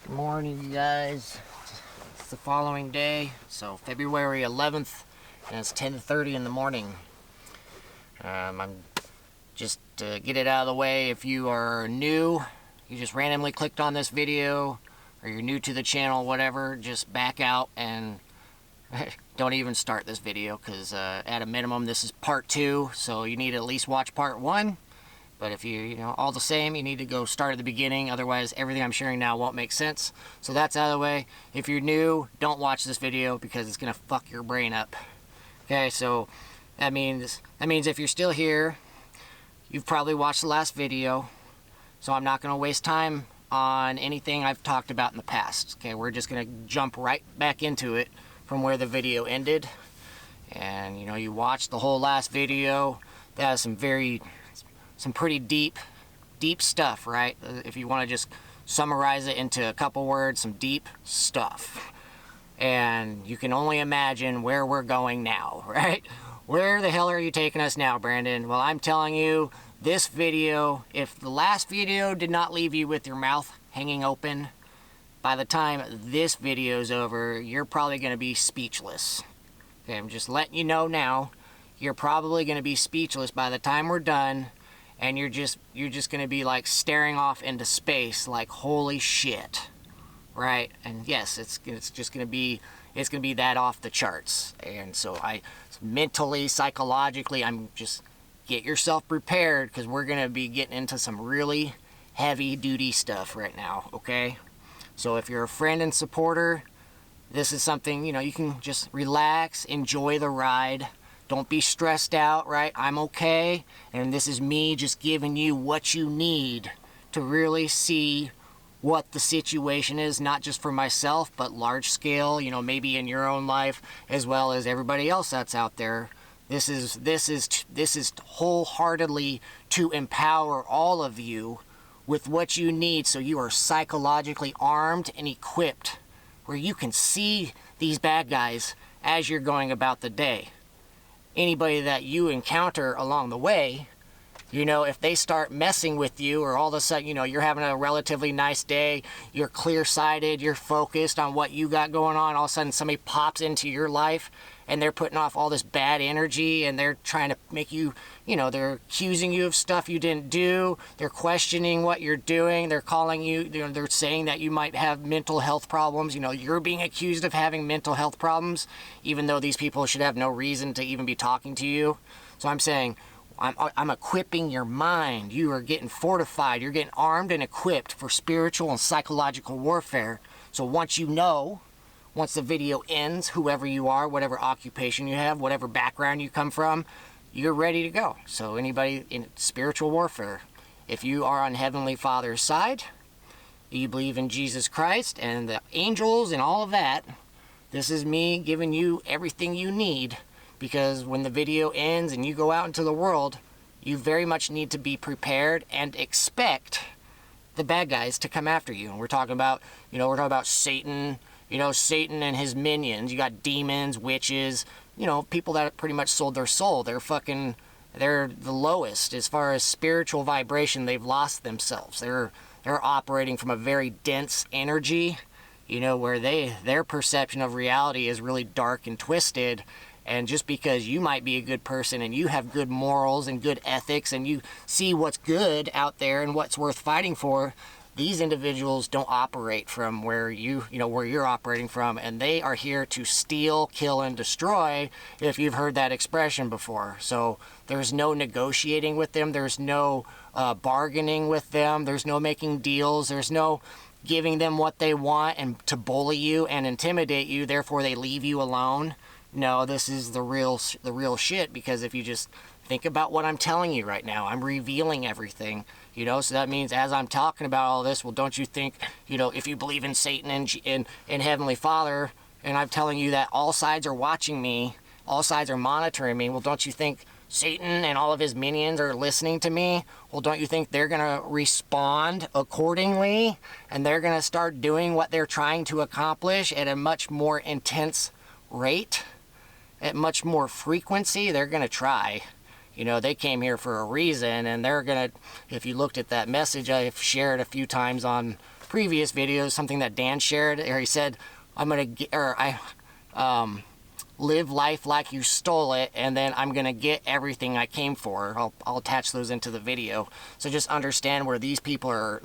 Good morning, you guys. It's the following day, so February 11th, and it's 10:30 in the morning. I'm just to get it out of the way. If you are new, you just randomly clicked on this video, or you're new to the channel, whatever, just back out and don't even start this video, because at a minimum this is part 2, so you need to at least watch part 1. But if you know, all the same, you need to go start at the beginning. Otherwise, everything I'm sharing now won't make sense. So that's out of the way. If you're new, don't watch this video because it's going to fuck your brain up. Okay, so that means if you're still here, you've probably watched the last video. So I'm not going to waste time on anything I've talked about in the past. Okay, we're just going to jump right back into it from where the video ended. And, you know, you watched the whole last video. That has some pretty deep stuff, right? If you want to just summarize it into a couple words, some deep stuff. And you can only imagine where we're going now, right? Where the hell are you taking us now, Brandon? Well, I'm telling you, this video, if the last video did not leave you with your mouth hanging open, by the time this video is over, you're probably going to be speechless. Okay, I'm just letting you know now, you're probably going to be speechless by the time we're done. And you're just going to be like staring off into space like, holy shit, right? And yes, it's just going to be that off the charts. And so mentally, psychologically, I'm just, get yourself prepared, because we're going to be getting into some really heavy duty stuff right now, okay? So if you're a friend and supporter, this is something, you know, you can just relax, enjoy the ride. Don't be stressed out, right? I'm okay. And this is me just giving you what you need to really see what the situation is, not just for myself, but large scale, you know, maybe in your own life, as well as everybody else that's out there. This is wholeheartedly to empower all of you with what you need, so you are psychologically armed and equipped, where you can see these bad guys as you're going about the day. Anybody that you encounter along the way, you know, if they start messing with you, or all of a sudden, you know, you're having a relatively nice day, you're clear-sighted, you're focused on what you got going on, all of a sudden somebody pops into your life and they're putting off all this bad energy, and they're trying to make you, you know, they're accusing you of stuff you didn't do, they're questioning what you're doing, they're calling you, you know, they're saying that you might have mental health problems, you know, you're being accused of having mental health problems, even though these people should have no reason to even be talking to you. So I'm saying, I'm equipping your mind. You are getting fortified. You're getting armed and equipped for spiritual and psychological warfare. So once the video ends, whoever you are, whatever occupation you have, whatever background you come from, you're ready to go. So anybody in spiritual warfare, if you are on Heavenly Father's side, you believe in Jesus Christ and the angels and all of that, this is me giving you everything you need. Because when the video ends and you go out into the world, you very much need to be prepared and expect the bad guys to come after you. And we're talking about, you know, Satan, you know, Satan and his minions. You got demons, witches, you know, people that pretty much sold their soul. They're the lowest as far as spiritual vibration. They've lost themselves. They're operating from a very dense energy, you know, where their perception of reality is really dark and twisted. And just because you might be a good person and you have good morals and good ethics and you see what's good out there and what's worth fighting for, these individuals don't operate from where where you're operating from, and they are here to steal, kill, and destroy, if you've heard that expression before. So there's no negotiating with them, there's no bargaining with them, there's no making deals, there's no giving them what they want and to bully you and intimidate you, therefore they leave you alone. No, this is the real shit, because if you just think about what I'm telling you right now, I'm revealing everything, you know, so that means as I'm talking about all this, well, don't you think, you know, if you believe in Satan and Heavenly Father, and I'm telling you that all sides are watching me, all sides are monitoring me, well, don't you think Satan and all of his minions are listening to me? Well, don't you think they're going to respond accordingly, and they're going to start doing what they're trying to accomplish at a much more intense rate? At much more frequency? They're going to try. You know, they came here for a reason, and they're going to, if you looked at that message I've shared a few times on previous videos, something that Dan shared, where he said, live life like you stole it, and then I'm gonna get everything I came for. I'll attach those into the video. So just understand where these people are,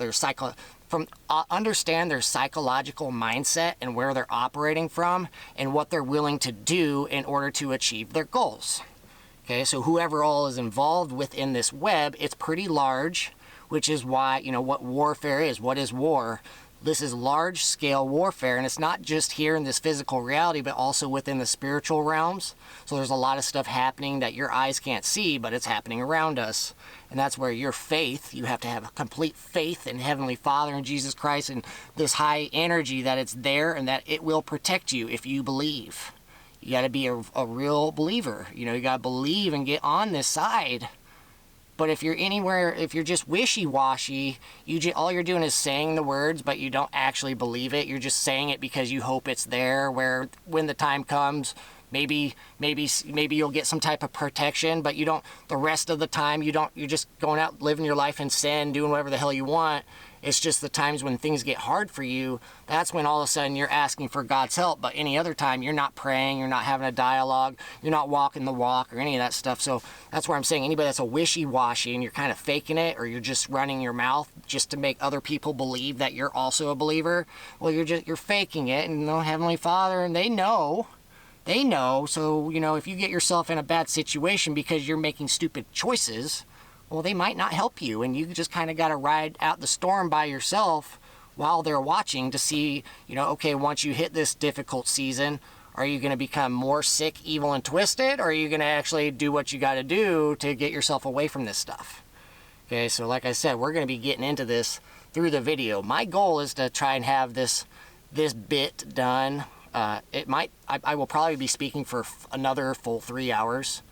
understand their psychological mindset and where they're operating from and what they're willing to do in order to achieve their goals. Okay, so whoever all is involved within this web, it's pretty large, which is why, what warfare is. What is war? This is large-scale warfare, and it's not just here in this physical reality, but also within the spiritual realms. So there's a lot of stuff happening that your eyes can't see, but it's happening around us. And that's where your faith, you have to have a complete faith in Heavenly Father and Jesus Christ and this high energy that it's there and that it will protect you if you believe. You got to be a real believer. You got to believe and get on this side. But if you're anywhere, if you're just wishy-washy, all you're doing is saying the words, but you don't actually believe it. You're just saying it because you hope it's there, where when the time comes, maybe you'll get some type of protection, but you don't, the rest of the time, you're just going out living your life in sin, doing whatever the hell you want. It's just the times when things get hard for you, that's when all of a sudden you're asking for God's help. But any other time, you're not praying, you're not having a dialogue, you're not walking the walk or any of that stuff. So that's where I'm saying anybody that's a wishy-washy and you're kind of faking it, or you're just running your mouth just to make other people believe that you're also a believer, well, you're faking it. And Heavenly Father, and they know. So, if you get yourself in a bad situation because you're making stupid choices, well, they might not help you, and you just kind of got to ride out the storm by yourself while they're watching to see, okay, once you hit this difficult season, are you going to become more sick, evil, and twisted, or are you going to actually do what you got to do to get yourself away from this stuff? Okay, so like I said, we're going to be getting into this through the video. My goal is to try and have this bit done. I will probably be speaking for another full 3 hours.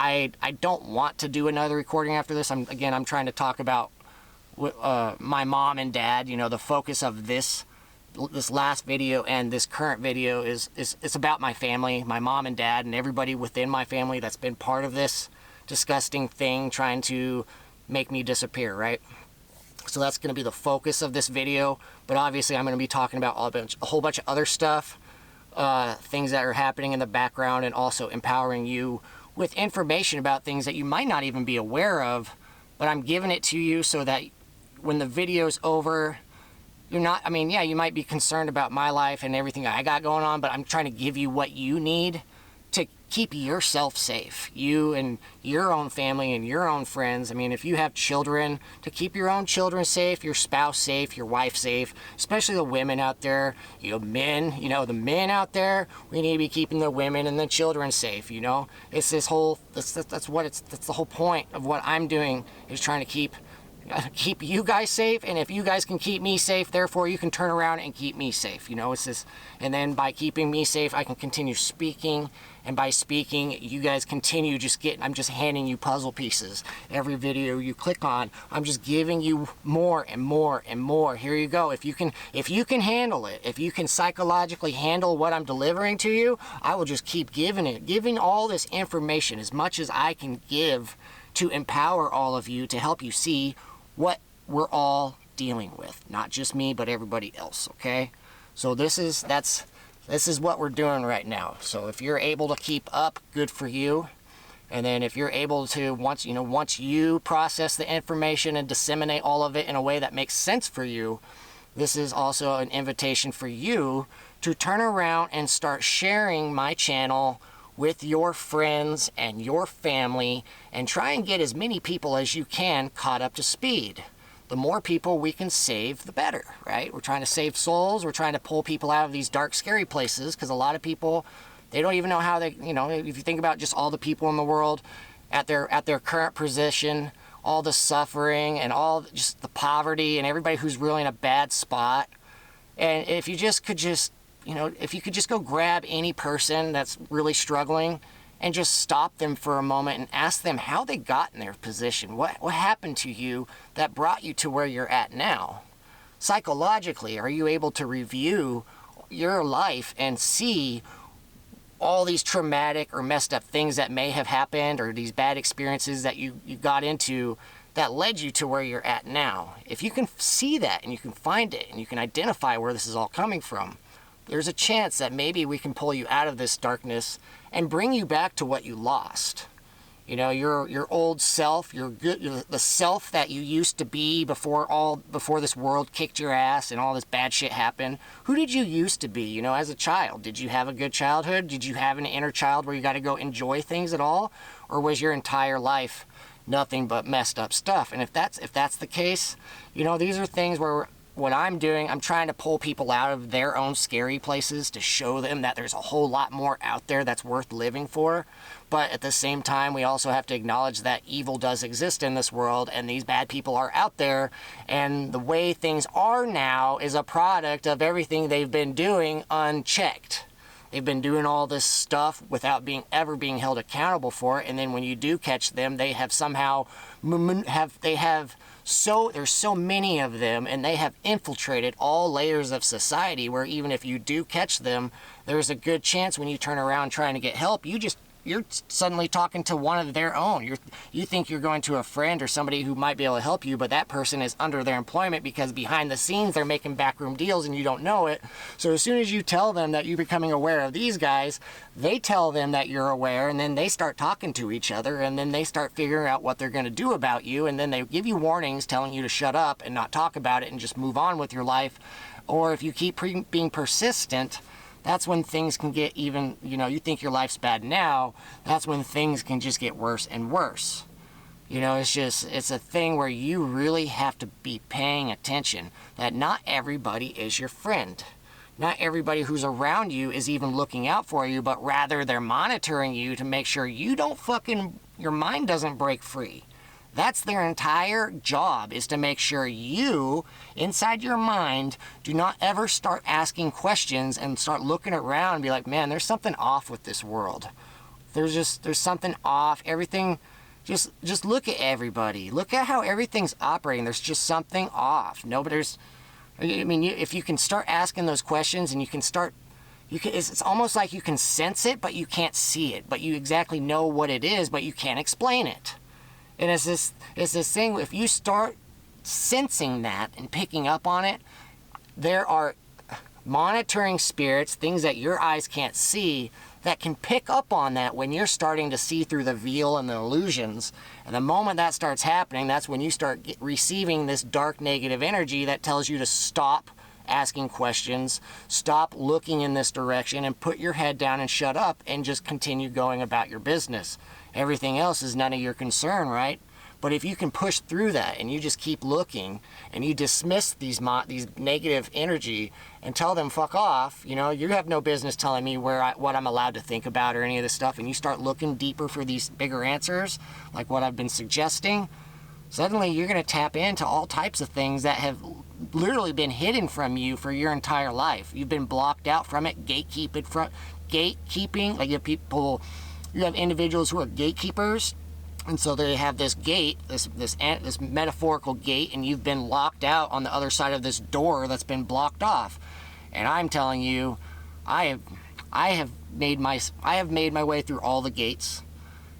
I don't want to do another recording after this. I'm trying to talk about my mom and dad. The focus of this last video and this current video is it's about my family, my mom and dad, and everybody within my family that's been part of this disgusting thing trying to make me disappear, right? So that's going to be the focus of this video. But obviously I'm going to be talking about a whole bunch of other stuff, things that are happening in the background, and also empowering you with information about things that you might not even be aware of, but I'm giving it to you so that when the video's over, you're not, you might be concerned about my life and everything I got going on, but I'm trying to give you what you need to keep yourself safe, you and your own family and your own friends. If you have children, to keep your own children safe, your spouse safe, your wife safe, especially the women out there, men, the men out there, we need to be keeping the women and the children safe, It's this whole, that's the whole point of what I'm doing, is trying to keep you guys safe, and if you guys can keep me safe, therefore you can turn around and keep me safe. It's this, and then by keeping me safe, I can continue speaking, and by speaking, you guys continue I'm just handing you puzzle pieces. Every video you click on, I'm just giving you more and more and more. Here you go. If you can handle it, if you can psychologically handle what I'm delivering to you, I will just keep giving all this information, as much as I can give, to empower all of you, to help you see what we're all dealing with. Not just me, but everybody else, okay? So this is what we're doing right now. So if you're able to keep up, good for you. And then if you're able to, once you process the information and disseminate all of it in a way that makes sense for you, this is also an invitation for you to turn around and start sharing my channel with your friends and your family, and try and get as many people as you can caught up to speed. The more people we can save, the better, right? We're trying to save souls. We're trying to pull people out of these dark, scary places, because a lot of people, they don't even know how they, if you think about just all the people in the world at their current position, all the suffering and all just the poverty and everybody who's really in a bad spot. And if you could just go grab any person that's really struggling and just stop them for a moment and ask them how they got in their position. What happened to you that brought you to where you're at now? Psychologically, are you able to review your life and see all these traumatic or messed up things that may have happened, or these bad experiences that you got into that led you to where you're at now. If you can see that and you can find it and you can identify where this is all coming from, there's a chance that maybe we can pull you out of this darkness and bring you back to what you lost. You know, your old self, the self that you used to be before this world kicked your ass and all this bad shit happened. Who did you used to be, you know, as a child? Did you have a good childhood? Did you have an inner child where you got to go enjoy things at all? Or was your entire life nothing but messed up stuff? And if that's the case, you know, these are things where what I'm doing, I'm trying to pull people out of their own scary places to show them that there's a whole lot more out there that's worth living for. But at the same time, we also have to acknowledge that evil does exist in this world and these bad people are out there. And the way things are now is a product of everything they've been doing unchecked. They've been doing all this stuff without ever being held accountable for it. And then when you do catch them, they have somehow there's so many of them, and they have infiltrated all layers of society where even if you do catch them, there's a good chance when you turn around trying to get help, you're suddenly talking to one of their own. You think you're going to a friend or somebody who might be able to help you, but that person is under their employment because behind the scenes they're making backroom deals and you don't know it. So as soon as you tell them that you're becoming aware of these guys, they tell them that you're aware, and then they start talking to each other, and then they start figuring out what they're going to do about you, and then they give you warnings telling you to shut up and not talk about it and just move on with your life. Or if you keep being persistent, that's when things can get even, you know, you think your life's bad now, that's when things can just get worse and worse. You know, it's a thing where you really have to be paying attention that not everybody is your friend. Not everybody who's around you is even looking out for you, but rather they're monitoring you to make sure you don't your mind doesn't break free. That's their entire job, is to make sure you, inside your mind, do not ever start asking questions and start looking around and be like, man, there's something off with this world. There's something off. Everything, just look at everybody. Look at how everything's operating. There's just something off. If you can start asking those questions and it's almost like you can sense it, but you can't see it. But you exactly know what it is, but you can't explain it. And it's this thing, if you start sensing that and picking up on it, there are monitoring spirits, things that your eyes can't see, that can pick up on that when you're starting to see through the veil and the illusions. And the moment that starts happening, that's when you start receiving this dark negative energy that tells you to stop asking questions, stop looking in this direction, and put your head down and shut up and just continue going about your business. Everything else is none of your concern, right? But if you can push through that and you just keep looking and you dismiss these negative energy and tell them fuck off, you know, you have no business telling me what I'm allowed to think about or any of this stuff, and you start looking deeper for these bigger answers, like what I've been suggesting, suddenly you're going to tap into all types of things that have literally been hidden from you for your entire life. You've been blocked out from it, gatekeeping, like you have individuals who are gatekeepers, and so they have this gate, this metaphorical gate, and you've been locked out on the other side of this door that's been blocked off. And I'm telling you, I have made my way through all the gates,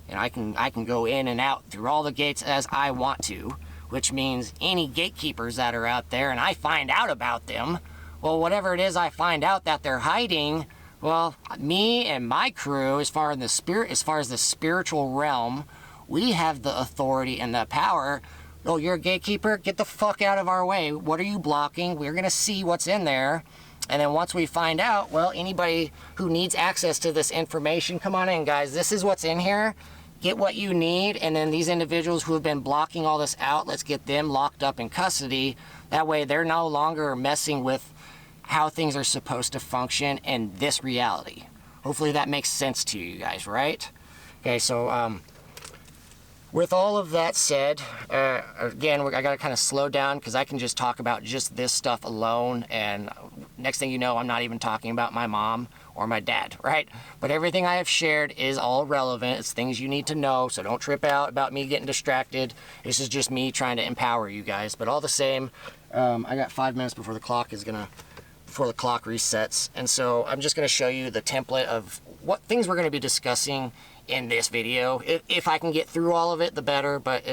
and I can go in and out through all the gates as I want to, which means any gatekeepers that are out there and I find out about them, well, whatever it is I find out that they're hiding, well, me and my crew, as far as the spiritual realm, we have the authority and the power. Oh, you're a gatekeeper? Get the fuck out of our way. What are you blocking? We're going to see what's in there. And then once we find out, well, anybody who needs access to this information, come on in, guys. This is what's in here. Get what you need. And then these individuals who have been blocking all this out, let's get them locked up in custody. That way they're no longer messing with how things are supposed to function in this reality. Hopefully that makes sense to you guys, right? Okay, so with all of that said, again, I gotta kind of slow down because I can just talk about just this stuff alone, and next thing you know, I'm not even talking about my mom or my dad, right? But everything I have shared is all relevant. It's things you need to know, so don't trip out about me getting distracted. This is just me trying to empower you guys. But all the same, I got 5 minutes before the clock resets, and so I'm just going to show you the template of what things we're going to be discussing in this video. If I can get through all of it, the better, but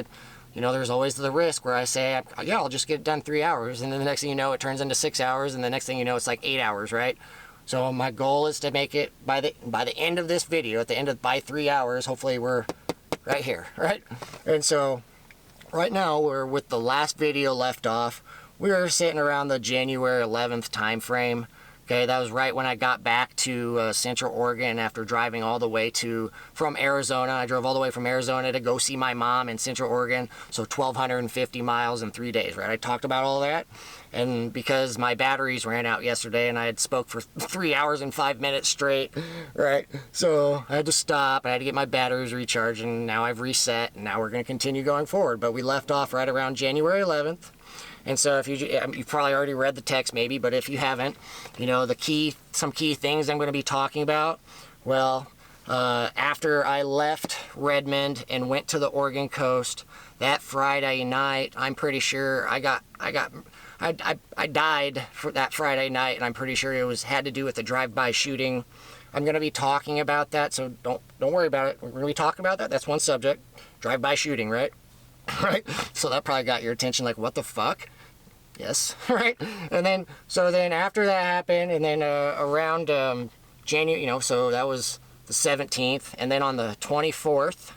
you know, there's always the risk where I say, yeah, I'll just get it done 3 hours, and then the next thing you know, it turns into 6 hours, and the next thing you know, it's like 8 hours, right? So my goal is to make it by the end of this video, by 3 hours, hopefully we're right here, right? And so right now we're with the last video left off. We were sitting around the January 11th time frame. Okay, that was right when I got back to Central Oregon after driving all the way from Arizona. I drove all the way from Arizona to go see my mom in Central Oregon. So 1,250 miles in 3 days, right? I talked about all that. And because my batteries ran out yesterday and I had spoke for 3 hours and 5 minutes straight, right? So I had to stop. I had to get my batteries recharged, and now I've reset, and now we're going to continue going forward. But we left off right around January 11th. And so if you've probably already read the text maybe, but if you haven't, you know, some key things I'm going to be talking about. Well, after I left Redmond and went to the Oregon coast that Friday night, I'm pretty sure I died for that Friday night, and I'm pretty sure it had to do with the drive-by shooting. I'm going to be talking about that, so don't worry about it. We're going to be talking about that. That's one subject, drive-by shooting, right? Right? So that probably got your attention, like, what the fuck? Yes, right? And then, so then after that happened, and then around January, you know, so that was the 17th, and then on the 24th,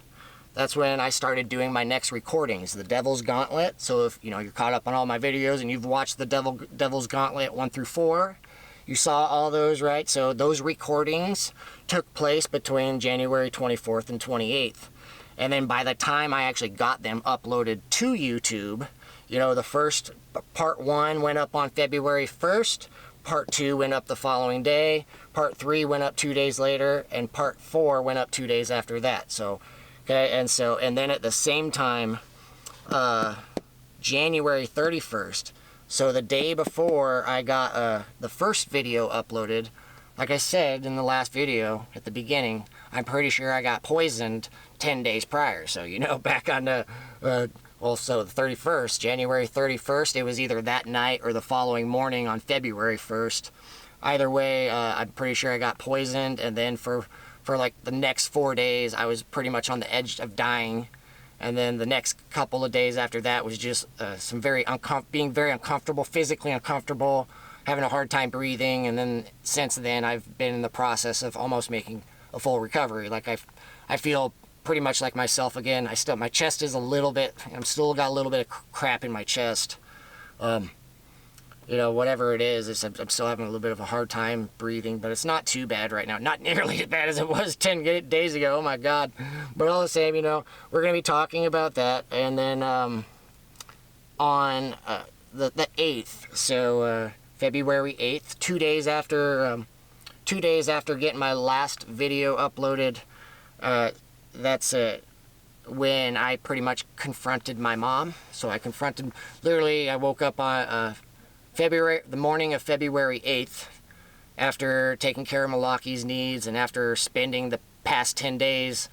that's when I started doing my next recordings, the Devil's Gauntlet. So if, you know, you're caught up on all my videos and you've watched the Devil's Gauntlet 1 through 4, you saw all those, right? So those recordings took place between January 24th and 28th. And then by the time I actually got them uploaded to YouTube, you know, the first part 1 went up on February 1st, part 2 went up the following day, part 3 went up 2 days later, and part 4 went up 2 days after that. So, okay, and then at the same time, January 31st, so the day before I got the first video uploaded, like I said in the last video at the beginning, I'm pretty sure I got poisoned 10 days prior. So, you know, back on the, so the 31st, January 31st, it was either that night or the following morning on February 1st. Either way, I'm pretty sure I got poisoned, and then for like the next 4 days, I was pretty much on the edge of dying. And then the next couple of days after that was just being very uncomfortable, physically uncomfortable, having a hard time breathing. And then since then, I've been in the process of almost making a full recovery. Like I feel pretty much like myself again. My chest is a little bit, I'm still got a little bit of crap in my chest. You know, whatever it is, I'm still having a little bit of a hard time breathing, but it's not too bad right now. Not nearly as bad as it was 10 days ago, oh my God. But all the same, you know, we're going to be talking about that. And then on the 8th, so February 8th, 2 days after getting my last video uploaded, that's when I pretty much confronted my mom. So I woke up on the morning of February 8th, after taking care of Malaki's needs and after spending the past 10 days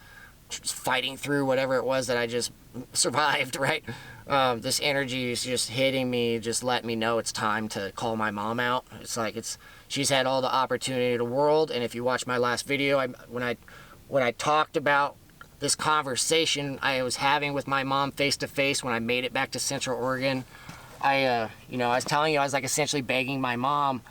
just fighting through whatever it was that I just survived, right? This energy is just hitting me, just letting me know it's time to call my mom out. It's like she's had all the opportunity in the world, and if you watch my last video, when I talked about this conversation I was having with my mom face to face when I made it back to Central Oregon, I was telling you, I was like essentially begging my mom,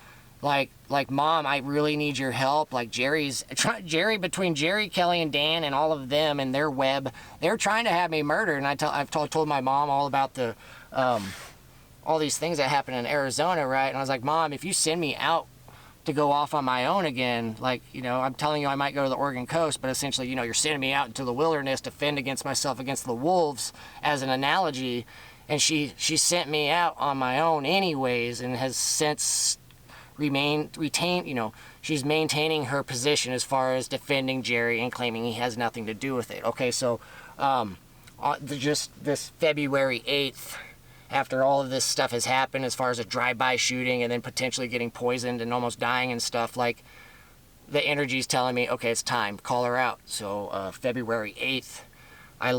like Mom, I really need your help. Like between Jerry, Kelly, and Dan, and all of them and their web, they're trying to have me murdered. And I've told my mom all about the all these things that happened in Arizona, right? And I was like, Mom, if you send me out to go off on my own again, like, you know, I'm telling you I might go to the Oregon coast, but essentially, you know, you're sending me out into the wilderness to fend against myself against the wolves as an analogy. And she sent me out on my own anyways, and has since retained, you know, she's maintaining her position as far as defending Jerry and claiming he has nothing to do with it. Okay, so just this February 8th, after all of this stuff has happened as far as a drive-by shooting and then potentially getting poisoned and almost dying and stuff, like, the energy's telling me, okay, it's time, call her out. So February 8th, I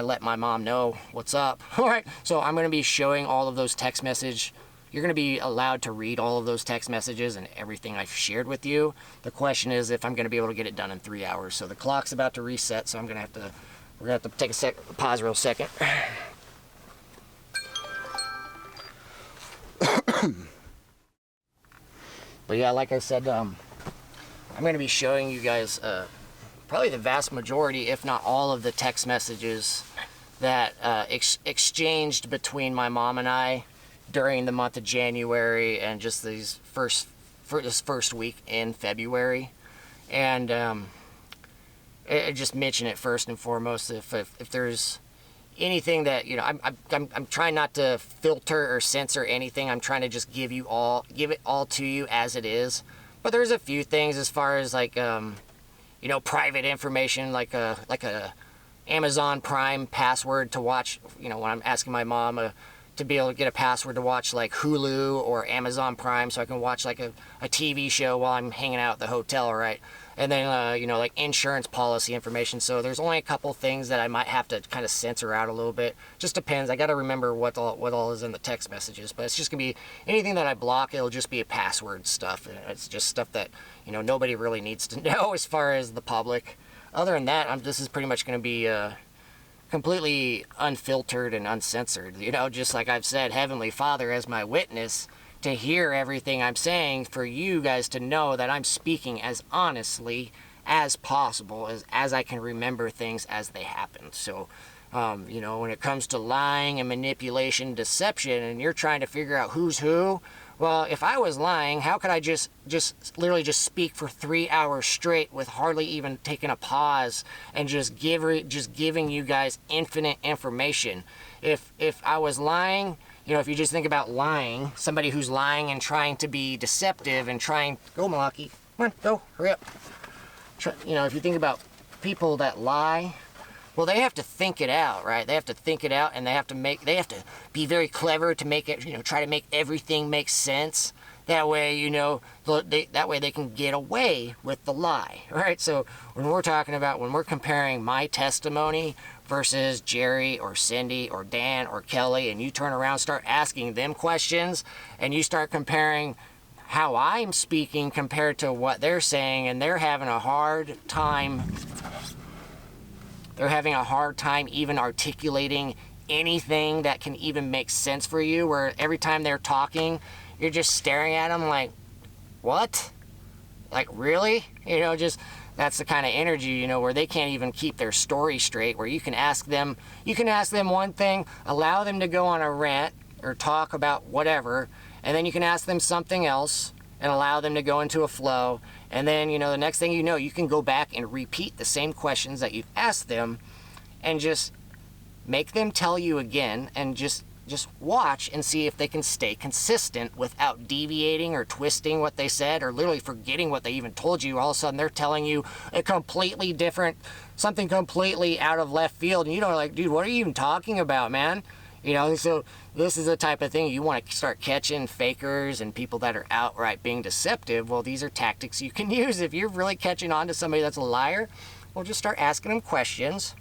let my mom know what's up. All right, so I'm going to be showing all of those text messages. You're going to be allowed to read all of those text messages and everything I've shared with you. The question is if I'm going to be able to get it done in 3 hours. So the clock's about to reset, so we're going to have to take a pause real second. But yeah, like I said, I'm going to be showing you guys probably the vast majority, if not all, of the text messages that exchanged between my mom and I during the month of January and just this first week in February. And I just mention it first and foremost. If there's anything that, you know, I'm trying not to filter or censor anything. I'm trying to just give it all to you as it is. But there's a few things as far as like you know, private information, like a Amazon Prime password to watch, you know, when I'm asking my mom to be able to get a password to watch like Hulu or Amazon Prime so I can watch like a TV show while I'm hanging out at the hotel, right? And then, you know, like insurance policy information. So there's only a couple things that I might have to kind of censor out a little bit. Just depends. I got to remember what all is in the text messages. But it's just going to be anything that I block, it'll just be a password stuff. It's just stuff that, you know, nobody really needs to know as far as the public. Other than that, this is pretty much going to be completely unfiltered and uncensored. You know, just like I've said, Heavenly Father as my witness to hear everything I'm saying, for you guys to know that I'm speaking as honestly as possible, as I can remember things as they happen. So, you know, when it comes to lying and manipulation, deception, and you're trying to figure out who's who, well, if I was lying, how could I just literally just speak for 3 hours straight with hardly even taking a pause and just giving you guys infinite information? If I was lying, you know, if you just think about lying, somebody who's lying and trying to be deceptive and trying, go Milwaukee, come on, go, hurry up. You know, if you think about people that lie, well, they have to think it out, right? They have to think it out, and they have to be very clever to make it, you know, try to make everything make sense. That way, you know, that way they can get away with the lie, right? So when we're comparing my testimony versus Jerry or Cindy or Dan or Kelly, and you turn around, start asking them questions, and you start comparing how I'm speaking compared to what they're saying, and they're having a hard time even articulating anything that can even make sense for you, where every time they're talking, you're just staring at them like, what? Like, really? You know, just, that's the kind of energy, you know, where they can't even keep their story straight, where you can ask them one thing, allow them to go on a rant or talk about whatever, and then you can ask them something else and allow them to go into a flow. And then, you know, the next thing you know, you can go back and repeat the same questions that you've asked them and just make them tell you again, and just watch and see if they can stay consistent without deviating or twisting what they said or literally forgetting what they even told you. All of a sudden they're telling you a completely different, something completely out of left field, and you know, like, dude, what are you even talking about, man? You know, so this is the type of thing you want to start catching fakers and people that are outright being deceptive. Well, these are tactics you can use. If you're really catching on to somebody that's a liar, well, just start asking them questions.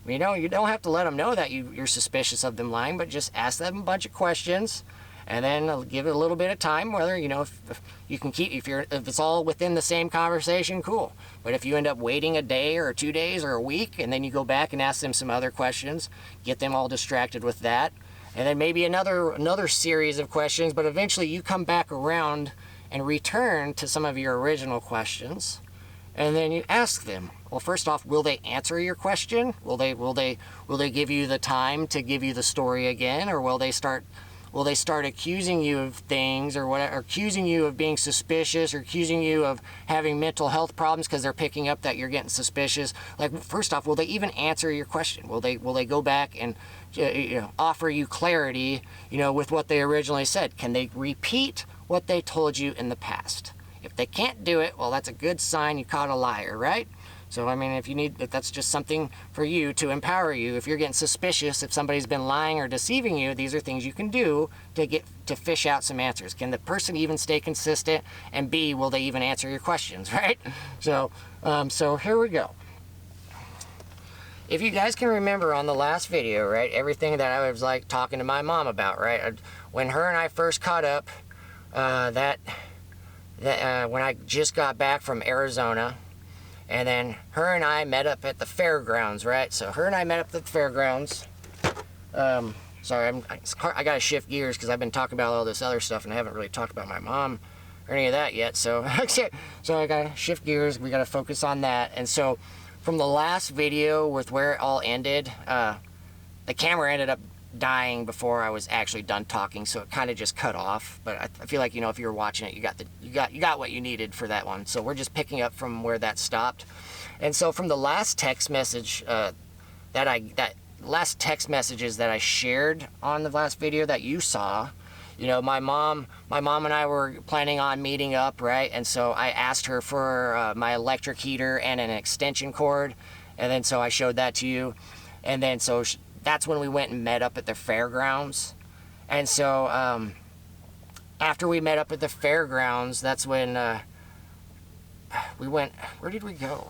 You know, you don't have to let them know that you're suspicious of them lying, but just ask them a bunch of questions, and then give it a little bit of time. Whether, you know, if you can keep, if it's all within the same conversation, cool. But if you end up waiting a day or 2 days or a week, and then you go back and ask them some other questions, get them all distracted with that, and then maybe another series of questions, but eventually you come back around and return to some of your original questions, and then you ask them, well, first off, will they answer your question? Will they give you the time to give you the story again, or will they start accusing you of things, or whatever, accusing you of being suspicious, or accusing you of having mental health problems because they're picking up that you're getting suspicious? Like, first off, will they even answer your question? Will they go back and, you know, offer you clarity, you know, with what they originally said? Can they repeat what they told you in the past? If they can't do it, well, that's a good sign you caught a liar, right? So, I mean, if that's just something for you to empower you. If you're getting suspicious, if somebody's been lying or deceiving you, these are things you can do to fish out some answers. Can the person even stay consistent? And B, will they even answer your questions, right? So here we go. If you guys can remember on the last video, right, everything that I was like talking to my mom about, right, when her and I first caught up, when I just got back from Arizona. And then her and I met up at the fairgrounds, right? So her and I met up at the fairgrounds. Sorry, I gotta shift gears because I've been talking about all this other stuff and I haven't really talked about my mom or any of that yet. So, so I gotta shift gears. We gotta focus on that. And so, from the last video with where it all ended, the camera ended up dying before I was actually done talking, so it kind of just cut off. But I feel like, you know, if you were watching it, you got what you needed for that one. So we're just picking up from where that stopped. And so from the last text message last text messages that I shared on the last video that you saw, you know, my mom and I were planning on meeting up, right? And so I asked her for my electric heater and an extension cord, and then so I showed that to you, and then so that's when we went and met up at the fairgrounds. And so after we met up at the fairgrounds, that's when we went. Where did we go?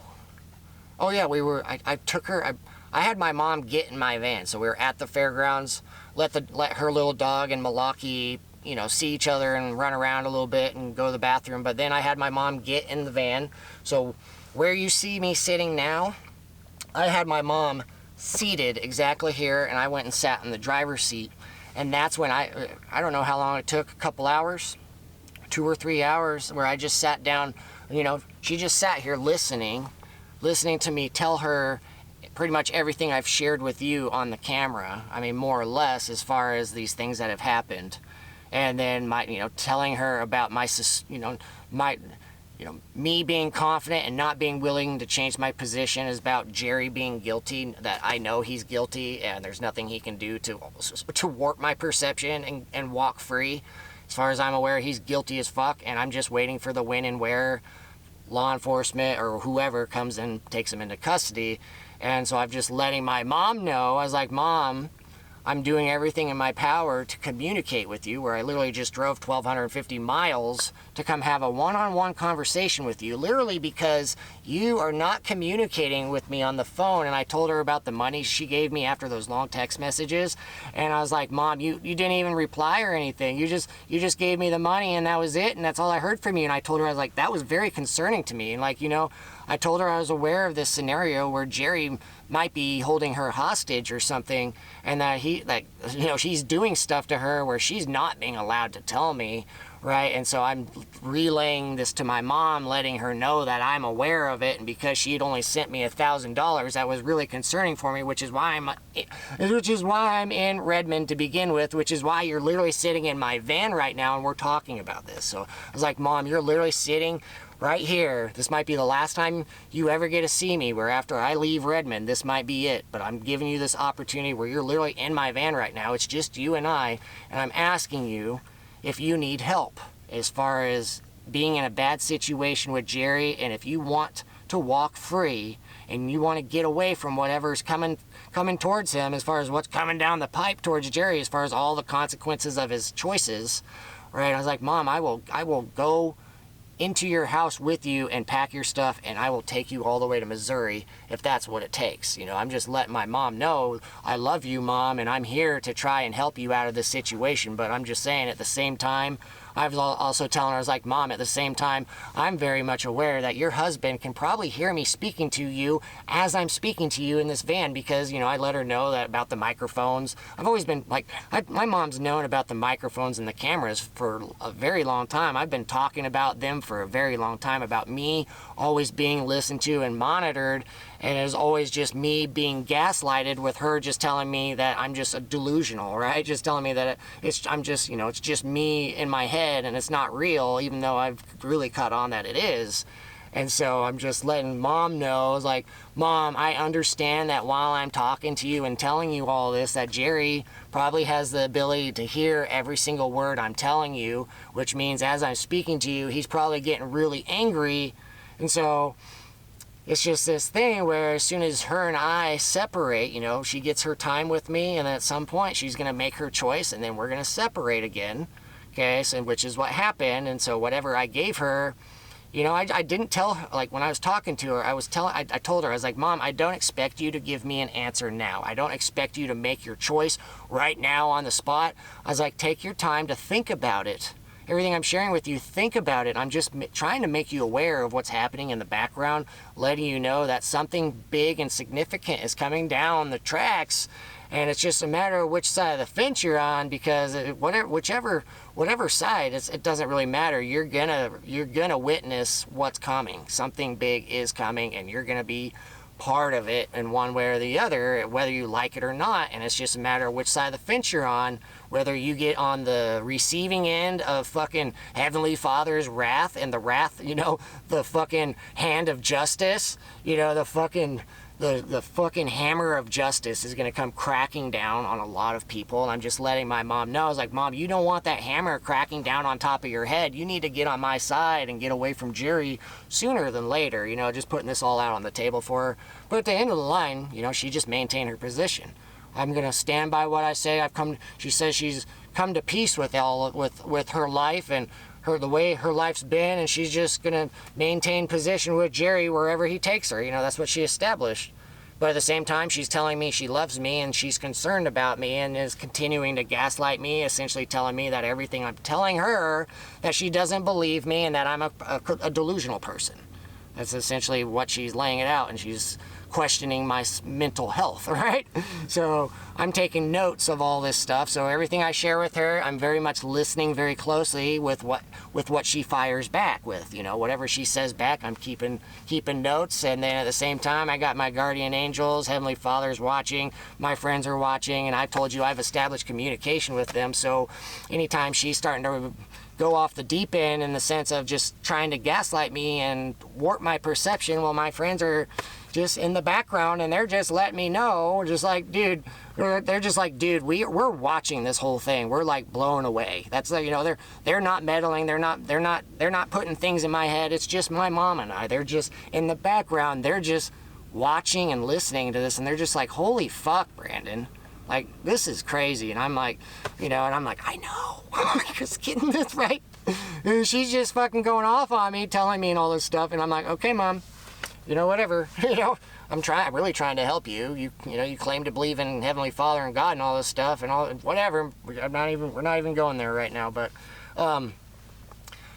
Oh yeah, I took her. I had my mom get in my van, so we were at the fairgrounds. Let her little dog and Malaki, you know, see each other and run around a little bit and go to the bathroom. But then I had my mom get in the van. So where you see me sitting now, I had my mom seated exactly here, and I went and sat in the driver's seat. And that's when I don't know how long it took, a couple hours, 2 or 3 hours, where I just sat down. You know, she just sat here listening to me tell her pretty much everything I've shared with you on the camera. I mean, more or less, as far as these things that have happened. And then telling her about me being confident and not being willing to change my position is about Jerry being guilty, that I know he's guilty and there's nothing he can do to warp my perception and walk free. As far as I'm aware, he's guilty as fuck, and I'm just waiting for the when and where law enforcement or whoever comes and takes him into custody. And so I'm just letting my mom know. I was like, Mom, I'm doing everything in my power to communicate with you, where I literally just drove 1,250 miles to come have a one-on-one conversation with you, literally because you are not communicating with me on the phone. And I told her about the money she gave me after those long text messages. And I was like, Mom, you didn't even reply or anything. You just gave me the money and that was it. And that's all I heard from you. And I told her, I was like, that was very concerning to me. And like, you know, I told her I was aware of this scenario where Jerry might be holding her hostage or something, and that she's doing stuff to her where she's not being allowed to tell me, right? And so I'm relaying this to my mom, letting her know that I'm aware of it, and because she had only sent me $1,000, that was really concerning for me, which is why I'm in Redmond to begin with, which is why you're literally sitting in my van right now and we're talking about this. So I was like, Mom, you're literally sitting right here. This might be the last time you ever get to see me, where after I leave Redmond, this might be it. But I'm giving you this opportunity where you're literally in my van right now. It's just you and I'm asking you if you need help as far as being in a bad situation with Jerry, and if you want to walk free and you want to get away from whatever's coming towards him, as far as what's coming down the pipe towards Jerry, as far as all the consequences of his choices, right? I was like, Mom, I will go into your house with you and pack your stuff, and I will take you all the way to Missouri if that's what it takes. You know, I'm just letting my mom know, I love you, Mom, and I'm here to try and help you out of this situation. But I'm just saying, at the same time, I was also telling her, I was like, Mom, at the same time, I'm very much aware that your husband can probably hear me speaking to you as I'm speaking to you in this van, because, you know, I let her know that about the microphones. I've always been like, my mom's known about the microphones and the cameras for a very long time. I've been talking about them for a very long time, about me always being listened to and monitored, and it was always just me being gaslighted, with her just telling me that I'm just a delusional, right? Just telling me that it's just me in my head and it's not real, even though I've really caught on that it is. And so I'm just letting Mom know, I was like, Mom, I understand that while I'm talking to you and telling you all this, that Jerry probably has the ability to hear every single word I'm telling you, which means as I'm speaking to you, he's probably getting really angry. And so it's just this thing where as soon as her and I separate, you know, she gets her time with me, and at some point she's going to make her choice, and then we're going to separate again. Okay, so which is what happened. And so whatever I gave her, you know, I didn't tell her, like when I was talking to her, I told her, I was like, Mom, I don't expect you to give me an answer now. I don't expect you to make your choice right now on the spot. I was like, take your time to think about it. Everything I'm sharing with you, think about it. I'm just trying to make you aware of what's happening in the background, letting you know that something big and significant is coming down the tracks. And it's just a matter of which side of the fence you're on, because whatever side, it doesn't really matter. You're gonna witness what's coming. Something big is coming, and you're gonna be part of it in one way or the other, whether you like it or not. And it's just a matter of which side of the fence you're on, whether you get on the receiving end of fucking Heavenly Father's wrath, and the wrath, the fucking hand of justice, the fucking hammer of justice is going to come cracking down on a lot of people. And I'm just letting my mom know. I was like, Mom, you don't want that hammer cracking down on top of your head. You need to get on my side and get away from Jerry sooner than later. Just putting this all out on the table for her. But at the end of the line, she just maintained her position. I'm going to stand by what I say. She says she's come to peace with with her life and the way her life's been, and she's just gonna maintain position with Jerry wherever he takes her. That's what she established. But at the same time, she's telling me she loves me and she's concerned about me, and is continuing to gaslight me, essentially telling me that everything I'm telling her, that she doesn't believe me and that I'm a delusional person. That's essentially what she's laying it out, and she's questioning my mental health, right? So I'm taking notes of all this stuff. So everything I share with her, I'm very much listening very closely with what she fires back with. Whatever she says back, I'm keeping notes. And then at the same time, I got my guardian angels, Heavenly Father's watching, my friends are watching, and I've told you I've established communication with them. So anytime she's starting to go off the deep end in the sense of just trying to gaslight me and warp my perception, well, my friends are just in the background, and they're just letting me know, just like, dude, they're just like, dude, we're watching this whole thing. We're like blown away. That's like, they're not meddling. They're not putting things in my head. It's just my mom and I. They're just in the background. They're just watching and listening to this, and they're just like, holy fuck, Brandon. Like, this is crazy. And I'm like, and I'm like, I know. I'm just getting this right. And she's just fucking going off on me, telling me and all this stuff. And I'm like, okay, Mom, whatever. I'm really trying to help you. You claim to believe in Heavenly Father and God and all this stuff and all, whatever. We're not even going there right now. But,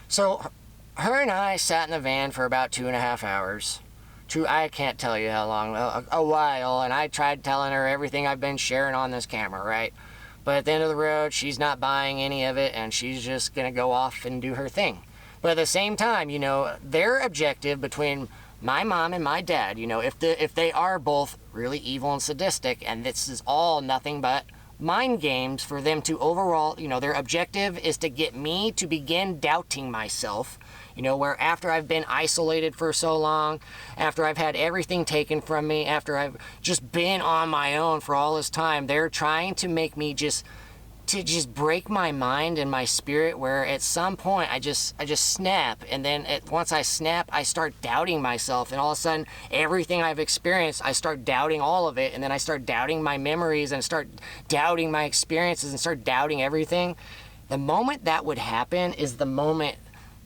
so her and I sat in the van for about 2.5 hours. I can't tell you how long, a while, and I tried telling her everything I've been sharing on this camera, right? But at the end of the road, she's not buying any of it, and she's just gonna go off and do her thing. But at the same time, their objective between my mom and my dad, if they are both really evil and sadistic, and this is all nothing but mind games for them to overall, their objective is to get me to begin doubting myself. Where after I've been isolated for so long, after I've had everything taken from me, after I've just been on my own for all this time, they're trying to make me just break my mind and my spirit, where at some point I just snap, and then once I snap, I start doubting myself, and all of a sudden everything I've experienced, I start doubting all of it, and then I start doubting my memories and start doubting my experiences and start doubting everything. The moment that would happen is the moment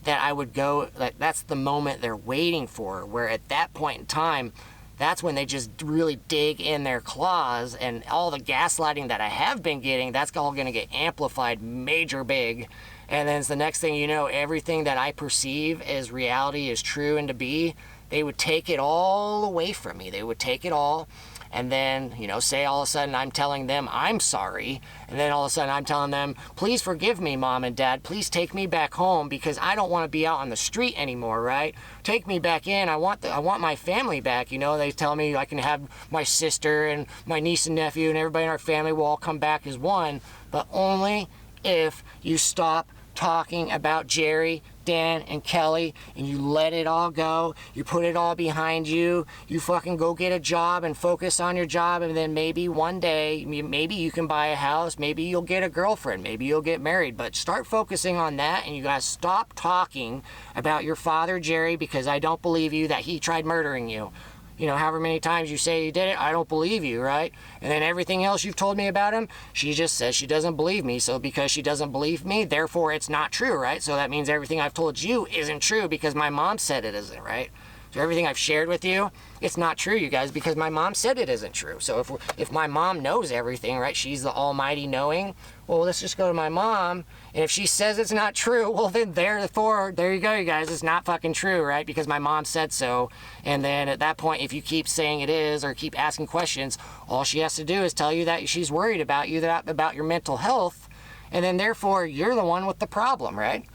that I would go, like, that's the moment they're waiting for, where at that point in time, that's when they just really dig in their claws, and all the gaslighting that I have been getting, that's all going to get amplified major big. And then it's the next thing you know, everything that I perceive as reality is true and to be, they would take it all away from me. They would take it all, and then, say all of a sudden I'm telling them I'm sorry, and then all of a sudden I'm telling them, please forgive me, Mom and Dad, please take me back home because I don't want to be out on the street anymore, right? Take me back in, I want my family back, they tell me I can have my sister and my niece and nephew and everybody in our family will all come back as one, but only if you stop talking about Jerry, Dan, and Kelly, and you let it all go, you put it all behind you, you fucking go get a job and focus on your job, and then maybe one day, maybe you can buy a house, maybe you'll get a girlfriend, maybe you'll get married, but start focusing on that, and you guys stop talking about your father, Jerry, because I don't believe you that he tried murdering you. However many times you say you did it, I don't believe you, right? And then everything else you've told me about him, she just says she doesn't believe me. So because she doesn't believe me, therefore it's not true, right? So that means everything I've told you isn't true because my mom said it isn't, right? So everything I've shared with you, it's not true, you guys, because my mom said it isn't true. So if my mom knows everything, right, she's the almighty knowing, well, let's just go to my mom, and if she says it's not true, well, then therefore, there you go, you guys, it's not fucking true, right, because my mom said so. And then at that point, if you keep saying it is or keep asking questions, all she has to do is tell you that she's worried about you, about your mental health, and then therefore, you're the one with the problem, right?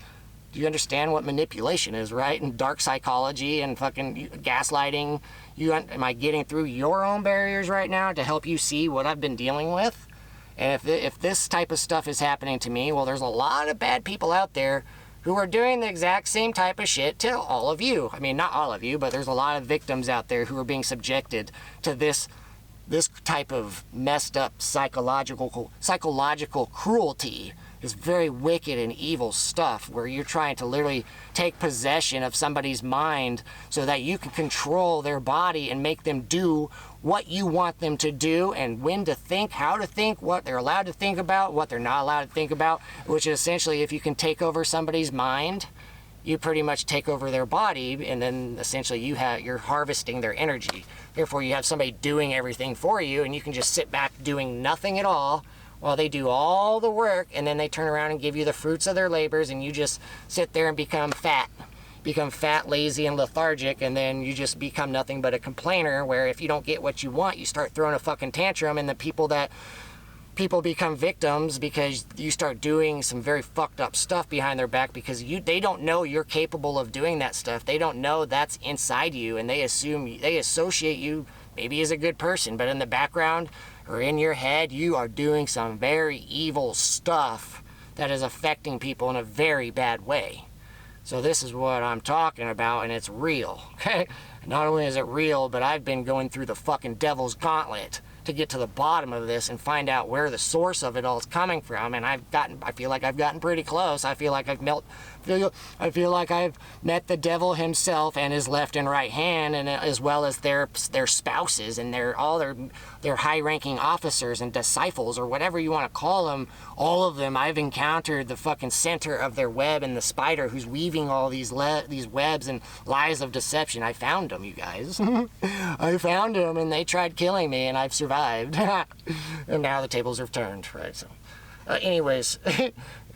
You understand what manipulation is, right? And dark psychology and fucking gaslighting. Am I getting through your own barriers right now to help you see what I've been dealing with? And if this type of stuff is happening to me, well, there's a lot of bad people out there who are doing the exact same type of shit to all of you. I mean, not all of you, but there's a lot of victims out there who are being subjected to this type of messed up psychological cruelty. Is very wicked and evil stuff where you're trying to literally take possession of somebody's mind so that you can control their body and make them do what you want them to do, and when to think, how to think, what they're allowed to think about, what they're not allowed to think about, which is essentially, if you can take over somebody's mind, you pretty much take over their body, and then essentially you're harvesting their energy. Therefore, you have somebody doing everything for you, and you can just sit back doing nothing at all while they do all the work, and then they turn around and give you the fruits of their labors, and you just sit there and become fat, lazy, and lethargic, and then you just become nothing but a complainer, where if you don't get what you want, you start throwing a fucking tantrum, and the people become victims because you start doing some very fucked up stuff behind their back, because they don't know you're capable of doing that stuff. They don't know that's inside you, and they associate you maybe as a good person, but in the background or in your head, you are doing some very evil stuff that is affecting people in a very bad way. So this is what I'm talking about, and it's real, okay? Not only is it real, but I've been going through the fucking devil's gauntlet to get to the bottom of this and find out where the source of it all is coming from, and I feel like I've gotten pretty close. I feel like I've met the devil himself and his left and right hand, and as well as their spouses and their high-ranking officers and disciples, or whatever you want to call them. All of them, I've encountered the fucking center of their web, and the spider who's weaving all these webs and lies of deception. I found them, you guys. I found them, and they tried killing me, and I've survived. And now the tables have turned, right? So anyways,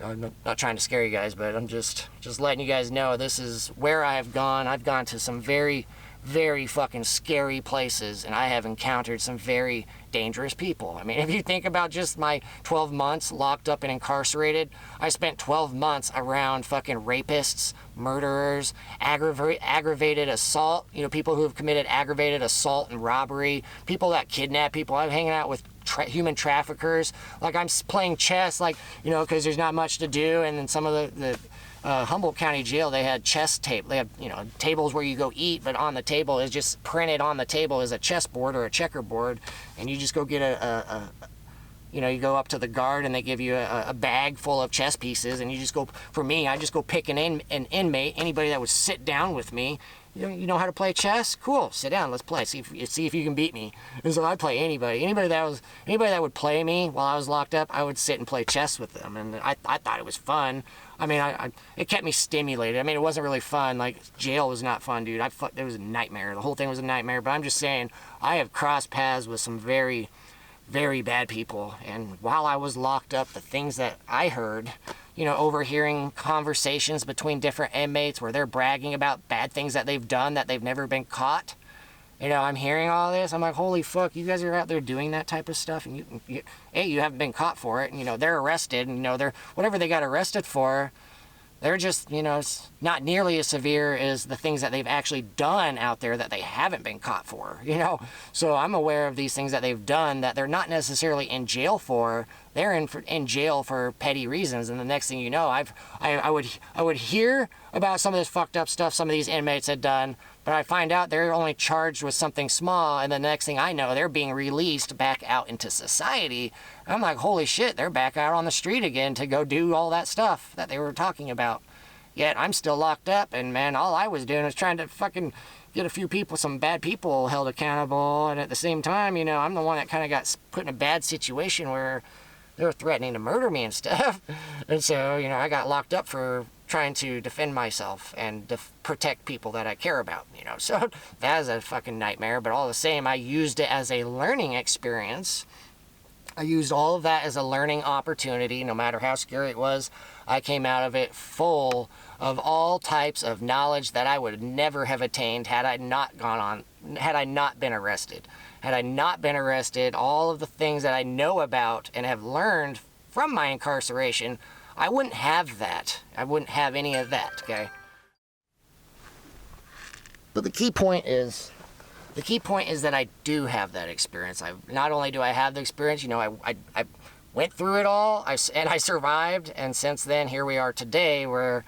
I'm not trying to scare you guys, but I'm just letting you guys know this is where I have gone. I've gone to some very, very fucking scary places, and I have encountered some very dangerous people. I mean, if you think about just my 12 months locked up and incarcerated, I spent 12 months around fucking rapists, murderers, aggravated assault, people who have committed aggravated assault and robbery, people that kidnap people. I'm hanging out with human traffickers. Like, I'm playing chess, because there's not much to do, and then some of the Humboldt County Jail, they had chess tape. They had, tables where you go eat, but on the table is just printed on the table is a chessboard or a checkerboard, and you just go get you go up to the guard, and they give you a bag full of chess pieces, and you just go, for me, I just go pick an inmate, anybody that would sit down with me. You know how to play chess? Cool, sit down, let's play, see if you can beat me. And so I'd play anybody that would play me while I was locked up. I would sit and play chess with them, and I thought it was fun. I mean, it kept me stimulated. I mean, it wasn't really fun. Like, jail was not fun, dude. It was a nightmare. The whole thing was a nightmare. But I'm just saying, I have crossed paths with some very, very bad people. And while I was locked up, the things that I heard, overhearing conversations between different inmates where they're bragging about bad things that they've done that they've never been caught. I'm hearing all this. I'm like, holy fuck, you guys are out there doing that type of stuff, and you haven't been caught for it. And, they're arrested, and, they're whatever they got arrested for, they're just, it's not nearly as severe as the things that they've actually done out there that they haven't been caught for, So I'm aware of these things that they've done that they're not necessarily in jail for. They're in jail for petty reasons, and the next thing you know, I would hear about some of this fucked up stuff some of these inmates had done, but I find out they're only charged with something small, and the next thing I know, they're being released back out into society. I'm like, holy shit, they're back out on the street again to go do all that stuff that they were talking about. Yet I'm still locked up, and man, all I was doing was trying to fucking get a few people, some bad people held accountable, and at the same time, I'm the one that kind of got put in a bad situation where they were threatening to murder me and stuff. And so, I got locked up for trying to defend myself and protect people that I care about, you know. So that is a fucking nightmare, but all the same, I used it as a learning experience. I used all of that as a learning opportunity. No matter how scary it was, I came out of it full of all types of knowledge that I would never have attained had I not been arrested. Had I not been arrested, all of the things that I know about and have learned from my incarceration, I wouldn't have that. I wouldn't have any of that, okay? But the key point is that I do have that experience. Not only do I have the experience, you know, I went through it all, and I survived, and since then, here we are today, where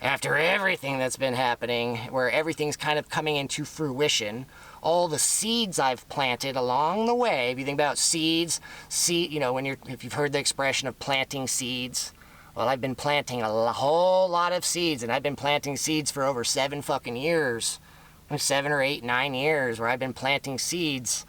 after everything that's been happening, where everything's kind of coming into fruition, all the seeds I've planted along the way. If you think about seeds, you know, if you've heard the expression of planting seeds, well, I've been planting a whole lot of seeds, and I've been planting seeds for over 7 fucking years. 7 or 8, 9 years where I've been planting seeds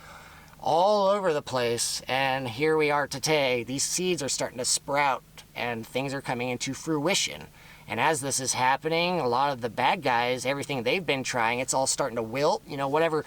all over the place, and here we are today. These seeds are starting to sprout, and things are coming into fruition. And as this is happening, a lot of the bad guys, everything they've been trying, it's all starting to wilt. You know, whatever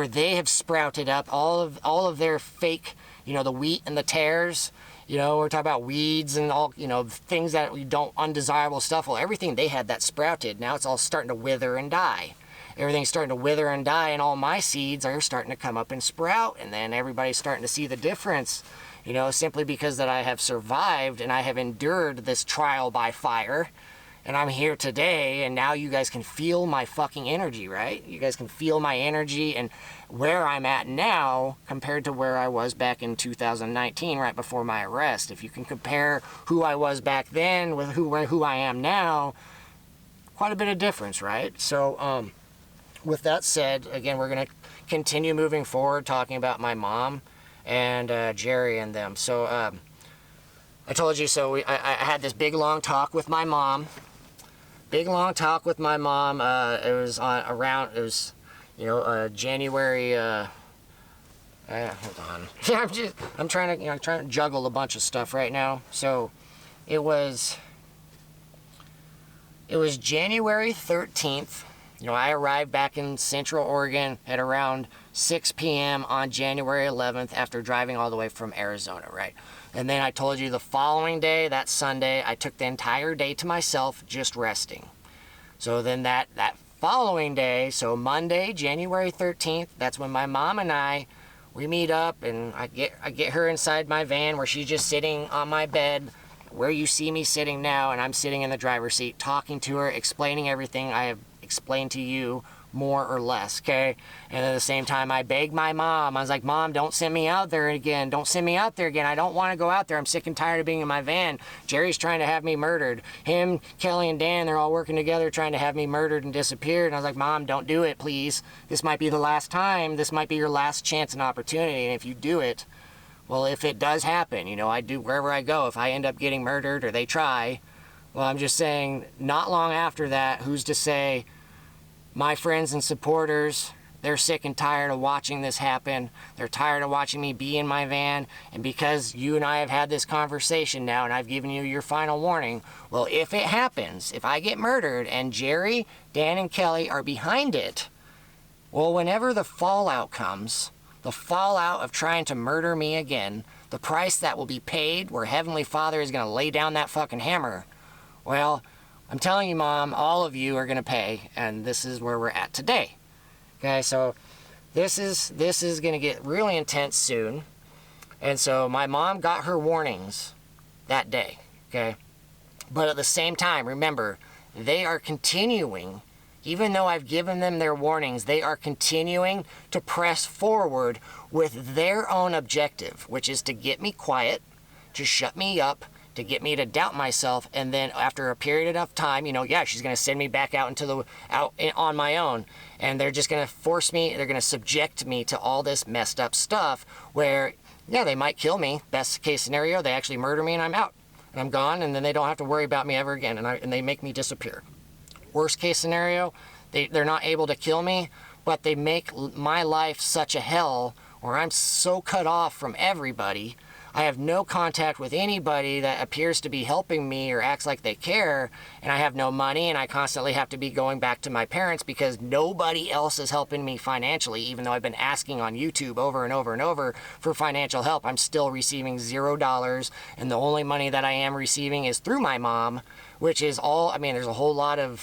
they have sprouted up, all of their fake, you know, the wheat and the tares. You know, we're talking about weeds and all, you know, things that we don't, undesirable stuff. Well, everything they had that sprouted, now it's all starting to wither and die. Everything's starting to wither and die, and all my seeds are starting to come up and sprout, and then everybody's starting to see the difference, you know, simply because that I have survived and I have endured this trial by fire, and I'm here today, and now you guys can feel my fucking energy, right? You guys can feel my energy and where I'm at now compared to where I was back in 2019, right before my arrest. If you can compare who I was back then with who I am now, quite a bit of difference, right? So, with that said, again, we're going to continue moving forward talking about my mom and Jerry and them. So I told you, so I had this big long talk with my mom. It was January. Hold on. I'm trying to juggle a bunch of stuff right now. So it was January 13th. You know, I arrived back in Central Oregon at around 6 p.m. on January 11th after driving all the way from Arizona, right? And then I told you the following day, that Sunday, I took the entire day to myself just resting. So then that following day, so Monday, January 13th, that's when my mom and we meet up, and I get her inside my van where she's just sitting on my bed where you see me sitting now, and I'm sitting in the driver's seat talking to her, explaining everything I have explained to you more or less, okay? And at the same time, I begged my mom. I was like, Mom, don't send me out there again. Don't send me out there again. I don't want to go out there. I'm sick and tired of being in my van. Jerry's trying to have me murdered. Him, Kelly, and Dan, they're all working together trying to have me murdered and disappeared. And I was like, Mom, don't do it, please. This might be the last time. This might be your last chance and opportunity. And if you do it, well, if it does happen, you know, I do wherever I go. If I end up getting murdered or they try, well, I'm just saying, not long after that, who's to say my friends and supporters, they're sick and tired of watching this happen. They're tired of watching me be in my van. And because you and I have had this conversation now and I've given you your final warning, well, if it happens, if I get murdered and Jerry, Dan, and Kelly are behind it, well, whenever the fallout comes, the fallout of trying to murder me again, the price that will be paid where Heavenly Father is going to lay down that fucking hammer, well, I'm telling you, Mom, all of you are going to pay, and this is where we're at today. Okay, so this is going to get really intense soon. And so my mom got her warnings that day, okay? But at the same time, remember, they are continuing, even though I've given them their warnings, they are continuing to press forward with their own objective, which is to get me quiet, to shut me up, to get me to doubt myself, and then after a period of time, you know, yeah, she's going to send me back out on my own, and they're just going to force me, they're going to subject me to all this messed up stuff where, yeah, they might kill me. Best case scenario, they actually murder me and I'm out, and I'm gone, and then they don't have to worry about me ever again, and they make me disappear. Worst case scenario, they're not able to kill me, but they make my life such a hell where I'm so cut off from everybody. I have no contact with anybody that appears to be helping me or acts like they care, and I have no money, and I constantly have to be going back to my parents because nobody else is helping me financially. Even though I've been asking on YouTube over and over and over for financial help, I'm still receiving $0, and the only money that I am receiving is through my mom, which is all, I mean, there's a whole lot of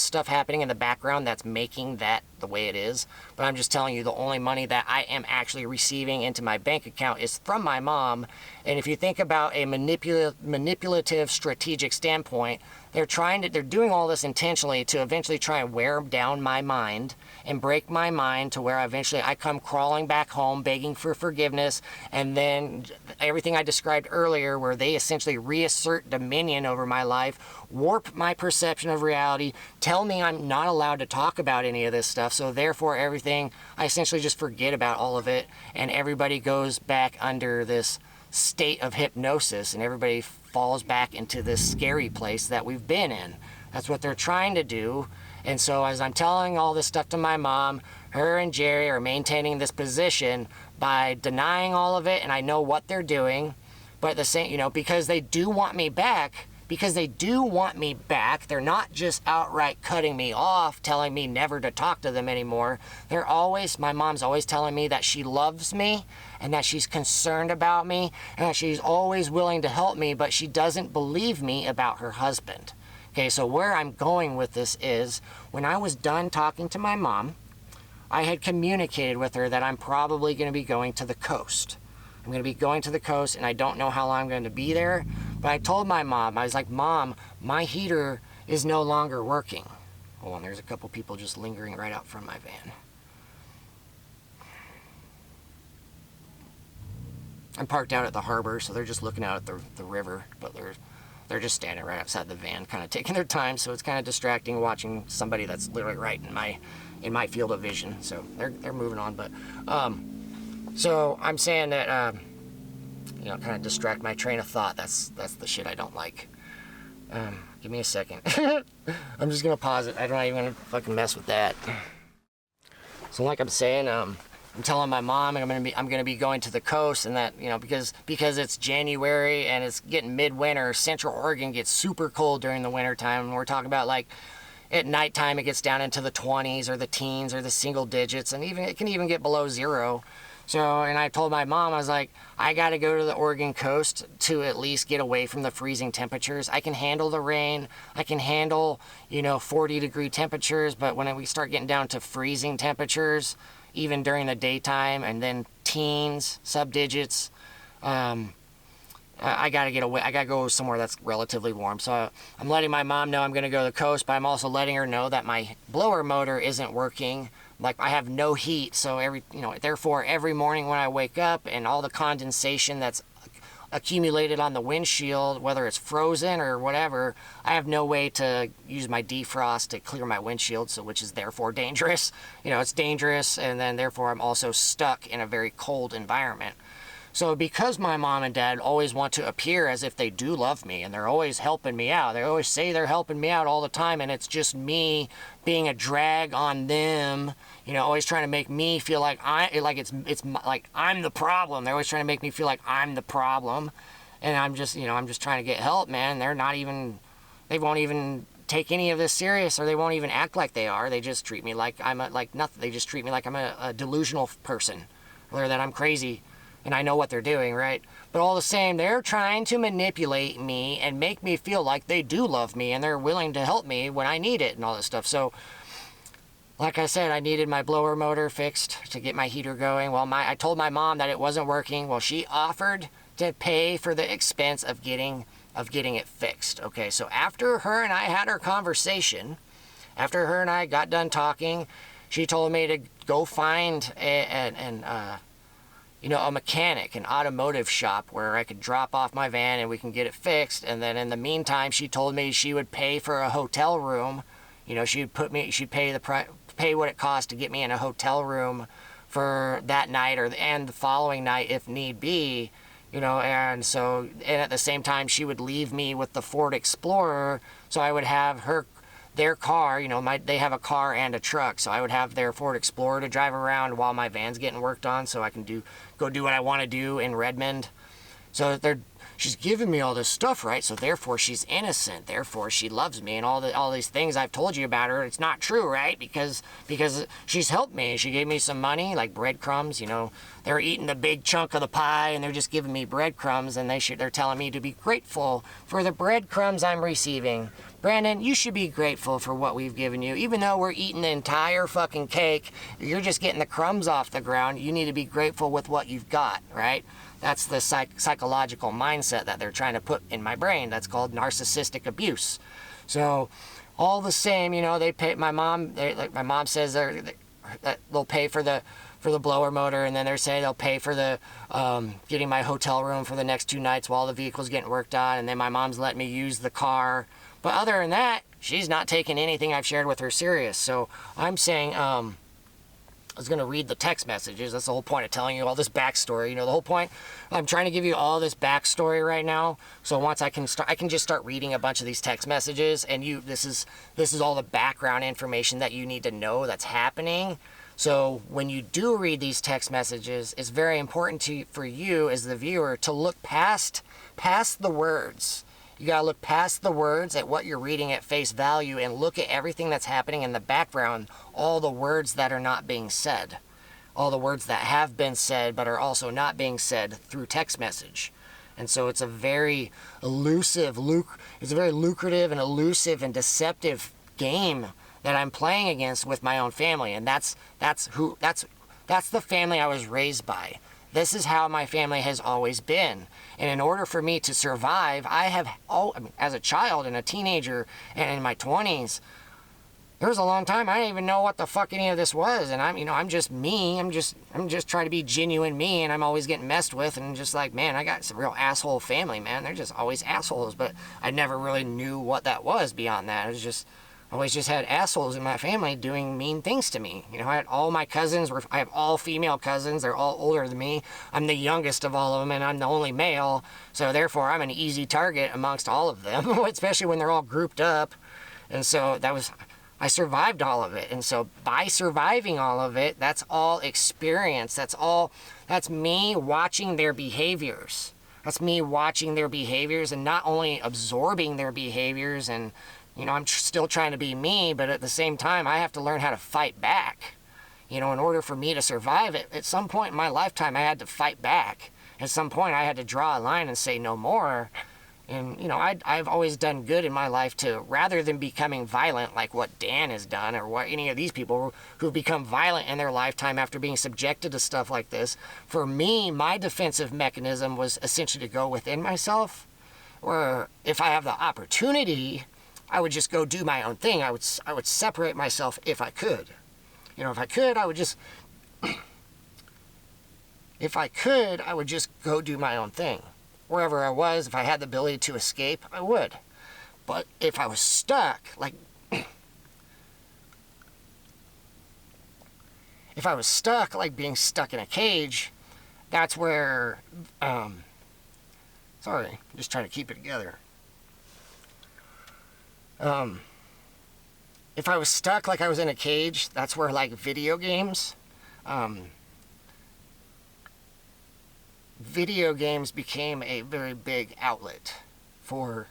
stuff happening in the background that's making that the way it is. But I'm just telling you, the only money that I am actually receiving into my bank account is from my mom. And if you think about a manipulative strategic standpoint, they're doing all this intentionally to eventually try and wear down my mind and break my mind to where eventually I come crawling back home begging for forgiveness, and then everything I described earlier where they essentially reassert dominion over my life, warp my perception of reality, tell me I'm not allowed to talk about any of this stuff, so therefore everything, I essentially just forget about all of it, and everybody goes back under this state of hypnosis, and everybody falls back into this scary place that we've been in. That's what they're trying to do. And so as I'm telling all this stuff to my mom, her and Jerry are maintaining this position by denying all of it, and I know what they're doing, but the same, because they do want me back, they're not just outright cutting me off, telling me never to talk to them anymore. My mom's always telling me that she loves me and that she's concerned about me and that she's always willing to help me, but she doesn't believe me about her husband. Okay, so where I'm going with this is, when I was done talking to my mom, I had communicated with her that I'm probably going to be going to the coast. I'm going to be going to the coast, and I don't know how long I'm going to be there. But I told my mom, I was like, Mom, my heater is no longer working. Hold on, there's a couple people just lingering right out front of my van. I'm parked out at the harbor, so they're just looking out at the river, but they're just standing right outside the van, kind of taking their time, so it's kind of distracting watching somebody that's literally right in my field of vision. So they're moving on, but so I'm saying that kind of distract my train of thought. That's the shit I don't like. Give me a second. I'm just gonna pause it. I'm not even gonna fucking mess with that. So like I'm saying, I'm telling my mom I'm gonna be going to the coast, and that because it's January and it's getting midwinter. Central Oregon gets super cold during the winter time, and we're talking about like at nighttime it gets down into the 20s or the teens or the single digits, and even it can even get below zero. So, and I told my mom, I was like, I got to go to the Oregon coast to at least get away from the freezing temperatures. I can handle the rain. I can handle, 40-degree temperatures. But when we start getting down to freezing temperatures, even during the daytime, and then teens, sub-digits, I got to get away. I got to go somewhere that's relatively warm. So I'm letting my mom know I'm going to go to the coast, but I'm also letting her know that my blower motor isn't working. Like, I have no heat, so therefore every morning when I wake up and all the condensation that's accumulated on the windshield, whether it's frozen or whatever, I have no way to use my defrost to clear my windshield, so which is therefore dangerous. It's dangerous, and then therefore I'm also stuck in a very cold environment. So because my mom and dad always want to appear as if they do love me, and they're always helping me out, they always say they're helping me out all the time, and it's just me being a drag on them, always trying to make me feel like I'm the problem. They're always trying to make me feel like I'm the problem, and I'm just trying to get help, man. They won't even take any of this serious, or they won't even act like they are. They just treat me like I'm nothing. They just treat me like I'm a delusional person, or that I'm crazy. And I know what they're doing, right? But all the same, they're trying to manipulate me and make me feel like they do love me and they're willing to help me when I need it and all this stuff. So, like I said, I needed my blower motor fixed to get my heater going. Well, I told my mom that it wasn't working. Well, she offered to pay for the expense of getting it fixed. Okay, so after her and I had our conversation, after her and I got done talking, she told me to go find a mechanic, an automotive shop where I could drop off my van and we can get it fixed. And then in the meantime, she told me she would pay for a hotel room. She'd pay what it cost to get me in a hotel room for that night and the following night if need be. And at the same time, she would leave me with the Ford Explorer, so I would have their car, they have a car and a truck, so I would have their Ford Explorer to drive around while my van's getting worked on, so I can go do what I want to do in Redmond. So she's giving me all this stuff, right? So therefore she's innocent. Therefore she loves me, and all these things I've told you about her. It's not true, right? Because she's helped me. She gave me some money, like breadcrumbs. You know, they're eating the big chunk of the pie, and they're just giving me breadcrumbs, and they're telling me to be grateful for the breadcrumbs I'm receiving. Brandon, you should be grateful for what we've given you. Even though we're eating the entire fucking cake, you're just getting the crumbs off the ground. You need to be grateful with what you've got, right? That's the psychological mindset that they're trying to put in my brain. That's called narcissistic abuse. So, all the same, you know, they pay my mom. My mom says they'll pay for the blower motor, and then they're saying they'll pay for the getting my hotel room for the next 2 nights while the vehicle's getting worked on, and then my mom's letting me use the car. But other than that, she's not taking anything I've shared with her serious. So I'm saying, I was going to read the text messages. That's the whole point of telling you all this backstory. You know, the whole point, I'm trying to give you all this backstory right now. So once I can just start reading a bunch of these text messages, and this is all the background information that you need to know that's happening. So when you do read these text messages, it's very important for you as the viewer to look past the words. You gotta look past the words at what you're reading at face value and look at everything that's happening in the background, all the words that are not being said, all the words that have been said but are also not being said through text message. And so it's a very lucrative and elusive and deceptive game that I'm playing against with my own family, and that's the family I was raised by. This is how my family has always been. And in order for me to survive, as a child and a teenager and in my 20s, there was a long time I didn't even know what the fuck any of this was. And I'm just me. I'm just trying to be genuine me, and I'm always getting messed with, and just like, man, I got some real asshole family, man. They're just always assholes, but I never really knew what that was beyond that. It was just always just had assholes in my family doing mean things to me. You know, I had all my cousins, I have all female cousins, they're all older than me. I'm the youngest of all of them, and I'm the only male, so therefore I'm an easy target amongst all of them, especially when they're all grouped up. And so I survived all of it. And so by surviving all of it, that's all experience. That's me watching their behaviors. That's me watching their behaviors and not only absorbing their behaviors and, you know, I'm still trying to be me, but at the same time, I have to learn how to fight back. You know, in order for me to survive it, at some point in my lifetime, I had to fight back. At some point, I had to draw a line and say no more. And, you know, I've always done good in my life to, rather than becoming violent like what Dan has done or what any of these people who've become violent in their lifetime after being subjected to stuff like this. For me, my defensive mechanism was essentially to go within myself, where if I have the opportunity, I would just go do my own thing. I would separate myself if I could. You know, if I could, I would just go do my own thing. Wherever I was, if I had the ability to escape, I would. But if I was stuck, like being stuck in a cage, that's where, sorry, I'm just trying to keep it together. If I was stuck like I was in a cage, that's where, like, video games became a very big outlet for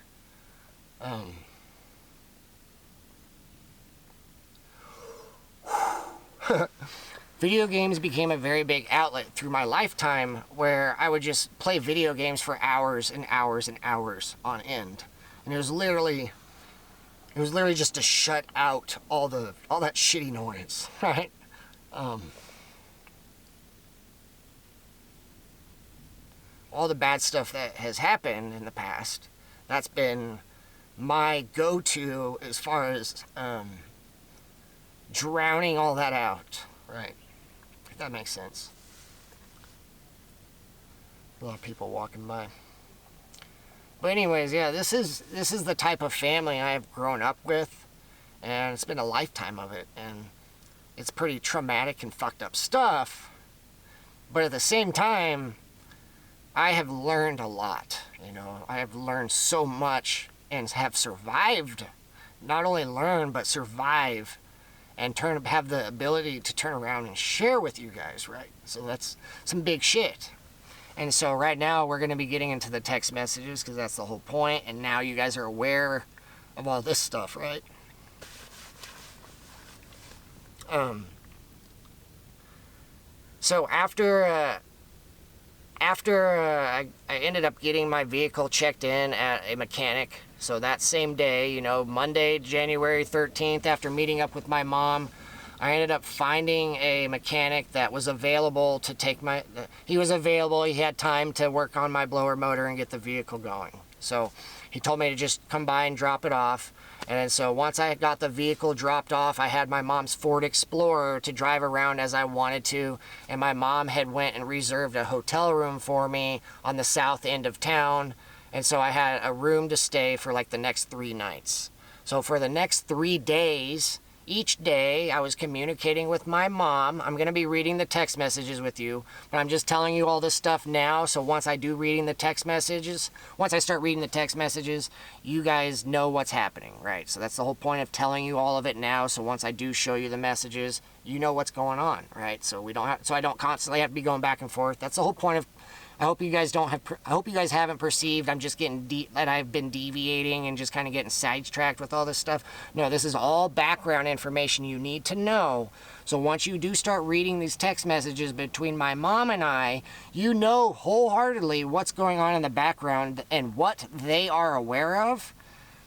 video games became a very big outlet through my lifetime, where I would just play video games for hours and hours and hours on end. And it was literally just to shut out all that shitty noise, right? All the bad stuff that has happened in the past, that's been my go-to as far as drowning all that out, right? If that makes sense. A lot of people walking by. But anyways, yeah, this is the type of family I have grown up with, and it's been a lifetime of it, and it's pretty traumatic and fucked up stuff. But at the same time, I have learned a lot. You know, I have learned so much and have survived. Not only learn, but survive, and have the ability to turn around and share with you guys, right? So that's some big shit. And so right now we're going to be getting into the text messages because that's the whole point. And now you guys are aware of all this stuff, right? So after I ended up getting my vehicle checked in at a mechanic. So that same day, you know, Monday, January 13th, after meeting up with my mom, I ended up finding a mechanic that was available to take my... He was available. He had time to work on my blower motor and get the vehicle going. So he told me to just come by and drop it off. And then so once I got the vehicle dropped off, I had my mom's Ford Explorer to drive around as I wanted to. And my mom had went and reserved a hotel room for me on the south end of town. And so I had a room to stay for like the next 3 nights. So for the next 3 days... Each day, I was communicating with my mom. I'm going to be reading the text messages with you, but I'm just telling you all this stuff now, so once I do reading the text messages, once I start reading the text messages, you guys know what's happening, right? So that's the whole point of telling you all of it now, so once I do show you the messages, you know what's going on, right? So I don't constantly have to be going back and forth. That's the whole point of... I hope you guys haven't perceived I'm just getting that I've been deviating and just kind of getting sidetracked with all this stuff. No, this is all background information you need to know. So once you do start reading these text messages between my mom and I, you know wholeheartedly what's going on in the background and what they are aware of,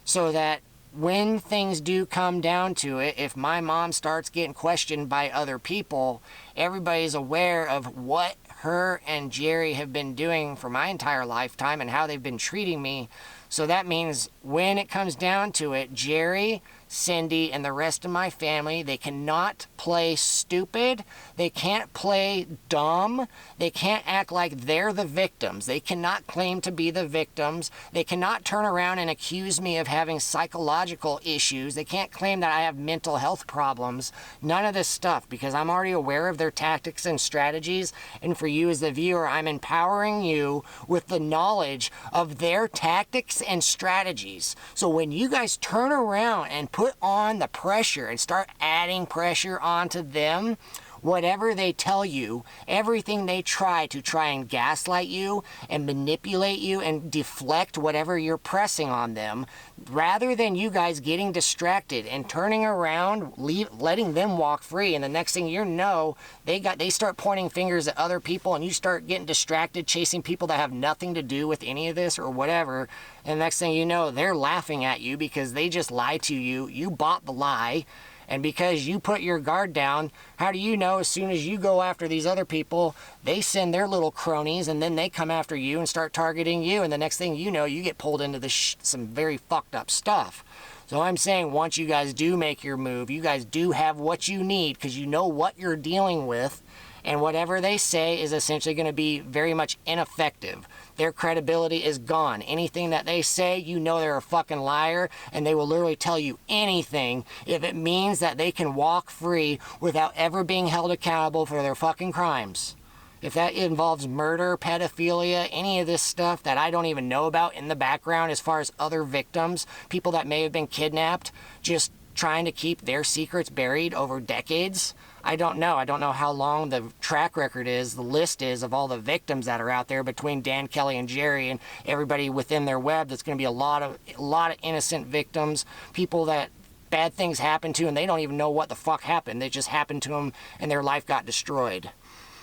so that when things do come down to it, if my mom starts getting questioned by other people, everybody's aware of what her and Jerry have been doing for my entire lifetime and how they've been treating me. So that means when it comes down to it, Jerry, Cindy, and the rest of my family, they cannot play stupid. They can't play dumb. They can't act like they're the victims. They cannot claim to be the victims. They cannot turn around and accuse me of having psychological issues. They can't claim that I have mental health problems. None of this stuff, because I'm already aware of their tactics and strategies. And for you as the viewer, I'm empowering you with the knowledge of their tactics and strategies. So when you guys turn around and put on the pressure and start adding pressure onto them, whatever they tell you, everything they try and gaslight you and manipulate you and deflect whatever you're pressing on them, rather than you guys getting distracted and turning around, letting them walk free, and the next thing you know, they start pointing fingers at other people, and you start getting distracted chasing people that have nothing to do with any of this or whatever, and the next thing you know, they're laughing at you because they just lied to you. You bought the lie. And because you put your guard down, how do you know as soon as you go after these other people, they send their little cronies and then they come after you and start targeting you, and the next thing you know, you get pulled into some very fucked up stuff. So I'm saying once you guys do make your move, you guys do have what you need because you know what you're dealing with, and whatever they say is essentially going to be very much ineffective. Their credibility is gone. Anything that they say, you know they're a fucking liar, and they will literally tell you anything if it means that they can walk free without ever being held accountable for their fucking crimes. If that involves murder, pedophilia, any of this stuff that I don't even know about in the background as far as other victims, people that may have been kidnapped, just trying to keep their secrets buried over decades, I don't know. I don't know how long the track record is, the list is of all the victims that are out there between Dan, Kelly, and Jerry, and everybody within their web. That's going to be a lot of innocent victims, people that bad things happen to, and they don't even know what the fuck happened. It just happened to them, and their life got destroyed.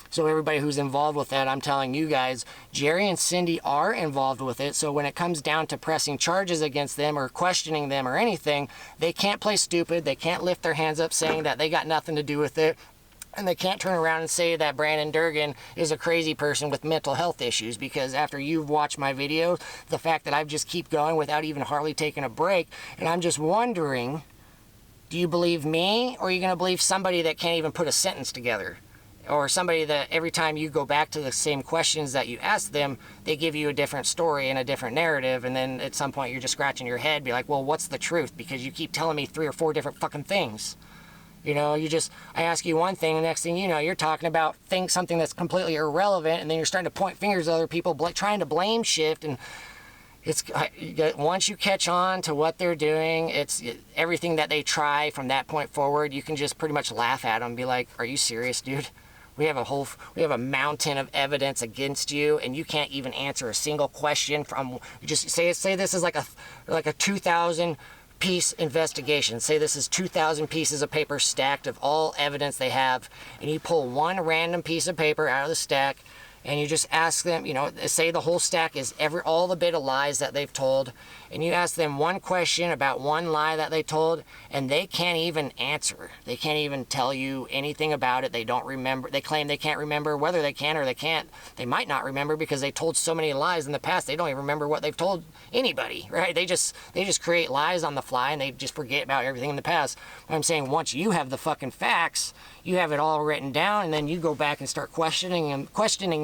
So everybody who's involved with that, I'm telling you guys, Jerry and Cindy are involved with it. So when it comes down to pressing charges against them or questioning them or anything, they can't play stupid. They can't lift their hands up saying that they got nothing to do with it. And they can't turn around and say that Brandon Durgan is a crazy person with mental health issues, because after you've watched my video, the fact that I just keep going without even hardly taking a break, and I'm just wondering, do you believe me, or are you going to believe somebody that can't even put a sentence together? Or somebody that every time you go back to the same questions that you ask them, they give you a different story and a different narrative, and then at some point you're just scratching your head, be like, well, what's the truth? Because you keep telling me 3 or 4 different fucking things. You know, I ask you one thing, the next thing you know, you're talking about something that's completely irrelevant, and then you're starting to point fingers at other people, trying to blame shift, and once you catch on to what they're doing, everything that they try from that point forward, you can just pretty much laugh at them and be like, are you serious, dude? we have a mountain of evidence against you, and you can't even answer a single question from, just say this is like a 2,000 piece investigation. Say this is 2,000 pieces of paper stacked of all evidence they have, and you pull one random piece of paper out of the stack, and you just ask them, you know, say the whole stack is all the bit of lies that they've told, and you ask them one question about one lie that they told, and they can't even answer. They can't even tell you anything about it. They don't remember. They claim they can't remember whether they can or they can't. They might not remember because they told so many lies in the past. They don't even remember what they've told anybody, right? They just create lies on the fly, and they just forget about everything in the past. But I'm saying, once you have the fucking facts, you have it all written down, and then you go back and start questioning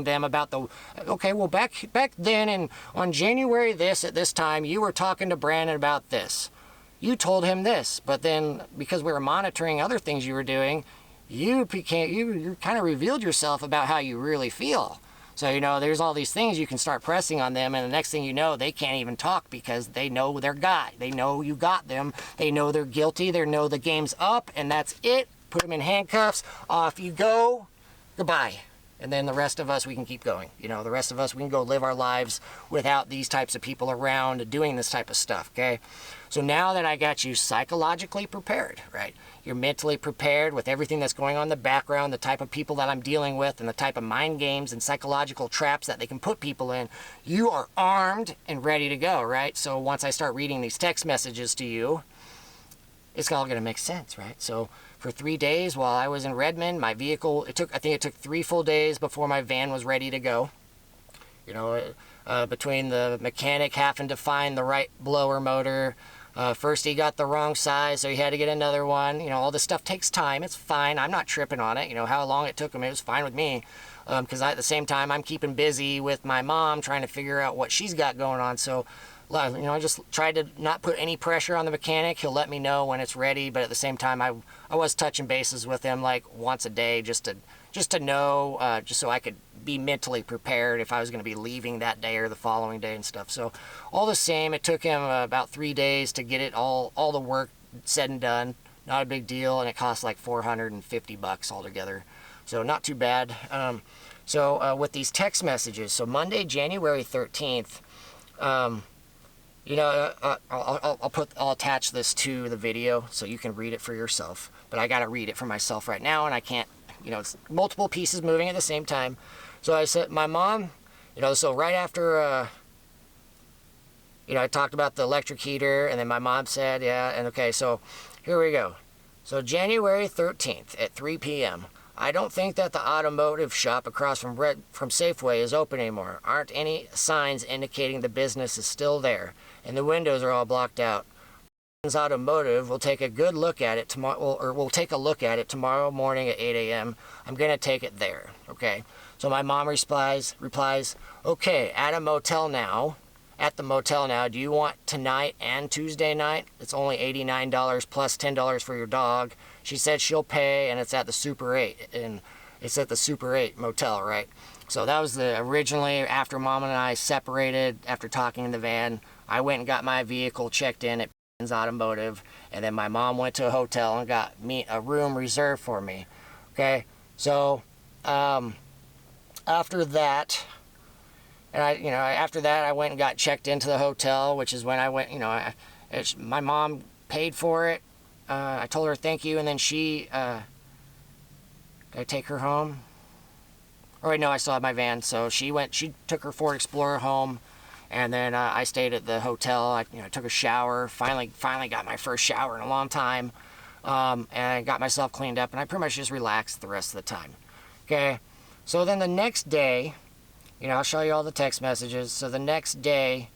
them about the, okay, well, back then, and on January this at this time, you were talking to Brandon about this. You told him this, but then because we were monitoring other things you were doing, you kind of revealed yourself about how you really feel. So, you know, there's all these things you can start pressing on them, and the next thing you know, they can't even talk because they know their guy. They know you got them. They know they're guilty. They know the game's up, and that's it. Put them in handcuffs. Off you go. Goodbye. And then the rest of us, we can keep going. You know, the rest of us, we can go live our lives without these types of people around doing this type of stuff, okay? So now that I got you psychologically prepared, right? You're mentally prepared with everything that's going on in the background, the type of people that I'm dealing with, and the type of mind games and psychological traps that they can put people in. You are armed and ready to go, right? So once I start reading these text messages to you, it's all going to make sense, right? So for 3 days while I was in Redmond, my vehicle, I think it took 3 full days before my van was ready to go. You know, between the mechanic having to find the right blower motor, first he got the wrong size, so he had to get another one. You know, all this stuff takes time. It's fine. I'm not tripping on it. You know, how long it took him, it was fine with me. Because at the same time, I'm keeping busy with my mom trying to figure out what she's got going on. So, you know, I just tried to not put any pressure on the mechanic. He'll let me know when it's ready, but at the same time, I was touching bases with him like once a day just to know, just so I could be mentally prepared if I was going to be leaving that day or the following day and stuff. So all the same, it took him about 3 days to get it all the work said and done. Not a big deal, and it cost like $450 altogether. So not too bad. So with these text messages, so Monday, January 13th, you know, I'll attach this to the video so you can read it for yourself. But I gotta read it for myself right now, and I can't, you know, it's multiple pieces moving at the same time. So I said, my mom, you know, so right after, you know, I talked about the electric heater, and then my mom said, yeah, and okay, so here we go. So January 13th at 3 p.m., I don't think that the automotive shop across from Safeway is open anymore. Aren't any signs indicating the business is still there, and the windows are all blocked out. Automotive will take a good look at it tomorrow, or we'll take a look at it tomorrow morning at 8 a.m. I'm gonna take it there. Okay. So my mom replies, okay, at the motel now. Do you want tonight and Tuesday night? It's only $89 plus $10 for your dog. She said she'll pay, and it's at the Super 8, and it's at the Super 8 motel, right? So that was originally after Mom and I separated, after talking in the van, I went and got my vehicle checked in at Automotive, and then my mom went to a hotel and got me a room reserved for me. Okay, so after that, and after that I went and got checked into the hotel, which is when I went, my mom paid for it. I told her thank you, and then did I take her home? Oh wait, no, I still had my van. So she took her Ford Explorer home, and then I stayed at the hotel. I took a shower. Finally got my first shower in a long time, and I got myself cleaned up, and I pretty much just relaxed the rest of the time. Okay, so then the next day, I'll show you all the text messages. So the next day,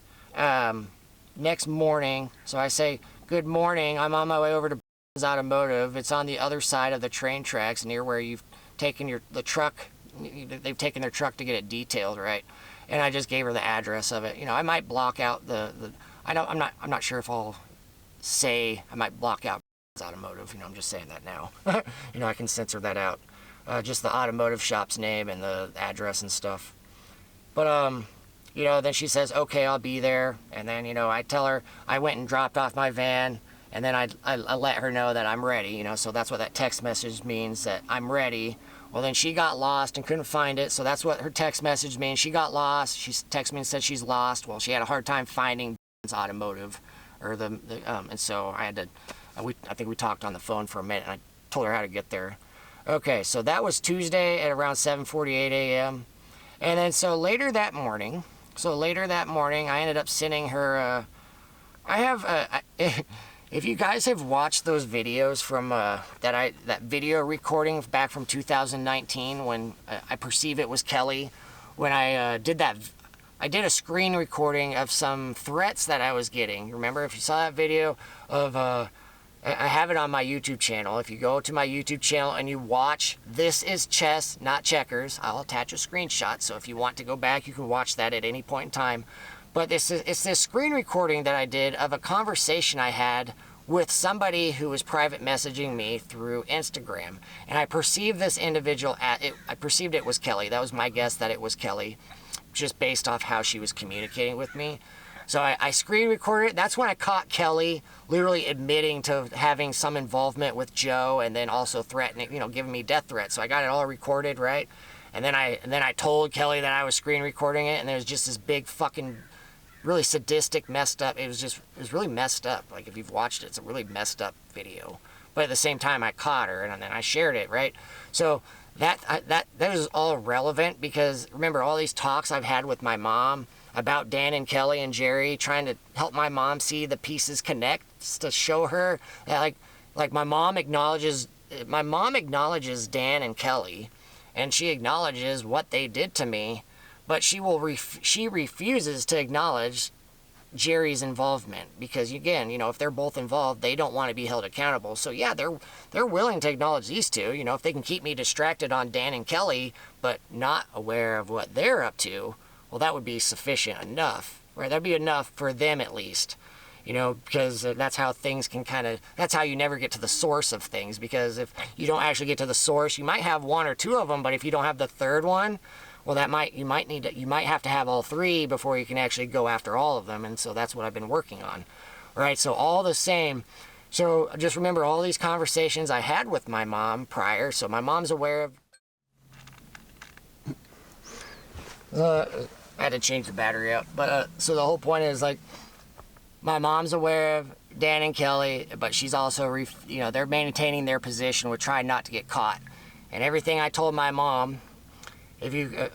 next morning, so I say, good morning, I'm on my way over to Automotive. It's on the other side of the train tracks near where you've taken the truck. They've taken their truck to get it detailed, right? And I just gave her the address of it. I might block out I'm not sure if I'll say, I might block out Automotive. I'm just saying that now. I can censor that out. Just the automotive shop's name and the address and stuff. But, then she says, okay, I'll be there. And then, I tell her I went and dropped off my van, And then I let her know that I'm ready, you know, so that's what that text message means, that I'm ready. Well, then she got lost and couldn't find it, so that's what her text message means. She got lost. She texted me and said she's lost. Well, she had a hard time finding automotive, or and so I had to, I think we talked on the phone for a minute, and I told her how to get there. Okay, so that was Tuesday at around 7:48 a.m. And then so later that morning, I ended up sending her, if you guys have watched those videos from that video recording back from 2019 when I perceive it was Kelly, when I did a screen recording of some threats that I was getting. Remember, if you saw that video of, I have it on my YouTube channel. If you go to my YouTube channel and you watch This Is Chess, Not Checkers, I'll attach a screenshot, so if you want to go back, you can watch that at any point in time. But it's this screen recording that I did of a conversation I had with somebody who was private messaging me through Instagram. And I perceived this individual, I perceived it was Kelly. That was my guess, that it was Kelly, just based off how she was communicating with me. So I screen recorded it. That's when I caught Kelly literally admitting to having some involvement with Joe, and then also threatening, you know, giving me death threats. So I got it all recorded, right? And then I told Kelly that I was screen recording it, and there was just this big fucking really sadistic, messed up. It was really messed up. Like, if you've watched it, it's a really messed up video. But at the same time, I caught her, and then I shared it, right? So that is all relevant, because remember all these talks I've had with my mom about Dan and Kelly and Jerry, trying to help my mom see the pieces connect, to show her that like my mom acknowledges Dan and Kelly, and she acknowledges what they did to me, but she refuses to acknowledge Jerry's involvement, because again, you know, if they're both involved, they don't want to be held accountable. So yeah, they're willing to acknowledge these two, you know, if they can keep me distracted on Dan and Kelly but not aware of what they're up to. Well, that would be sufficient enough, right? That'd be enough for them at least, you know, because that's how things can that's how you never get to the source of things, because if you don't actually get to the source, you might have one or two of them, but if you don't have the third one, well, you might have to have all three before you can actually go after all of them, and so that's what I've been working on, right? So all the same, so just remember all these conversations I had with my mom prior, so my mom's aware of. I had to change the battery out, but so the whole point is, like, my mom's aware of Dan and Kelly, but she's also, you know, they're maintaining their position with trying not to get caught. And everything I told my mom, if you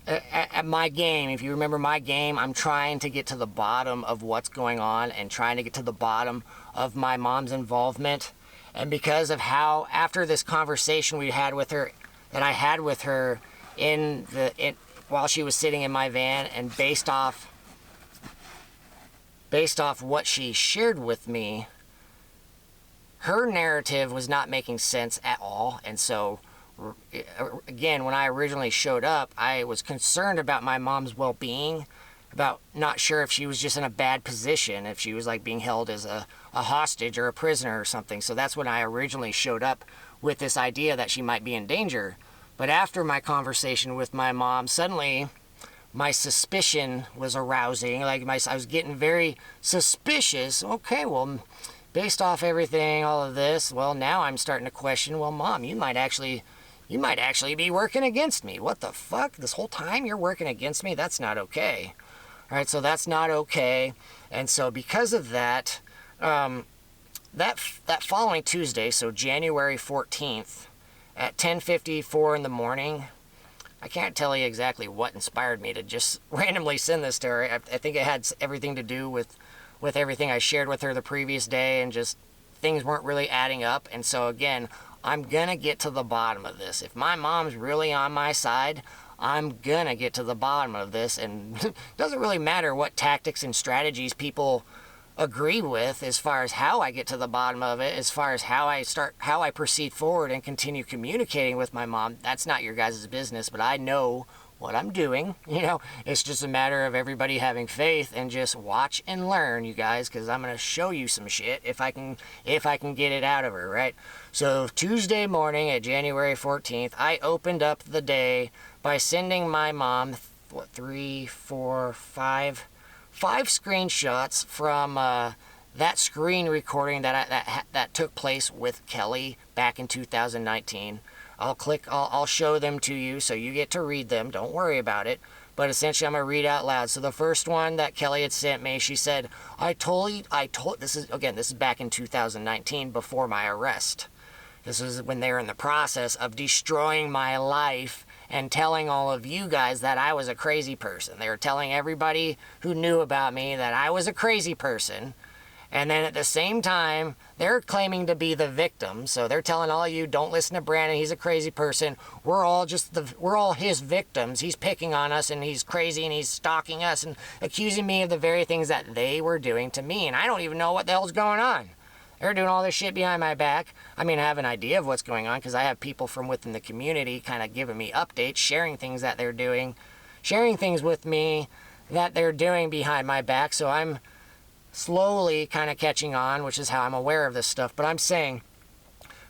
at my game, if you remember my game, I'm trying to get to the bottom of what's going on and trying to get to the bottom of my mom's involvement. And because of how, after this conversation I had with her while she was sitting in my van, and based off what she shared with me, her narrative was not making sense at all. And so again, when I originally showed up, I was concerned about my mom's well-being, about not sure if she was just in a bad position, if she was like being held as a hostage or a prisoner or something. So that's when I originally showed up, with this idea that she might be in danger. But after my conversation with my mom, suddenly my suspicion was arousing. Like, I was getting very suspicious. Okay, well, based off everything, all of this, well, now I'm starting to question, well, Mom, you might actually be working against me. What the fuck? This whole time you're working against me? That's not okay. All right, so that's not okay. And so because of that, that following Tuesday, so January 14th, at 10:54 in the morning, I can't tell you exactly what inspired me to just randomly send this to her. I think it had everything to do with everything I shared with her the previous day, and just things weren't really adding up. And so again, I'm gonna get to the bottom of this. If my mom's really on my side, I'm gonna get to the bottom of this. And it doesn't really matter what tactics and strategies people agree with as far as how I get to the bottom of it, as far as how I proceed forward and continue communicating with my mom. That's not your guys' business, but I know what I'm doing. You know, it's just a matter of everybody having faith and just watch and learn, you guys, because I'm going to show you some shit if I can get it out of her, right? So Tuesday morning at January 14th, I opened up the day by sending my mom, five screenshots from that screen recording that took place with Kelly back in 2019. I'll show them to you so you get to read them. Don't worry about it. But essentially, I'm going to read out loud. So the first one that Kelly had sent me, she said, this is back in 2019 before my arrest. This was when they were in the process of destroying my life and telling all of you guys that I was a crazy person. They were telling everybody who knew about me that I was a crazy person. And then at the same time, they're claiming to be the victim. So they're telling all you, don't listen to Brandon, he's a crazy person. We're all his victims. He's picking on us and he's crazy and he's stalking us and accusing me of the very things that they were doing to me. And I don't even know what the hell's going on. They're doing all this shit behind my back. I mean, I have an idea of what's going on because I have people from within the community kind of giving me updates, sharing things that they're doing, sharing things with me that they're doing behind my back. So I'm slowly kind of catching on, which is how I'm aware of this stuff. But I'm saying,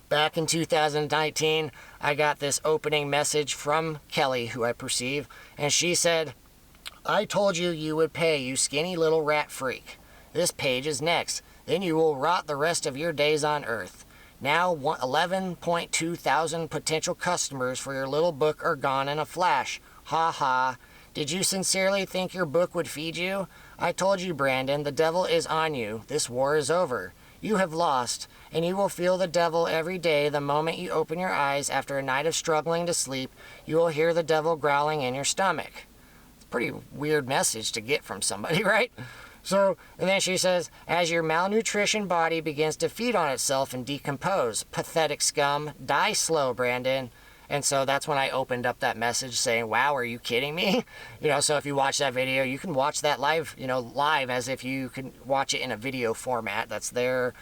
back in 2019, I got this opening message from Kelly, who I perceive, and she said, I told you you would pay, you skinny little rat freak. This page is next. Then you will rot the rest of your days on Earth. Now 11.2 thousand potential customers for your little book are gone in a flash. Ha ha. Did you sincerely think your book would feed you? I told you, Brandon, the devil is on you. This war is over. You have lost, and you will feel the devil every day the moment you open your eyes after a night of struggling to sleep. You will hear the devil growling in your stomach. It's a pretty weird message to get from somebody, right? So, and then she says, as your malnutrition body begins to feed on itself and decompose, pathetic scum, die slow, Brandon. And so that's when I opened up that message saying, wow, are you kidding me? So if you watch that video, you can watch that live as if you can watch it in a video format. That's there.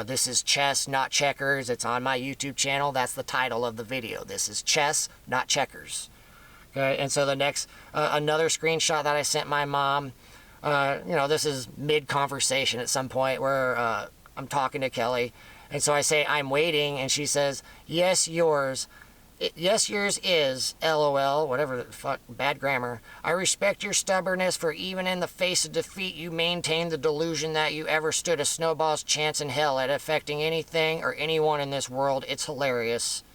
This is chess, not checkers. It's on my YouTube channel. That's the title of the video. This is chess, not checkers. Okay, and so the next, another screenshot that I sent my mom, this is mid-conversation at some point where I'm talking to Kelly. And so I say, I'm waiting, and she says, yes, yours. Yes, yours is, LOL, whatever the fuck, bad grammar. I respect your stubbornness, for even in the face of defeat, you maintain the delusion that you ever stood a snowball's chance in hell at affecting anything or anyone in this world. It's hilarious.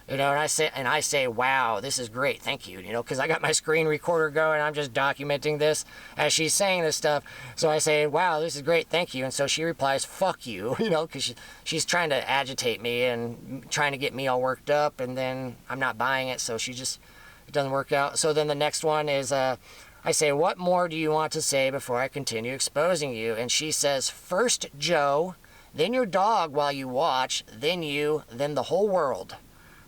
And I say, wow, this is great, thank you, because I got my screen recorder going, I'm just documenting this as she's saying this stuff. So I say, wow, this is great, thank you. And so she replies, fuck you, because she's trying to agitate me and trying to get me all worked up, and then I'm not buying it, so it doesn't work out. So then the next one is, I say, what more do you want to say before I continue exposing you? And she says, first Joe, then your dog while you watch, then you, then the whole world.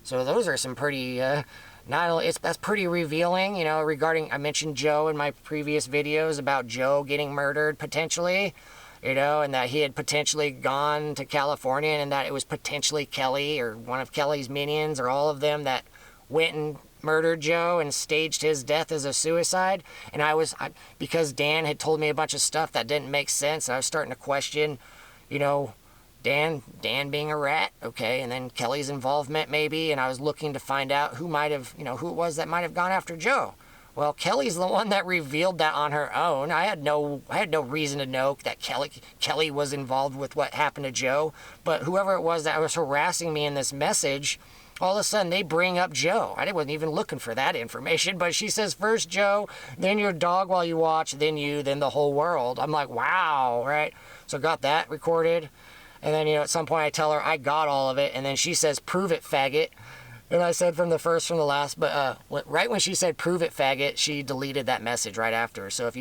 So those are some pretty, that's pretty revealing, regarding, I mentioned Joe in my previous videos about Joe getting murdered potentially, and that he had potentially gone to California and that it was potentially Kelly or one of Kelly's minions or all of them that went and murdered Joe and staged his death as a suicide. And because Dan had told me a bunch of stuff that didn't make sense, I was starting to question, Dan being a rat, okay, and then Kelly's involvement maybe, and I was looking to find out who it was that might have gone after Joe. Well, Kelly's the one that revealed that on her own. I had no reason to know that Kelly was involved with what happened to Joe, but whoever it was that was harassing me in this message, all of a sudden they bring up Joe. I wasn't even looking for that information, but she says, first Joe, then your dog while you watch, then you, then the whole world. I'm like, wow, right? So got that recorded. And then, at some point I tell her I got all of it, and then she says, prove it, faggot. And I said from the last, but right when she said prove it, faggot, she deleted that message right after. So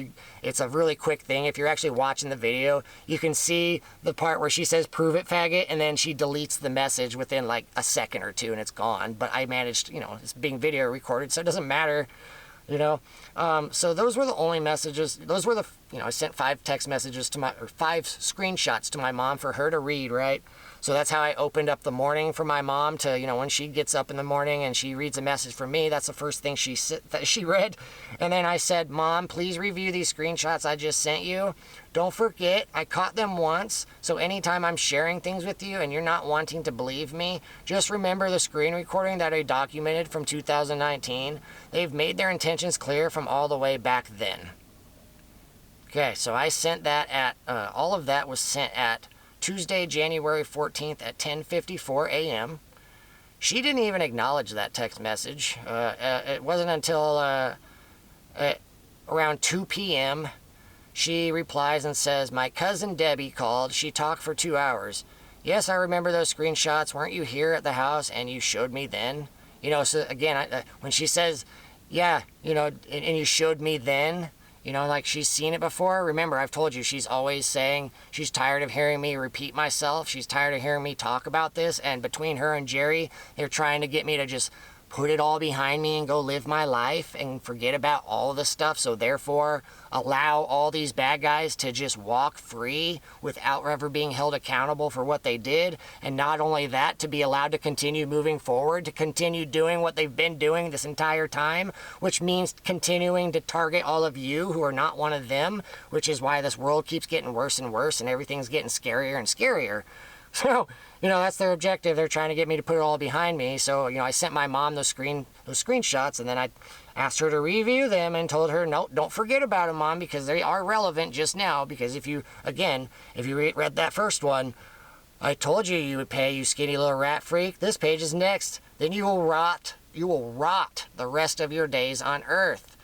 it's a really quick thing. If you're actually watching the video, you can see the part where she says prove it, faggot, and then she deletes the message within like a second or two and it's gone. But I managed, it's being video recorded, so it doesn't matter. So those were the only messages. Those were I sent 5 text messages 5 screenshots to my mom for her to read, right? So that's how I opened up the morning for my mom to, when she gets up in the morning and she reads a message from me, that's the first thing that she read. And then I said, Mom, please review these screenshots I just sent you. Don't forget, I caught them once, so anytime I'm sharing things with you and you're not wanting to believe me, just remember the screen recording that I documented from 2019. They've made their intentions clear from all the way back then. Okay, so I sent that at, all of that was sent at Tuesday, January 14th at 10:54 a.m. She didn't even acknowledge that text message. It wasn't until around 2 p.m. she replies and says, "My cousin Debbie called. She talked for 2 hours. Yes, I remember those screenshots. Weren't you here at the house and you showed me then?" You know, so again, when she says, yeah, you know, and you showed me then, you know, like she's seen it before. Remember, I've told you she's always saying she's tired of hearing me repeat myself. She's tired of hearing me talk about this. And between her and Jerry, they're trying to get me to just put it all behind me and go live my life and forget about all the stuff. So therefore, allow all these bad guys to just walk free without ever being held accountable for what they did. And not only that, to be allowed to continue moving forward, to continue doing what they've been doing this entire time, which means continuing to target all of you who are not one of them, which is why this world keeps getting worse and worse and everything's getting scarier and scarier. So, you know, that's their objective. They're trying to get me to put it all behind me. So, you know, I sent my mom those screenshots, and then I asked her to review them and told her, no, don't forget about them, Mom, because they are relevant just now. Because if you read that first one, I told you you would pay, you skinny little rat freak. This page is next. Then you will rot the rest of your days on Earth.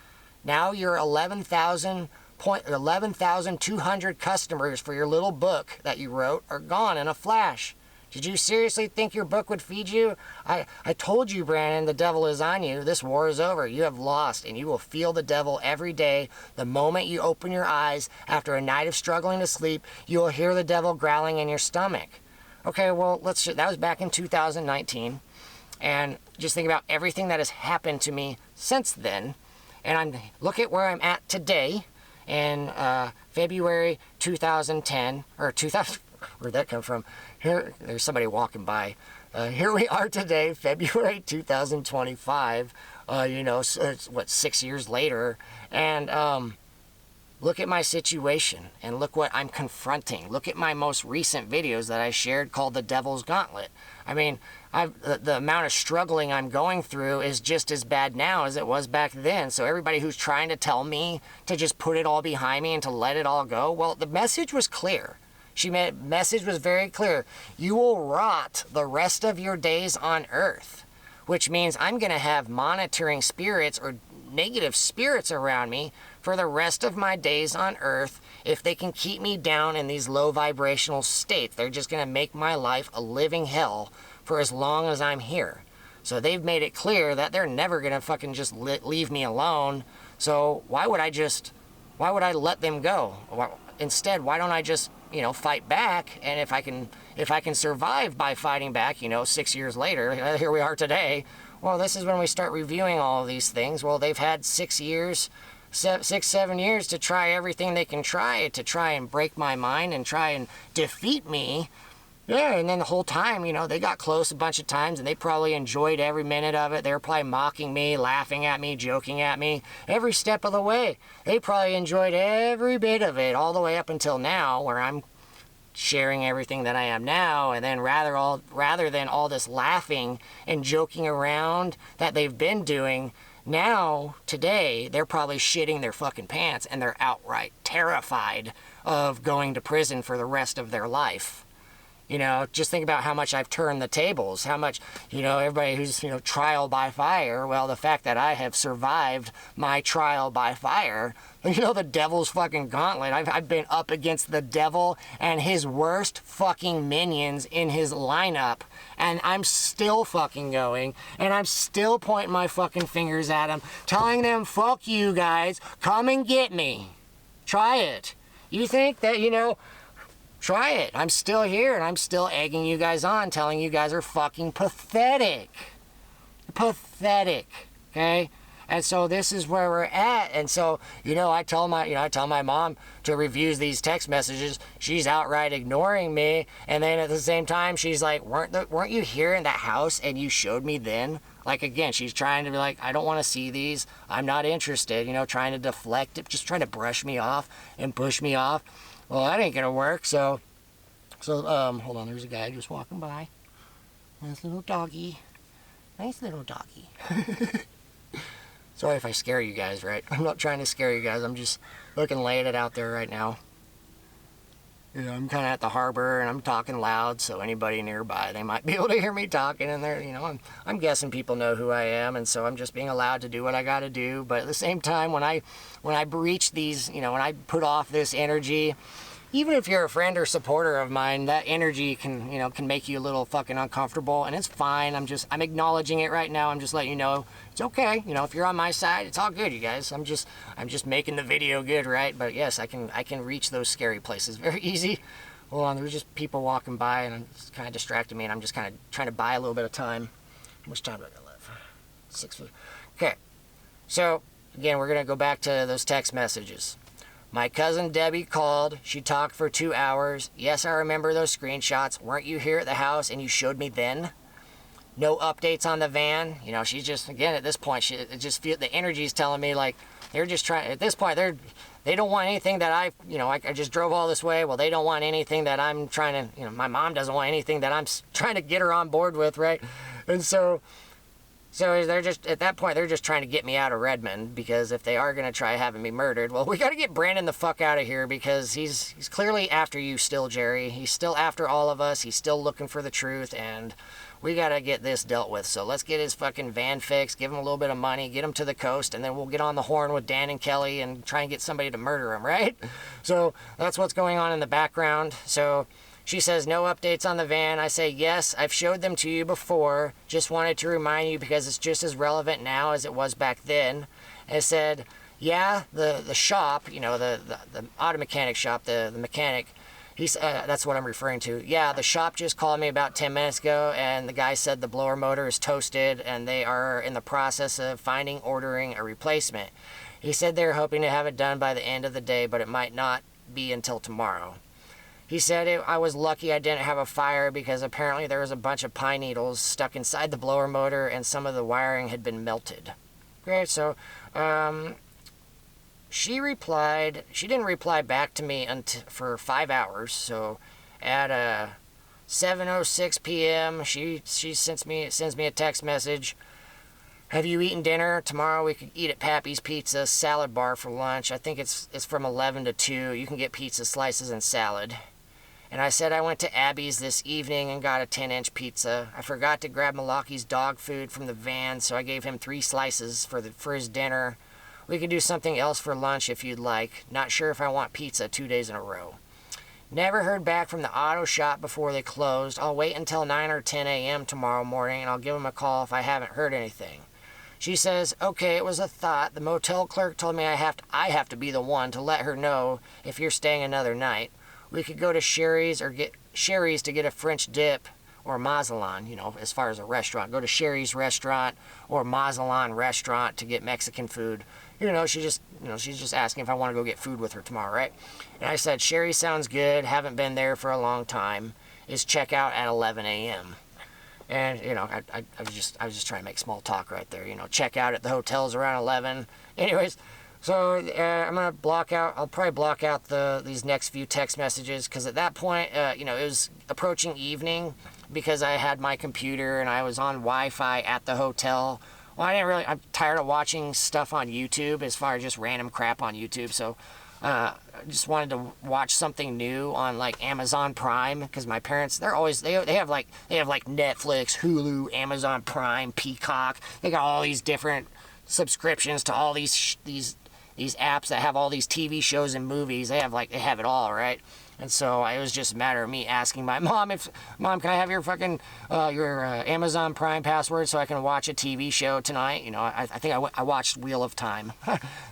Now your 11,200 customers for your little book that you wrote are gone in a flash. Did you seriously think your book would feed you? I told you, Brandon, the devil is on you. This war is over. You have lost, and you will feel the devil every day. The moment you open your eyes after a night of struggling to sleep, you will hear the devil growling in your stomach. Okay, well, that was back in 2019. And just think about everything that has happened to me since then. And look at where I'm at today. In February 2010, or 2000, where'd that come from? Here, there's somebody walking by. Here we are today, February 2025. You know, so it's, 6 years later, and look at my situation, and look what I'm confronting. Look at my most recent videos that I shared called The Devil's Gauntlet. I mean, the amount of struggling I'm going through is just as bad now as it was back then. So everybody who's trying to tell me to just put it all behind me and to let it all go, well, the message was clear. Message was very clear. You will rot the rest of your days on Earth, which means I'm going to have monitoring spirits or negative spirits around me for the rest of my days on Earth. If they can keep me down in these low vibrational states, they're just going to make my life a living hell for as long as I'm here. So they've made it clear that they're never going to fucking just leave me alone. So why would I let them go? Instead, why don't I just, you know, fight back? And if I can survive by fighting back, you know, 6 years later, here we are today. Well, this is when we start reviewing all of these things. Well, they've had 7 years to try everything they can try to try and break my mind and try and defeat me. Yeah, and then the whole time, you know, they got close a bunch of times and they probably enjoyed every minute of it. They were probably mocking me, laughing at me, joking at me every step of the way. They probably enjoyed every bit of it all the way up until now, where I'm sharing everything that I am now. And then rather than all this laughing and joking around that they've been doing, now, today, they're probably shitting their fucking pants and they're outright terrified of going to prison for the rest of their life. You know, just think about how much I've turned the tables, how much, you know, everybody who's, you know, trial by fire. Well, the fact that I have survived my trial by fire, you know, the devil's fucking gauntlet. I've been up against the devil and his worst fucking minions in his lineup. And I'm still fucking going. And I'm still pointing my fucking fingers at them, telling them, fuck you guys, come and get me. Try it. You think that, you know, try it. I'm still here and I'm still egging you guys on, telling you guys are fucking pathetic. Pathetic. Okay? And so this is where we're at. And so, you know, I tell my mom to review these text messages. She's outright ignoring me. And then at the same time, she's like, weren't you here in that house and you showed me then? Like, again, she's trying to be like, I don't want to see these. I'm not interested, you know, trying to deflect it, just trying to brush me off and push me off. Well, that ain't gonna work. So, hold on. There's a guy just walking by. Nice little doggy. Sorry if I scare you guys, right? I'm not trying to scare you guys. I'm just looking, laying it out there right now. You know, I'm kind of at the harbor and I'm talking loud, so anybody nearby, they might be able to hear me talking, and they're, you know, I'm guessing people know who I am, and so I'm just being allowed to do what I got to do. But at the same time, when I breach these, you know, when I put off this energy, even if you're a friend or supporter of mine, that energy can, you know, can make you a little fucking uncomfortable, and it's fine. I'm acknowledging it right now. I'm just letting you know it's okay. You know, if you're on my side, it's all good, you guys. I'm just making the video good, right? But yes, I can reach those scary places very easy. Hold on, there's just people walking by, and it's kind of distracting me, and I'm just kind of trying to buy a little bit of time. How much time do I got left? 6 feet. Okay, so again, we're gonna go back to those text messages. My cousin Debbie called. She talked for 2 hours. Yes, I remember those screenshots. Weren't you here at the house and you showed me then? No updates on the van. You know, she's just, again, at this point, it just feel the energy's telling me, like, they're just trying, at this point, they don't want anything that I just drove all this way. Well, they don't want anything that I'm trying to, you know, my mom doesn't want anything that I'm trying to get her on board with, right? And so they're just, at that point, they're just trying to get me out of Redmond, because if they are going to try having me murdered, well, we got to get Brandon the fuck out of here, because he's clearly after you still, Jerry. He's still after all of us. He's still looking for the truth, and we got to get this dealt with. So let's get his fucking van fixed, give him a little bit of money, get him to the coast, and then we'll get on the horn with Dan and Kelly and try and get somebody to murder him, right? So that's what's going on in the background. So she says, no updates on the van. I say, yes, I've showed them to you before. Just wanted to remind you because it's just as relevant now as it was back then. I said, yeah, the shop, you know, the auto mechanic shop, the mechanic, that's what I'm referring to. Yeah, the shop just called me about 10 minutes ago, and the guy said the blower motor is toasted, and they are in the process of ordering a replacement. He said they're hoping to have it done by the end of the day, but it might not be until tomorrow. He said I was lucky I didn't have a fire, because apparently there was a bunch of pine needles stuck inside the blower motor and some of the wiring had been melted. Great, so she didn't reply back to me for 5 hours. So at 7:06 p.m. she sends me a text message. Have you eaten dinner? Tomorrow we could eat at Pappy's Pizza Salad Bar for lunch. I think it's from 11 to 2. You can get pizza slices and salad. And I said I went to Abby's this evening and got a 10-inch pizza. I forgot to grab Malaki's dog food from the van, so I gave him 3 slices for his dinner. We could do something else for lunch if you'd like. Not sure if I want pizza 2 days in a row. Never heard back from the auto shop before they closed. I'll wait until 9 or 10 a.m. tomorrow morning, and I'll give them a call if I haven't heard anything. She says, okay, it was a thought. The motel clerk told me I have to be the one to let her know if you're staying another night. We could go to Sherry's to get a French dip, or Mazatlan, you know, as far as a restaurant. Go to Sherry's restaurant or Mazatlan restaurant to get Mexican food. You know, she's just asking if I want to go get food with her tomorrow, right? And I said, Sherry sounds good. Haven't been there for a long time. Is checkout at 11 a.m. And, you know, I was just trying to make small talk right there. You know, check out at the hotel's around 11. Anyways, so I'm going to I'll probably block out these next few text messages, because at that point, you know, it was approaching evening, because I had my computer and I was on Wi-Fi at the hotel. Well, I'm tired of watching stuff on YouTube, as far as just random crap on YouTube, so I just wanted to watch something new on, like, Amazon Prime, because my parents, they have like Netflix, Hulu, Amazon Prime, Peacock. They got all these different subscriptions to all these apps that have all these TV shows and movies. They have it all, right? And so it was just a matter of me asking my mom, Mom, can I have your fucking your Amazon Prime password so I can watch a TV show tonight? You know, I think I watched Wheel of Time.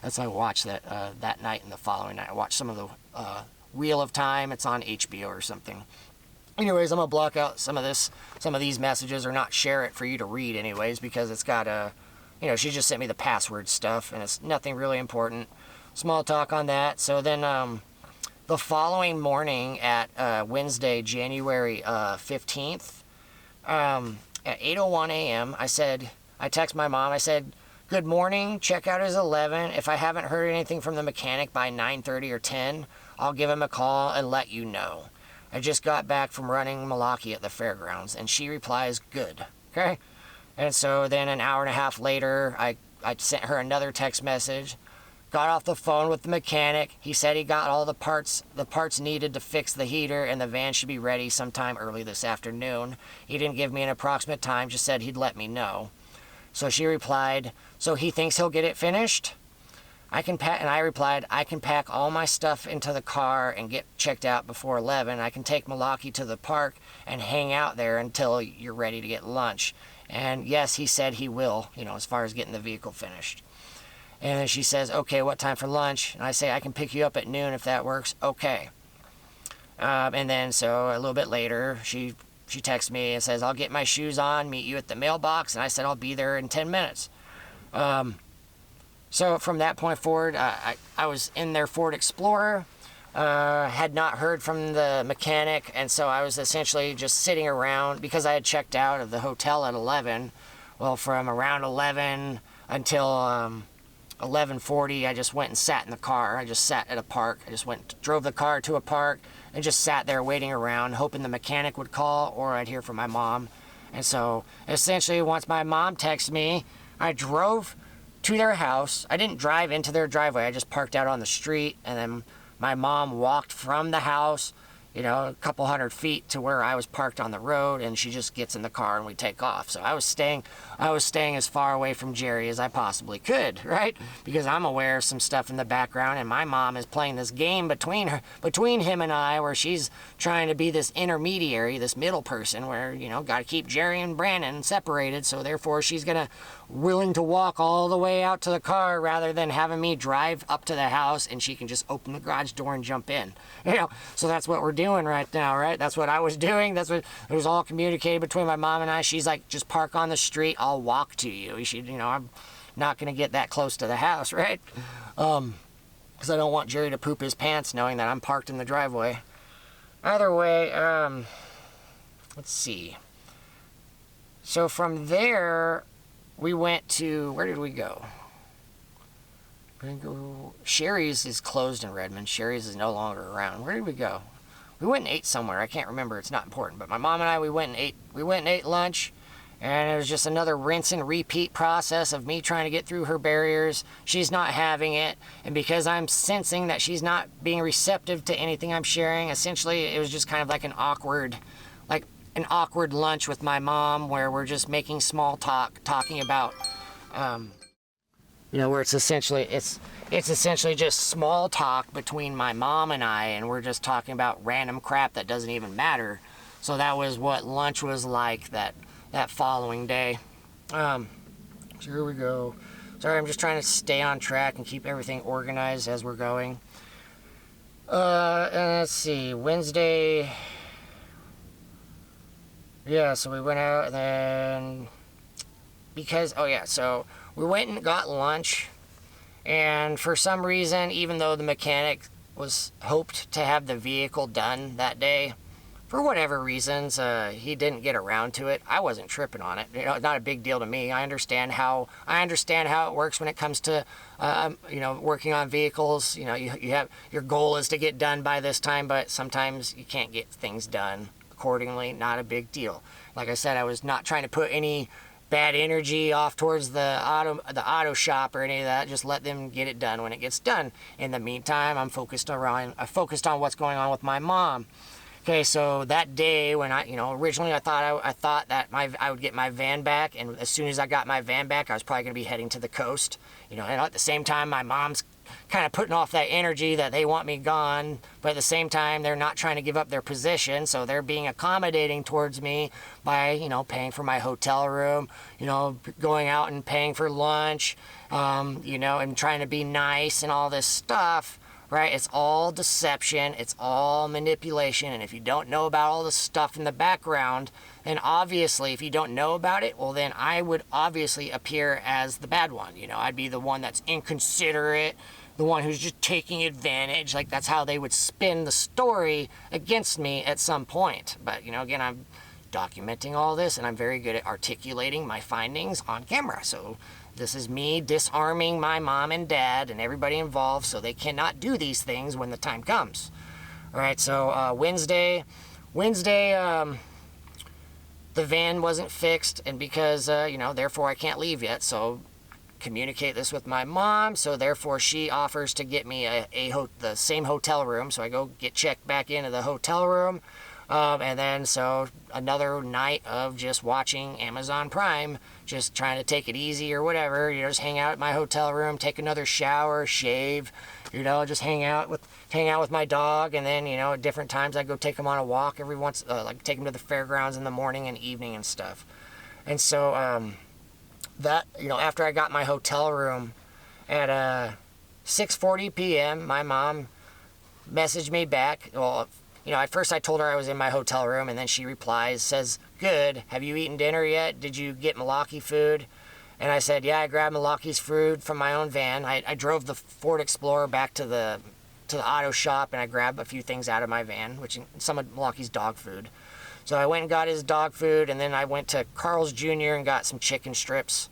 That's what I watched that night, and the following night I watched some of the Wheel of Time. It's on HBO or something. Anyways, I'm gonna block out some of these messages, or not share it for you to read anyways, because it's got you know, she just sent me the password stuff, and it's nothing really important. Small talk on that. So then the following morning at Wednesday, January 15th, at 8:01 a.m., I text my mom, I said, good morning, checkout is 11. If I haven't heard anything from the mechanic by 9:30 or 10, I'll give him a call and let you know. I just got back from running Malaki at the fairgrounds, and she replies, good, okay? And so then an hour and a half later, I I sent her another text message. Got off the phone with the mechanic. He said he got all the parts needed to fix the heater, and the van should be ready sometime early this afternoon. He didn't give me an approximate time, just said he'd let me know. So she replied, so he thinks he'll get it finished? And I replied, I can pack all my stuff into the car and get checked out before 11. I can take Malaki to the park and hang out there until you're ready to get lunch. And yes, he said he will, as far as getting the vehicle finished. And then she says, okay, what time for lunch? And I say, I can pick you up at noon if that works. Okay. And then so a little bit later, she texts me and says, I'll get my shoes on, meet you at the mailbox. And I said, I'll be there in 10 minutes. So from that point forward, I was in their Ford Explorer, had not heard from the mechanic, and so I was essentially just sitting around because I had checked out of the hotel at 11. Well, from around 11 until 11:40, I just went and sat in the car. I just sat at a park. I just drove the car to a park and just sat there waiting around, hoping the mechanic would call or I'd hear from my mom. And so essentially, once my mom texted me, I drove to their house. I didn't drive into their driveway. I just parked out on the street, and then my mom walked from the house, a couple hundred feet to where I was parked on the road, and she just gets in the car and we take off. So I was staying as far away from Jerry as I possibly could, right? Because I'm aware of some stuff in the background, and my mom is playing this game between him and I, where she's trying to be this intermediary, this middle person, where got to keep Jerry and Brandon separated. So therefore, she's willing to walk all the way out to the car rather than having me drive up to the house, and she can just open the garage door and jump in. So that's what we're doing right now, right? That's what I was doing. That's what it was all communicated between my mom and I. She's like, just park on the street. I'll walk to you. I'm not going to get that close to the house, right? Because I don't want Jerry to poop his pants knowing that I'm parked in the driveway. Either way, let's see. So from there, we went to, where did we go? Sherry's is closed in Redmond. Sherry's is no longer around. Where did we go? We went and ate somewhere. I can't remember. It's not important. But my mom and I, we went and ate lunch, and it was just another rinse and repeat process of me trying to get through her barriers. She's not having it, and because I'm sensing that she's not being receptive to anything I'm sharing, essentially it was just kind of like an awkward lunch with my mom, where we're just making small talk, talking about, where it's essentially just small talk between my mom and I, and we're just talking about random crap that doesn't even matter. So that was what lunch was like that following day. So here we go. Sorry, I'm just trying to stay on track and keep everything organized as we're going. And let's see, Wednesday. Yeah, so we went out, and then so we went and got lunch, and for some reason, even though the mechanic was hoped to have the vehicle done that day, for whatever reasons, he didn't get around to it. I wasn't tripping on it. It's not a big deal to me. I understand how it works when it comes to working on vehicles. You have your goal is to get done by this time, but sometimes you can't get things done accordingly. Not a big deal. Like I said, I was not trying to put any bad energy off towards the auto shop or any of that. Just let them get it done when it gets done. In the meantime, I focused on what's going on with my mom. Okay, so that day when originally I thought that I would get my van back, and as soon as I got my van back, I was probably going to be heading to the coast. And at the same time, my mom's kind of putting off that energy that they want me gone, but at the same time, they're not trying to give up their position, so they're being accommodating towards me by, paying for my hotel room, going out and paying for lunch, and trying to be nice and all this stuff. Right? It's all deception. It's all manipulation. And if you don't know about all the stuff in the background, then obviously, if you don't know about it, well, then I would obviously appear as the bad one. I'd be the one that's inconsiderate, the one who's just taking advantage. Like, that's how they would spin the story against me at some point. But, again, I'm documenting all this, and I'm very good at articulating my findings on camera. So this is me disarming my mom and dad and everybody involved, so they cannot do these things when the time comes. All right, so Wednesday, the van wasn't fixed, and because, therefore I can't leave yet, so communicate this with my mom, so therefore she offers to get me the same hotel room. So I go get checked back into the hotel room. And then so another night of just watching Amazon Prime, just trying to take it easy or whatever, just hang out at my hotel room, take another shower, shave, just hang out with my dog. And then, at different times I go take him on a walk every once, like take him to the fairgrounds in the morning and evening and stuff. And so, that, after I got my hotel room at 6:40 p.m., my mom messaged me back. Well, at first I told her I was in my hotel room, and then she replies, says, "Good, have you eaten dinner yet? Did you get Milwaukee food?" And I said, "Yeah, I grabbed Milwaukee's food from my own van. I drove the Ford Explorer back to the auto shop, and I grabbed a few things out of my van, which some of Milwaukee's dog food. So I went and got his dog food, and then I went to Carl's Jr. and got some chicken strips,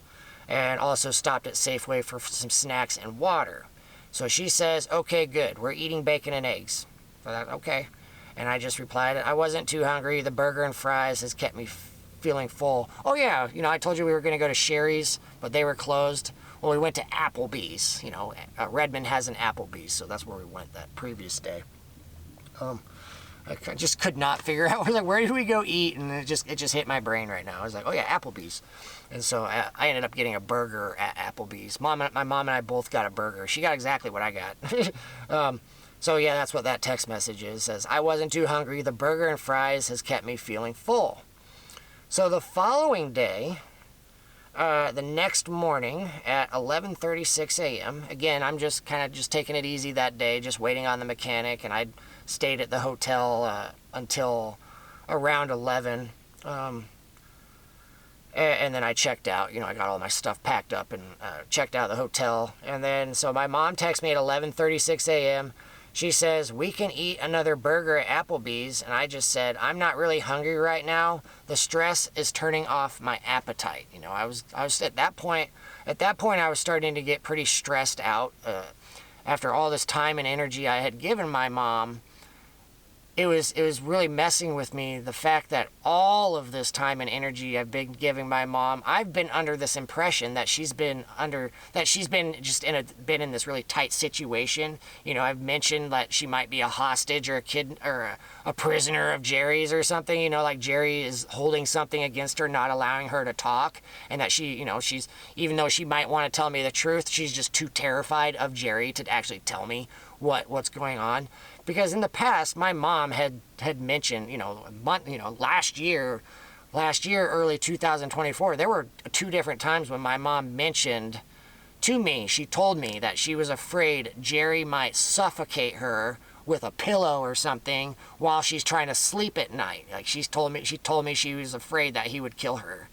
and also stopped at Safeway for some snacks and water." So she says, "Okay, good, we're eating bacon and eggs." So that, okay. And I just replied, "I wasn't too hungry. The burger and fries has kept me feeling full." "Oh yeah, I told you we were going to go to Sherry's, but they were closed." "Well, we went to Applebee's. Redmond has an Applebee's, so that's where we went that previous day." I just could not figure out, I was like, where did we go eat? And it just hit my brain right now. I was like, oh yeah, Applebee's. And so I ended up getting a burger at Applebee's. My mom and I both got a burger. She got exactly what I got. So yeah, that's what that text message is. It says, "I wasn't too hungry. The burger and fries has kept me feeling full." So the following day, the next morning at 11:36 a.m., again, I'm just kind of just taking it easy that day, just waiting on the mechanic, and I stayed at the hotel until around 11. And then I checked out. I got all my stuff packed up and checked out of the hotel. And then, so my mom texts me at 11:36 a.m. She says, "We can eat another burger at Applebee's." And I just said, "I'm not really hungry right now. The stress is turning off my appetite." I was at that point I was starting to get pretty stressed out. After all this time and energy I had given my mom, it was really messing with me, the fact that all of this time and energy I've been giving my mom, I've been under this impression that she's been in this really tight situation. I've mentioned that she might be a hostage or a kid or a prisoner of Jerry's or something, like Jerry is holding something against her, not allowing her to talk, and that she's, even though she might want to tell me the truth, she's just too terrified of Jerry to actually tell me what's going on. Because in the past, my mom had mentioned, last year, early 2024, there were 2 different times when my mom mentioned to me, she told me that she was afraid Jerry might suffocate her with a pillow or something while she's trying to sleep at night. Like she told me she was afraid that he would kill her.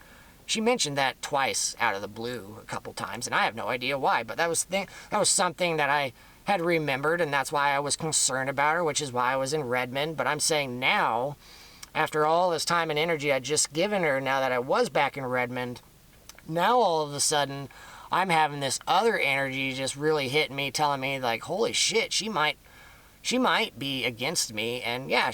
She mentioned that twice out of the blue a couple times, and I have no idea why, but that was something that I had remembered, and that's why I was concerned about her, which is why I was in Redmond. But I'm saying now, after all this time and energy I'd just given her, now that I was back in Redmond, now all of a sudden I'm having this other energy just really hitting me, telling me like, holy shit, she might be against me. And yeah,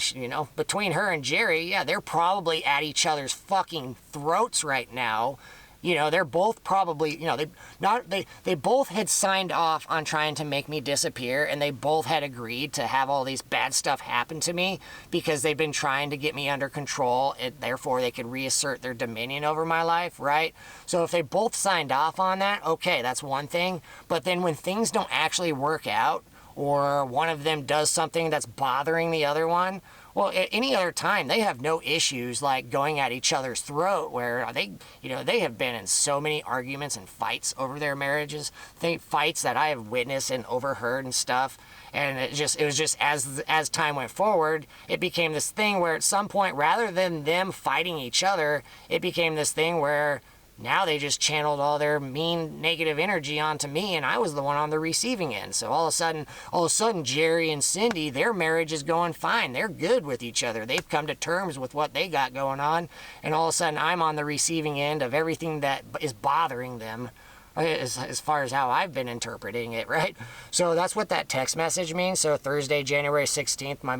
between her and Jerry, yeah, they're probably at each other's fucking throats right now. They're both probably, they both had signed off on trying to make me disappear, and they both had agreed to have all these bad stuff happen to me because they've been trying to get me under control, and therefore they could reassert their dominion over my life, right? So if they both signed off on that, okay, that's one thing. But then when things don't actually work out, or one of them does something that's bothering the other one, well, at any other time, they have no issues like going at each other's throat, where they have been in so many arguments and fights over their marriages, fights that I have witnessed and overheard and stuff. And it was just as time went forward, it became this thing where at some point, rather than them fighting each other, it became this thing where now they just channeled all their mean negative energy onto me, and I was the one on the receiving end. So all of a sudden, Jerry and Cindy, their marriage is going fine. They're good with each other. They've come to terms with what they got going on, and all of a sudden I'm on the receiving end of everything that is bothering them, as far as how I've been interpreting it, right? So that's what that text message means. So Thursday, January 16th, my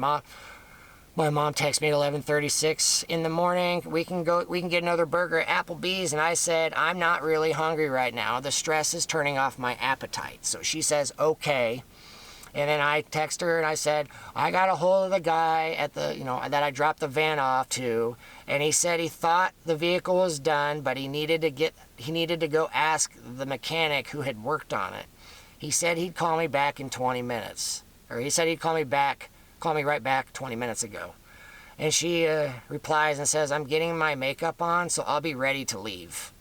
My mom texted me at 11:36 in the morning. We can get another burger at Applebee's. And I said, I'm not really hungry right now. The stress is turning off my appetite. So she says, okay. And then I text her and I said, I got a hold of the guy at the, that I dropped the van off to. And he said he thought the vehicle was done, but he needed to go ask the mechanic who had worked on it. He said he'd call me back in 20 minutes. Or he said he'd call me right back 20 minutes ago. And she replies and says, I'm getting my makeup on, so I'll be ready to leave.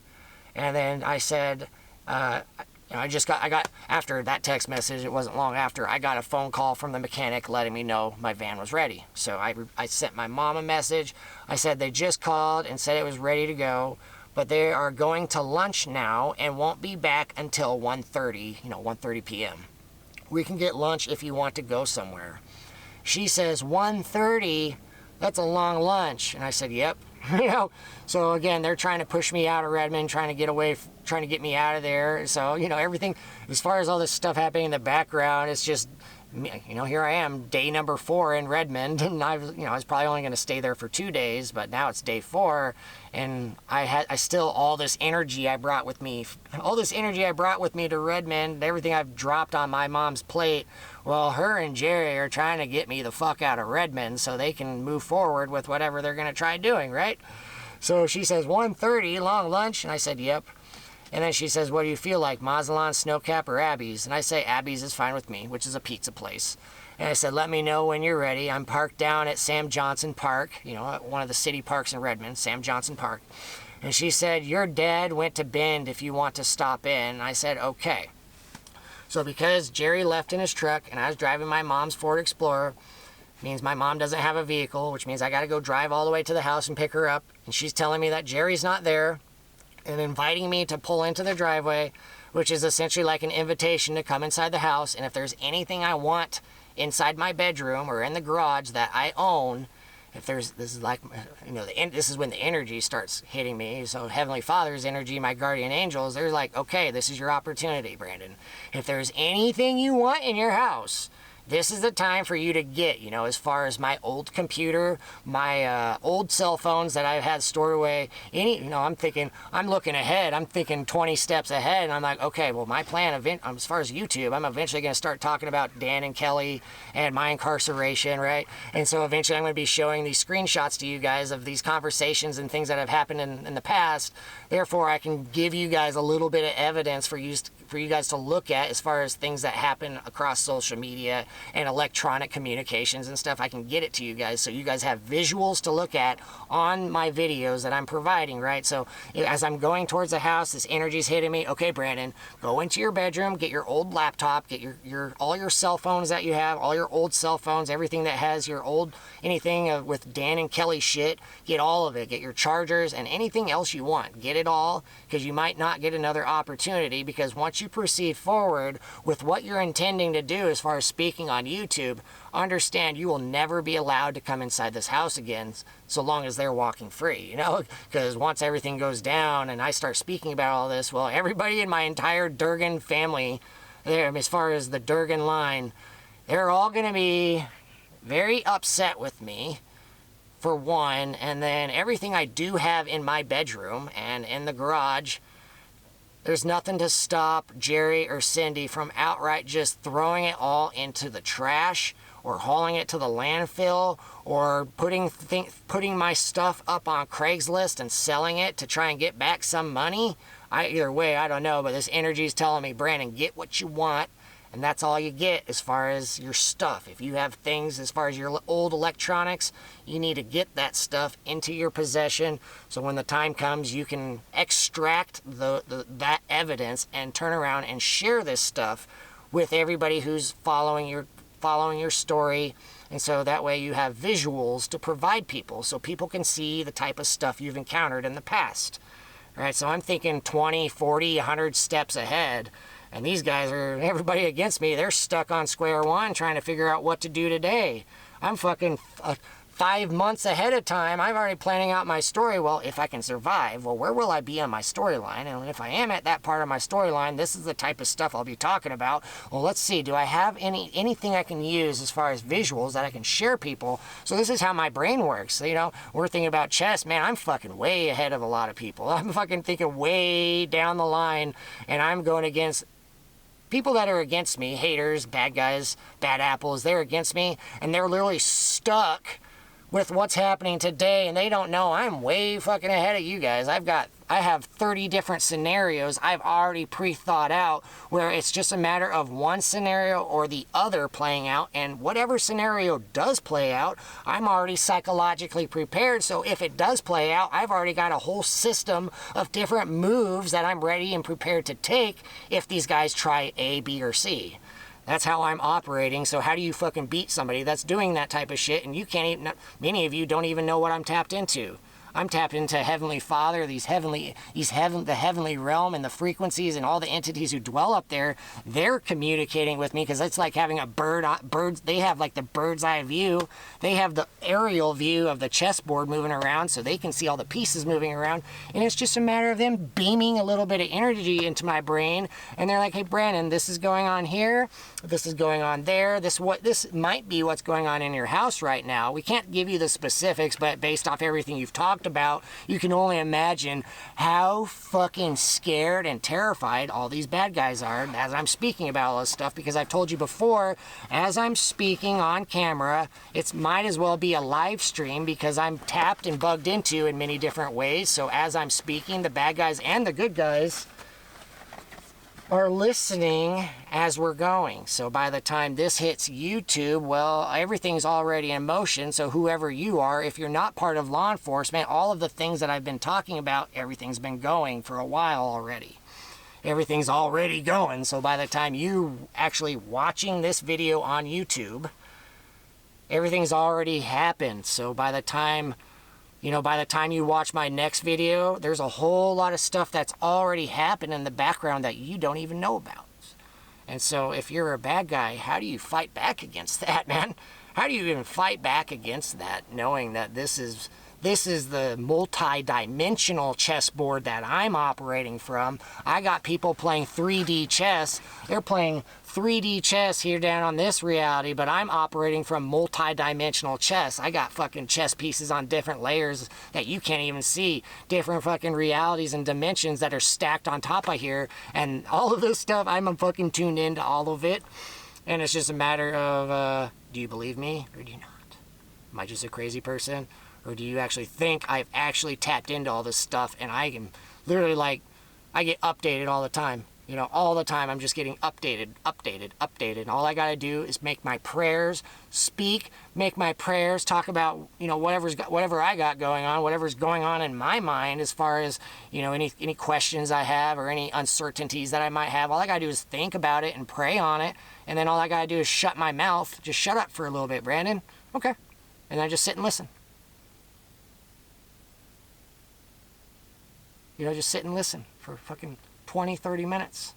And then I said, I got, after that text message, it wasn't long after, I got a phone call from the mechanic letting me know my van was ready. So I sent my mom a message. I said they just called and said it was ready to go, but they are going to lunch now and won't be back until 1:30, 1:30 p.m. We can get lunch if you want to go somewhere. She says, 1:30, that's a long lunch. And I said, yep. So again, they're trying to push me out of Redmond, trying to get me out of there. So, everything, as far as all this stuff happening in the background, it's just, here I am, day number 4 in Redmond, and I was probably only going to stay there for 2 days, but now it's day 4, and I still, all this energy I brought with me to Redmond, everything I've dropped on my mom's plate, well, her and Jerry are trying to get me the fuck out of Redmond so they can move forward with whatever they're going to try doing, right? So she says, 1:30, long lunch, and I said, yep. And then she says, what do you feel like, Mazatlan, Snowcap, or Abby's? And I say, Abby's is fine with me, which is a pizza place. And I said, let me know when you're ready. I'm parked down at Sam Johnson Park, one of the city parks in Redmond, Sam Johnson Park. And she said, your dad went to Bend if you want to stop in. And I said, okay. So because Jerry left in his truck and I was driving my mom's Ford Explorer, means my mom doesn't have a vehicle, which means I got to go drive all the way to the house and pick her up. And she's telling me that Jerry's not there, and inviting me to pull into the driveway, which is essentially like an invitation to come inside the house. And if there's anything I want inside my bedroom or in the garage that I own, this is when the energy starts hitting me. So Heavenly Father's energy, my guardian angels, they're like, okay, this is your opportunity, Brandon. If there's anything you want in your house, this is the time for you to get, as far as my old computer, my old cell phones that I've had stored away. I'm looking ahead. I'm thinking 20 steps ahead. And I'm like, okay, well, my plan, as far as YouTube, I'm eventually going to start talking about Dan and Kelly and my incarceration, right? And so eventually I'm going to be showing these screenshots to you guys of these conversations and things that have happened in the past. Therefore, I can give you guys a little bit of evidence for you guys to look at as far as things that happen across social media and electronic communications and stuff. I can get it to you guys so you guys have visuals to look at on my videos that I'm providing, right? So as I'm going towards the house, this energy's hitting me. Okay, Brandon, go into your bedroom, get your old laptop, get all your cell phones that you have, all your old cell phones, everything that has your old, anything with Dan and Kelly shit, get all of it. Get your chargers and anything else you want. Get it all, because you might not get another opportunity, because once you proceed forward with what you're intending to do as far as speaking on YouTube, understand you will never be allowed to come inside this house again so long as they're walking free, because once everything goes down and I start speaking about all this, well, everybody in my entire Durgan family, as far as the Durgan line, they're all going to be very upset with me, for one, and then everything I do have in my bedroom and in the garage, there's nothing to stop Jerry or Cindy from outright just throwing it all into the trash or hauling it to the landfill or putting my stuff up on Craigslist and selling it to try and get back some money. Either way, I don't know, but this energy is telling me, Brandon, get what you want. And that's all you get as far as your stuff. If you have things as far as your old electronics, you need to get that stuff into your possession so when the time comes you can extract that evidence and turn around and share this stuff with everybody who's following your story. And so that way you have visuals to provide people so people can see the type of stuff you've encountered in the past. All right, so I'm thinking 20, 40, 100 steps ahead. And these guys everybody against me, they're stuck on square one trying to figure out what to do today. I'm fucking 5 months ahead of time, I'm already planning out my story. Well, if I can survive, well, where will I be on my storyline? And if I am at that part of my storyline, this is the type of stuff I'll be talking about. Well, let's see, do I have anything I can use as far as visuals that I can share people? So this is how my brain works. You know, we're thinking about chess. Man, I'm fucking way ahead of a lot of people. I'm fucking thinking way down the line, and I'm going against people that are against me, haters, bad guys, bad apples. They're against me, and they're literally stuck with what's happening today, and they don't know I'm way fucking ahead of you guys. I have 30 different scenarios I've already pre-thought out, where it's just a matter of one scenario or the other playing out, and whatever scenario does play out, I'm already psychologically prepared. So if it does play out, I've already got a whole system of different moves that I'm ready and prepared to take if these guys try A, B, or C. That's how I'm operating. So how do you fucking beat somebody that's doing that type of shit, and you can't even, many of you don't even know what I'm tapped into. I'm tapped into Heavenly Father, the heavenly realm, and the frequencies and all the entities who dwell up there. They're communicating with me, because it's like having a birds. They have like the bird's eye view. They have the aerial view of the chessboard moving around, so they can see all the pieces moving around. And it's just a matter of them beaming a little bit of energy into my brain, and they're like, "Hey, Brandon, this is going on here. This is going on there. This might be what's going on in your house right now." We can't give you the specifics, but based off everything you've talked about, you can only imagine how fucking scared and terrified all these bad guys are as I'm speaking about all this stuff, because I've told you before, as I'm speaking on camera, it might as well be a live stream, because I'm tapped and bugged into in many different ways. So as I'm speaking, the bad guys and the good guys are listening as we're going. So by the time this hits YouTube, well, everything's already in motion. So whoever you are, if you're not part of law enforcement, all of the things that I've been talking about, everything's been going for a while already. Everything's already going. So by the time you actually watching this video on YouTube, everything's already happened. So by the time you watch my next video, there's a whole lot of stuff that's already happened in the background that you don't even know about. And so if you're a bad guy, how do you fight back against that, man? How do you even fight back against that, knowing that this is the multi-dimensional chessboard that I'm operating from? I got people playing 3D chess. They're playing 3D chess here down on this reality, but I'm operating from multi-dimensional chess. I got fucking chess pieces on different layers that you can't even see. Different fucking realities and dimensions that are stacked on top of here. And all of this stuff, I'm fucking tuned into all of it. And it's just a matter of, do you believe me or do you not? Am I just a crazy person? Or do you actually think I've actually tapped into all this stuff, and I can literally, like, I get updated all the time. You know, all the time I'm just getting updated. And all I got to do is make my prayers, make my prayers, talk about, you know, whatever I got going on, whatever's going on in my mind as far as, you know, any questions I have or any uncertainties that I might have. All I got to do is think about it and pray on it. And then all I got to do is shut my mouth. Just shut up for a little bit, Brandon. Okay. And I just sit and listen. You know, just sit and listen for fucking 20, 30 minutes.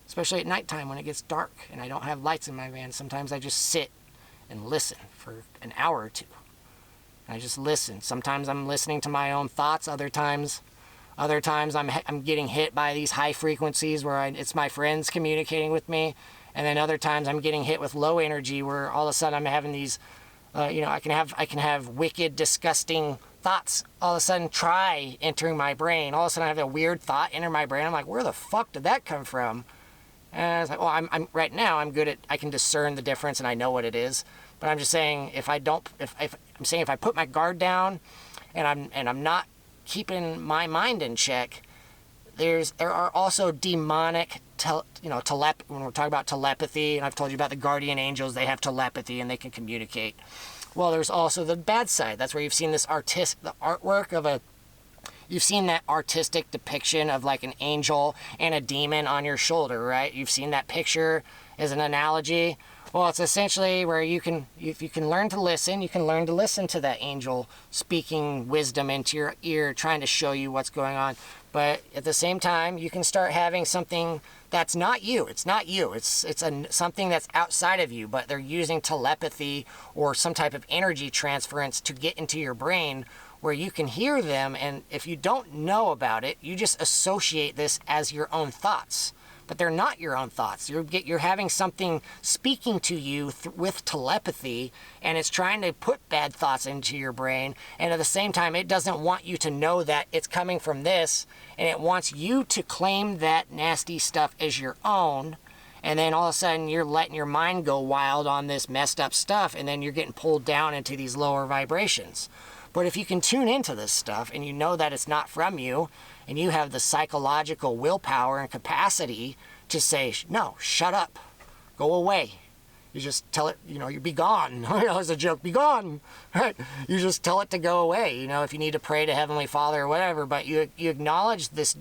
Especially at nighttime when it gets dark and I don't have lights in my van. Sometimes I just sit and listen for an hour or two. And I just listen. Sometimes I'm listening to my own thoughts. Other times I'm getting hit by these high frequencies where it's my friends communicating with me. And then other times I'm getting hit with low energy where all of a sudden I'm having these, you know, I can have wicked, disgusting thoughts all of a sudden try entering my brain. All of a sudden I have a weird thought enter my brain. I'm like, where the fuck did that come from? And I was like, well, I'm right now I'm good at, I can discern the difference and I know what it is. But I'm just saying, if I put my guard down and I'm not keeping my mind in check, there are also demonic when we're talking about telepathy, and I've told you about the guardian angels, they have telepathy and they can communicate. Well, there's also the bad side. That's where you've seen you've seen that artistic depiction of like an angel and a demon on your shoulder, right? You've seen that picture as an analogy. Well, it's essentially where you can, if you can learn to listen, you can learn to listen to that angel speaking wisdom into your ear, trying to show you what's going on. But at the same time, you can start having something that's not you. It's not you. It's something that's outside of you, but they're using telepathy or some type of energy transference to get into your brain where you can hear them. And if you don't know about it, you just associate this as your own thoughts. But they're not your own thoughts. You're having something speaking to you with telepathy, and it's trying to put bad thoughts into your brain. And at the same time, it doesn't want you to know that it's coming from this, and it wants you to claim that nasty stuff as your own. And then all of a sudden, you're letting your mind go wild on this messed up stuff, and then you're getting pulled down into these lower vibrations. But if you can tune into this stuff and you know that it's not from you, and you have the psychological willpower and capacity to say, no, shut up, go away. You just tell it, you be gone. As a joke, be gone, right? You just tell it to go away, if you need to pray to Heavenly Father or whatever, but you acknowledge this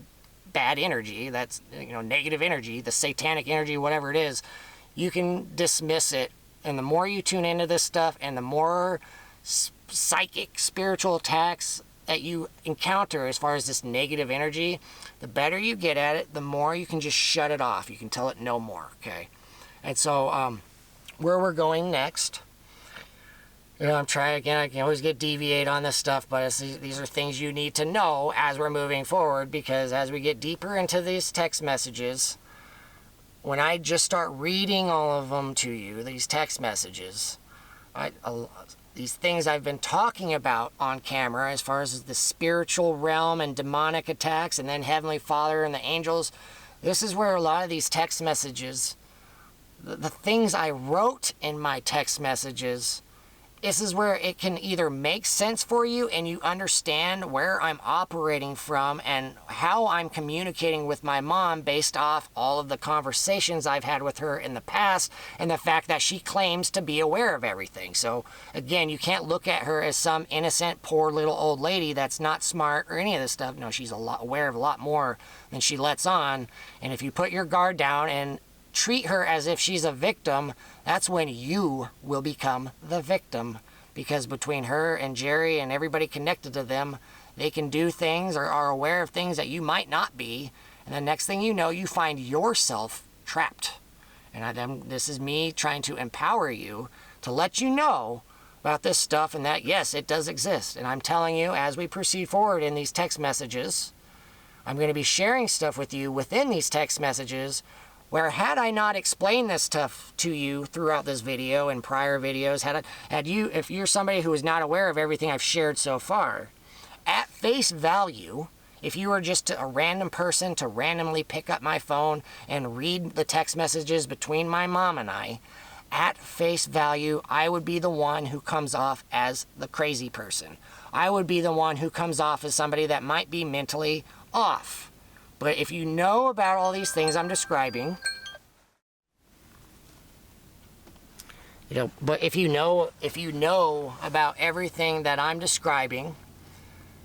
bad energy, that's, negative energy, the satanic energy, whatever it is, you can dismiss it. And the more you tune into this stuff and the more psychic, spiritual attacks that you encounter as far as this negative energy, the better you get at it, the more you can just shut it off. You can tell it no more, okay? And so where we're going next, I'm trying again, I can always get deviate on this stuff, but these are things you need to know as we're moving forward, because as we get deeper into these text messages, when I just start reading all of them to you, these text messages, these things I've been talking about on camera as far as the spiritual realm and demonic attacks and then Heavenly Father and the angels, this is where a lot of these text messages, the things I wrote in my text messages, this is where it can either make sense for you and you understand where I'm operating from and how I'm communicating with my mom based off all of the conversations I've had with her in the past and the fact that she claims to be aware of everything. So again, you can't look at her as some innocent, poor little old lady that's not smart or any of this stuff. No, she's aware of a lot more than she lets on. And if you put your guard down and treat her as if she's a victim, that's when you will become the victim, because between her and Jerry and everybody connected to them, they can do things or are aware of things that you might not be, and the next thing you know, you find yourself trapped. And this is me trying to empower you to let you know about this stuff and that, yes, it does exist. And I'm telling you, as we proceed forward in these text messages, I'm going to be sharing stuff with you within these text messages where had I not explained this stuff to you throughout this video and prior videos, if you're somebody who is not aware of everything I've shared so far, at face value, if you were just a random person to randomly pick up my phone and read the text messages between my mom and I, at face value, I would be the one who comes off as the crazy person. I would be the one who comes off as somebody that might be mentally off. But if you know about all these things I'm describing, but if you know about everything that I'm describing,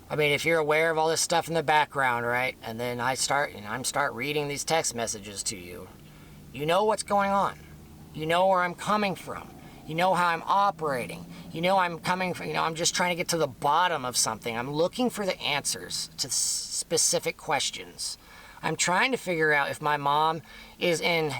I mean, if you're aware of all this stuff in the background, right? And then I'm start reading these text messages to you. You know what's going on. You know where I'm coming from. You know how I'm operating. You know I'm coming from, I'm just trying to get to the bottom of something. I'm looking for the answers to specific questions. I'm trying to figure out if my mom is in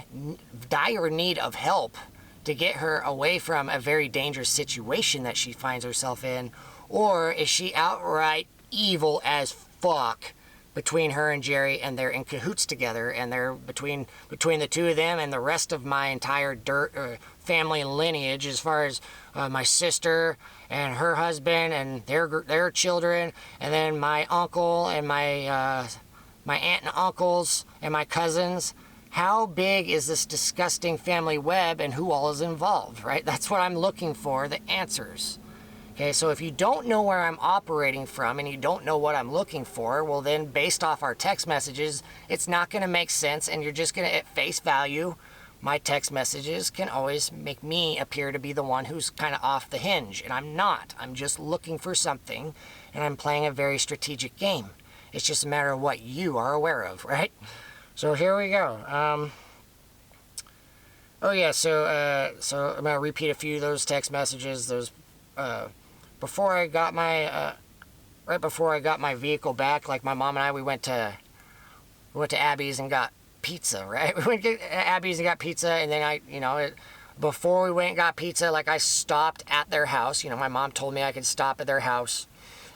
dire need of help to get her away from a very dangerous situation that she finds herself in, or is she outright evil as fuck between her and Jerry, and they're in cahoots together, and they're between the two of them and the rest of my entire family lineage, as far as my sister and her husband and their children, and then my uncle and my aunt and uncles and my cousins. How big is this disgusting family web and who all is involved, right? That's what I'm looking for, the answers. Okay, so if you don't know where I'm operating from and you don't know what I'm looking for, well then based off our text messages, it's not going to make sense, and you're just going to, at face value, my text messages can always make me appear to be the one who's kind of off the hinge, and I'm not. I'm just looking for something, and I'm playing a very strategic game. It's just a matter of what you are aware of, right? So here we go. Oh yeah, so I'm gonna repeat a few of those text messages. Those before I got my right before I got my vehicle back, like my mom and I, we went to Abby's and got pizza. Right, we went to Abby's and got pizza, and then before we went and got pizza, like I stopped at their house. My mom told me I could stop at their house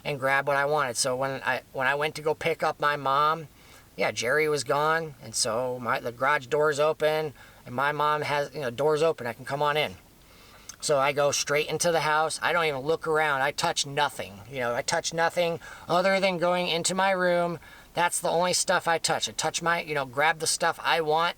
and grab what I wanted. So when I went to go pick up my mom, yeah, Jerry was gone, and so the garage door's open. And my mom has, doors open. I can come on in. So I go straight into the house. I don't even look around. I touch nothing. I touch nothing other than going into my room. That's the only stuff I touch. I touch grab the stuff I want.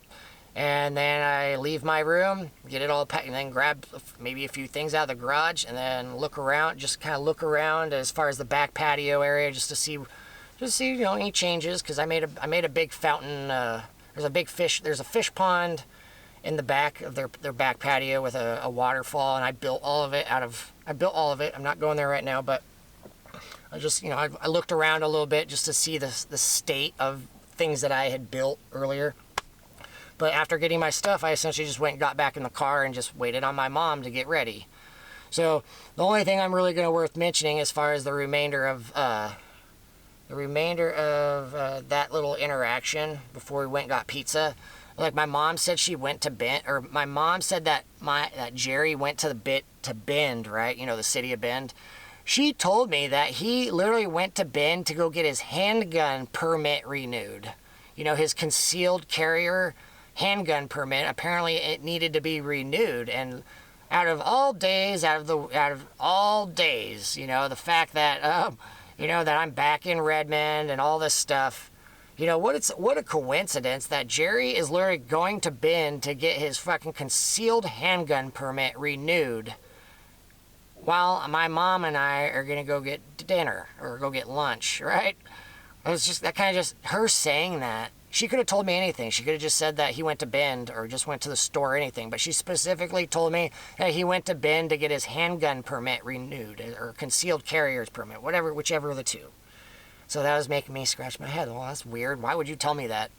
And then I leave my room, get it all packed, and then grab maybe a few things out of the garage, and then look around, just kind of look around as far as the back patio area, just to see any changes. Because I made a big fountain. There's a fish pond in the back of their back patio with a waterfall, and I built all of it. I'm not going there right now, but I just, I looked around a little bit just to see the state of things that I had built earlier. But after getting my stuff, I essentially just went and got back in the car and just waited on my mom to get ready. So the only thing I'm really worth mentioning as far as the remainder of that little interaction before we went and got pizza. Like my mom said she went to Bend, or my mom said that Jerry went to Bend, right? The city of Bend. She told me that he literally went to Bend to go get his handgun permit renewed. His concealed carrier handgun permit. Apparently it needed to be renewed, and out of all days, the fact that that I'm back in Redmond and all this stuff. What a coincidence that Jerry is literally going to Bend to get his fucking concealed handgun permit renewed, while my mom and I are gonna go get dinner or go get lunch, right? It was just her saying that. She could have told me anything. She could have just said that he went to Bend or just went to the store or anything, but she specifically told me that he went to Bend to get his handgun permit renewed, or concealed carrier's permit, whichever of the two. So that was making me scratch my head. Well, that's weird. Why would you tell me that?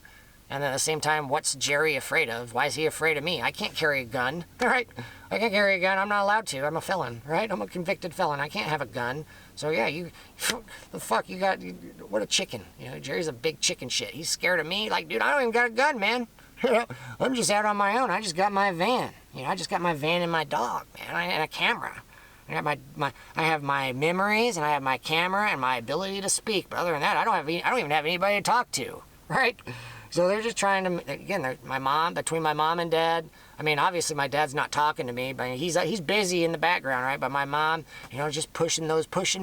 And then at the same time, what's Jerry afraid of? Why is he afraid of me? I can't carry a gun, right? I can't carry a gun. I'm not allowed to. I'm a felon, right? I'm a convicted felon. I can't have a gun. So yeah, the fuck, what a chicken. Jerry's a big chicken shit. He's scared of me. Like, dude, I don't even got a gun, man. I'm just out on my own. I just got my van. I just got my van and my dog, man, and a camera. I have my memories, and I have my camera and my ability to speak. But other than that, I don't even have anybody to talk to, right? So they're just trying to, again, between my mom and dad. I mean, obviously my dad's not talking to me, but he's busy in the background, right? But my mom, just pushing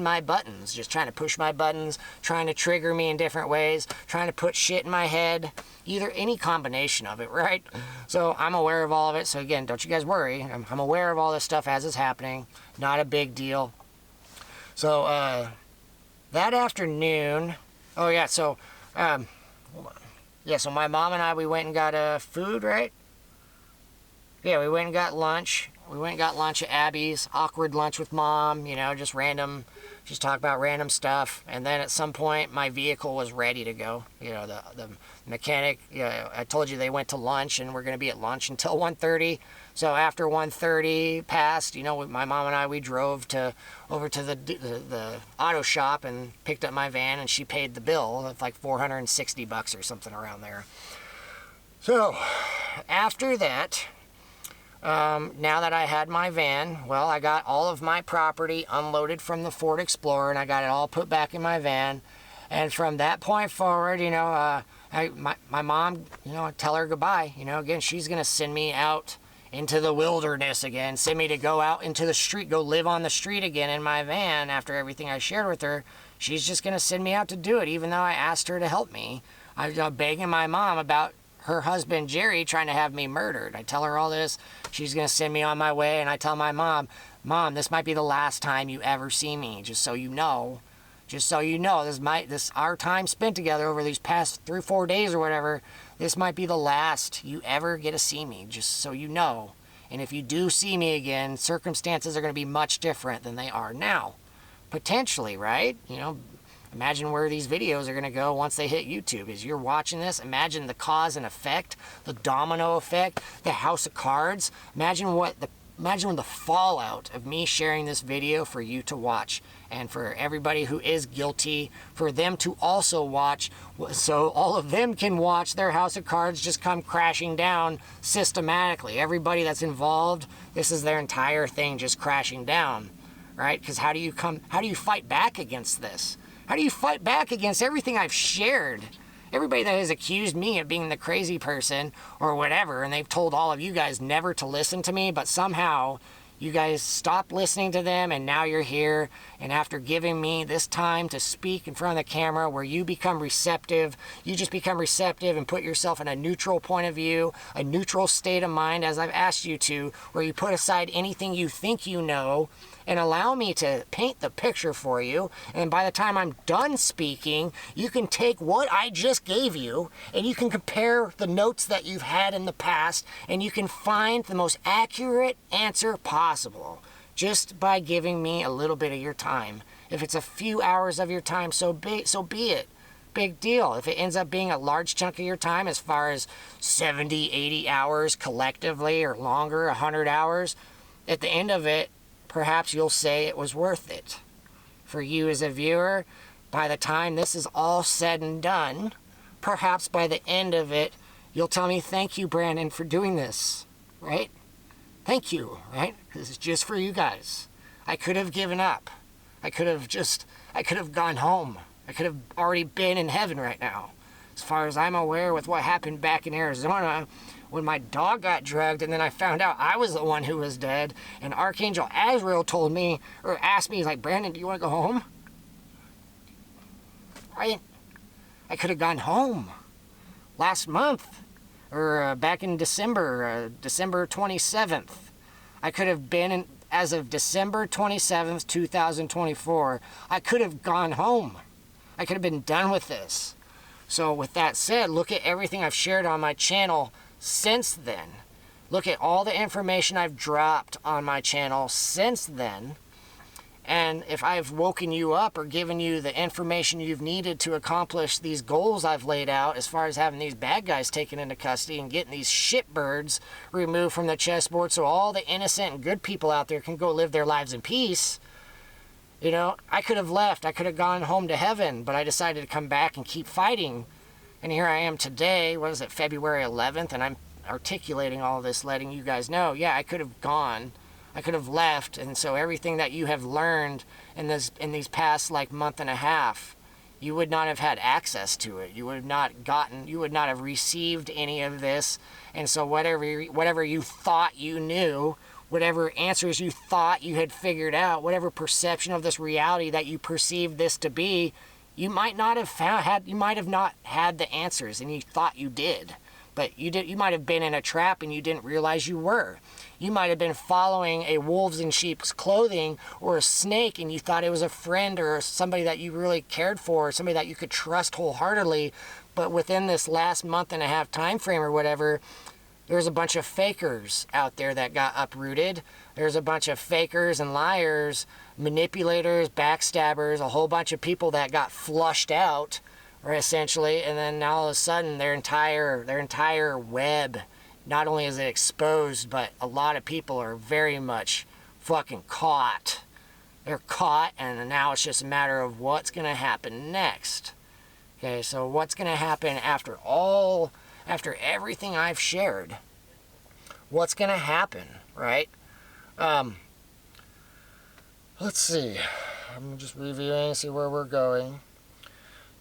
my buttons, just trying to push my buttons, trying to trigger me in different ways, trying to put shit in my head, any combination of it, right? So I'm aware of all of it. So again, don't you guys worry. I'm aware of all this stuff as it's happening. Not a big deal. So that afternoon, hold on. Yeah, so my mom and I, we went and got food, right? Yeah, we went and got lunch. We went and got lunch at Abby's. Awkward lunch with mom, just talk about random stuff. And then at some point, my vehicle was ready to go. The mechanic, I told you they went to lunch, and we're going to be at lunch until 1:30. So after 1:30 passed, my mom and I, we drove over to the auto shop and picked up my van, and she paid the bill of like $460 or something around there. So after that, now that I had my van, well, I got all of my property unloaded from the Ford Explorer, and I got it all put back in my van. And from that point forward, my mom, tell her goodbye. Again, she's going to send me out into the wilderness again, send me to go out into the street, go live on the street again in my van after everything I shared with her. She's just going to send me out to do it, even though I asked her to help me. I was begging my mom about her husband, Jerry, trying to have me murdered. I tell her all this. She's going to send me on my way, and I tell my mom, this might be the last time you ever see me, just so you know. Our time spent together over these past 3 or 4 days or whatever, this might be the last you ever get to see me, just so you know. And if you do see me again, circumstances are going to be much different than they are now. Potentially, right? Imagine where these videos are going to go once they hit YouTube. As you're watching this, imagine the cause and effect, the domino effect, the house of cards. Imagine the fallout of me sharing this video for you to watch, and for everybody who is guilty, for them to also watch, so all of them can watch their house of cards just come crashing down systematically. Everybody that's involved, this is their entire thing just crashing down, right? Because how do you fight back against this? How do you fight back against everything I've shared? Everybody that has accused me of being the crazy person or whatever, and they've told all of you guys never to listen to me, but somehow you guys stopped listening to them, and now you're here, and after giving me this time to speak in front of the camera where you become receptive, you just become receptive and put yourself in a neutral point of view, a neutral state of mind, as I've asked you to, where you put aside anything you think you know and allow me to paint the picture for you. And by the time I'm done speaking, you can take what I just gave you and you can compare the notes that you've had in the past, and you can find the most accurate answer possible just by giving me a little bit of your time. If it's a few hours of your time, so be it. Big deal. If it ends up being a large chunk of your time, as far as 70, 80 hours collectively, or longer, 100 hours, at the end of it, perhaps you'll say it was worth it. For you as a viewer, by the time this is all said and done, perhaps by the end of it, you'll tell me, thank you, Brandon, for doing this, right? Thank you, right? This is just for you guys. I could have given up. I could have gone home. I could have already been in heaven right now. As far as I'm aware, with what happened back in Arizona, when my dog got drugged and then I found out I was the one who was dead, and Archangel Azrael told me, or asked me, he's like, Brandon, do you want to go home? Right? I could have gone home last month, or back in December, December 27th. I could have been, as of December 27th, 2024, I could have gone home. I could have been done with this. So with that said, look at everything I've shared on my channel since then. Look at all the information I've dropped on my channel since then. And if I've woken you up or given you the information you've needed to accomplish these goals I've laid out, as far as having these bad guys taken into custody and getting these shitbirds removed from the chessboard so all the innocent and good people out there can go live their lives in peace, you know, I could have left. I could have gone home to heaven, but I decided to come back and keep fighting. And here I am today, what is it, February 11th, and I'm articulating all this, letting you guys know, yeah, I could have gone. I could have left, and so everything that you have learned in these past like month and a half, you would not have had access to it. You would not have received any of this. And so whatever you thought you knew, whatever answers you thought you had figured out, whatever perception of this reality that you perceived this to be, you might not had the answers, and you thought you did. But you might have been in a trap and you didn't realize you were. You might have been following a wolves in sheep's clothing or a snake, and you thought it was a friend or somebody that you really cared for, or somebody that you could trust wholeheartedly. But within this last month and a half time frame or whatever, there's a bunch of fakers out there that got uprooted. There's a bunch of fakers and liars, manipulators, backstabbers, a whole bunch of people that got flushed out, or essentially, and then all of a sudden their entire web, not only is it exposed, but a lot of people are very much fucking caught. They're caught, and now it's just a matter of what's going to happen next. Okay, so what's going to happen after everything I've shared? What's going to happen, right? Let's see. I'm just reviewing, see where we're going.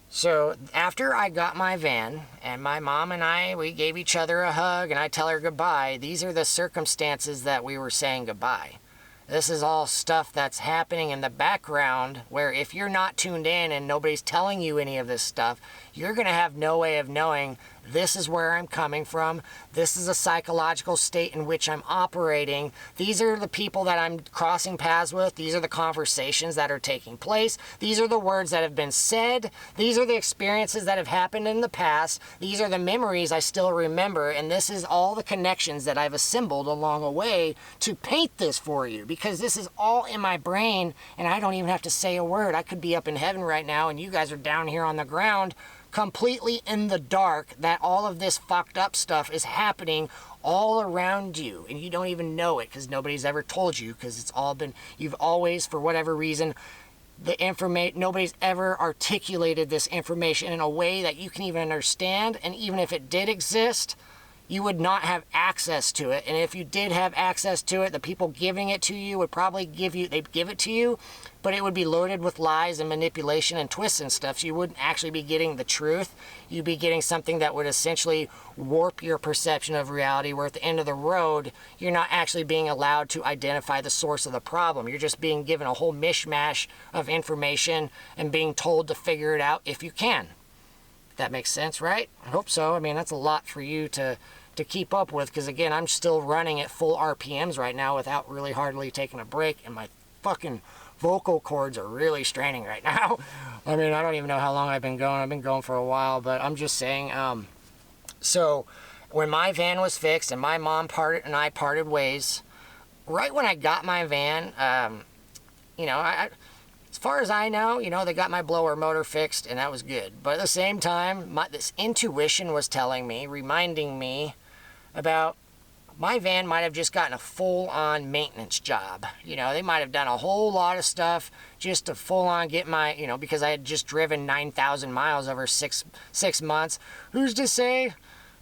So after I got my van, and my mom and we gave each other a hug, and I tell her goodbye, these are the circumstances that we were saying goodbye. This is all stuff that's happening in the background, where if you're not tuned in and nobody's telling you any of this stuff, you're going to have no way of knowing this is where I'm coming from. This is a psychological state in which I'm operating. These are the people that I'm crossing paths with. These are the conversations that are taking place. These are the words that have been said. These are the experiences that have happened in the past. These are the memories I still remember. And this is all the connections that I've assembled along the way to paint this for you, because this is all in my brain and I don't even have to say a word. I could be up in heaven right now and you guys are down here on the ground completely in the dark, that all of this fucked up stuff is happening all around you and you don't even know it because nobody's ever told you, because it's all been, you've always, for whatever reason, nobody's ever articulated this information in a way that you can even understand. And even if it did exist, you would not have access to it. And if you did have access to it, the people giving it to you would probably they'd give it to you, but it would be loaded with lies and manipulation and twists and stuff. So you wouldn't actually be getting the truth. You'd be getting something that would essentially warp your perception of reality, where at the end of the road, you're not actually being allowed to identify the source of the problem. You're just being given a whole mishmash of information and being told to figure it out if you can. That makes sense, right? I hope so. I mean, that's a lot for you to keep up with, because again, I'm still running at full RPMs right now without really hardly taking a break, and my fucking vocal cords are really straining right now. I mean, I don't even know how long I've been going. I've been going for a while, but I'm just saying, so when my van was fixed and my mom and I parted ways, right when I got my van, as far as I know, they got my blower motor fixed and that was good. But at the same time, this intuition was telling me, reminding me about my van might have just gotten a full-on maintenance job. They might have done a whole lot of stuff just to full-on get my, because I had just driven 9,000 miles over six months. Who's to say?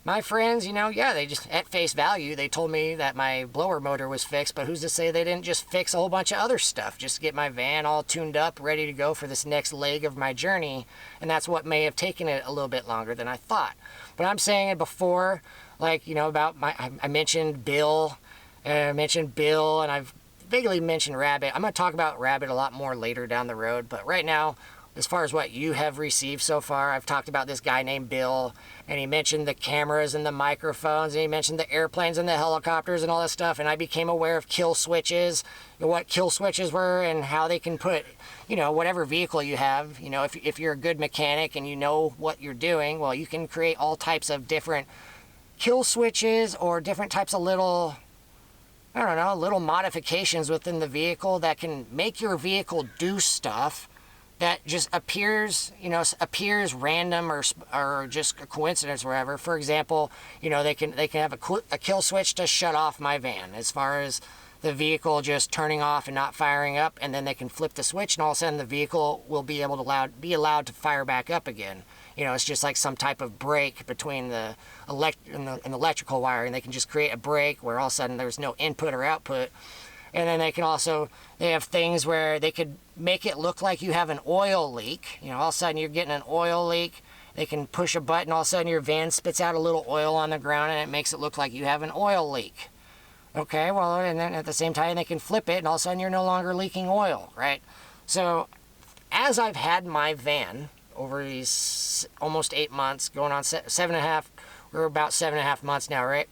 My friends, they just, at face value, they told me that my blower motor was fixed, but who's to say they didn't just fix a whole bunch of other stuff just to get my van all tuned up, ready to go for this next leg of my journey, and that's what may have taken it a little bit longer than I thought. But I'm saying it before, about I mentioned Bill, and I've vaguely mentioned Rabbit. I'm going to talk about Rabbit a lot more later down the road, but right now, as far as what you have received so far, I've talked about this guy named Bill, and he mentioned the cameras and the microphones, and he mentioned the airplanes and the helicopters and all this stuff, and I became aware of kill switches, what kill switches were, and how they can put, whatever vehicle you have, if you're a good mechanic and you know what you're doing, well, you can create all types of different kill switches or different types of little modifications within the vehicle that can make your vehicle do stuff that just appears random or just a coincidence or whatever. For example, they can have a kill switch to shut off my van, as far as the vehicle just turning off and not firing up, and then they can flip the switch and all of a sudden the vehicle will be able to be allowed to fire back up again. It's just like some type of break between the electrical wire, and they can just create a break where all of a sudden there's no input or output. And then they have things where they could make it look like you have an oil leak. All of a sudden you're getting an oil leak. They can push a button, all of a sudden your van spits out a little oil on the ground and it makes it look like you have an oil leak. Okay, well, and then at the same time they can flip it and all of a sudden you're no longer leaking oil, right? So as I've had my van over these almost 8 months, going on 7.5, we're about 7.5 months now, right?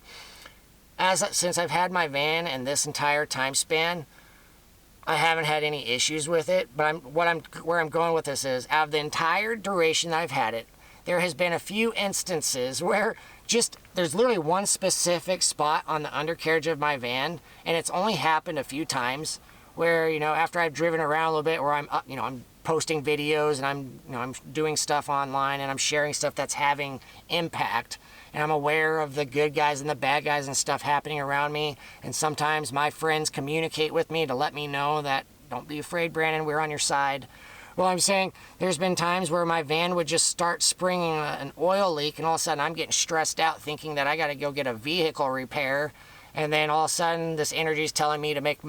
Since I've had my van and this entire time span, I haven't had any issues with it. But where I'm going with this is, out of the entire duration I've had it, there has been a few instances where there's literally one specific spot on the undercarriage of my van, and it's only happened a few times where, after I've driven around a little bit, where I'm posting videos and I'm doing stuff online and I'm sharing stuff that's having impact. And I'm aware of the good guys and the bad guys and stuff happening around me. And sometimes my friends communicate with me to let me know that, don't be afraid, Brandon, we're on your side. Well, I'm saying there's been times where my van would just start springing an oil leak, and all of a sudden I'm getting stressed out thinking that I got to go get a vehicle repair. And then all of a sudden this energy is telling me to make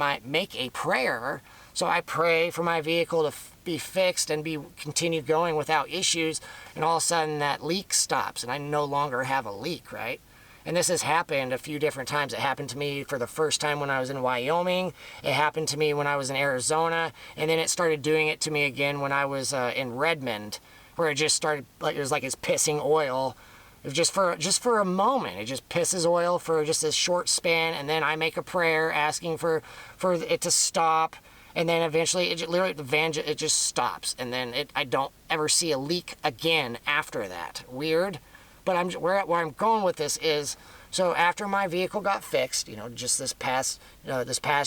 a prayer. So I pray for my vehicle to be fixed and continue going without issues, and all of a sudden that leak stops and I no longer have a leak, right? And this has happened a few different times. It happened to me for the first time when I was in Wyoming. It happened to me when I was in Arizona, and then it started doing it to me again when I was in Redmond. where it just started, like, it was like it's pissing oil. It was just for a moment. It just pisses oil for just a short span, and then I make a prayer asking for it to stop, and then eventually literally the van it just stops, and then I don't ever see a leak again after that. Weird, but where I'm going with this is, so after my vehicle got fixed, just this past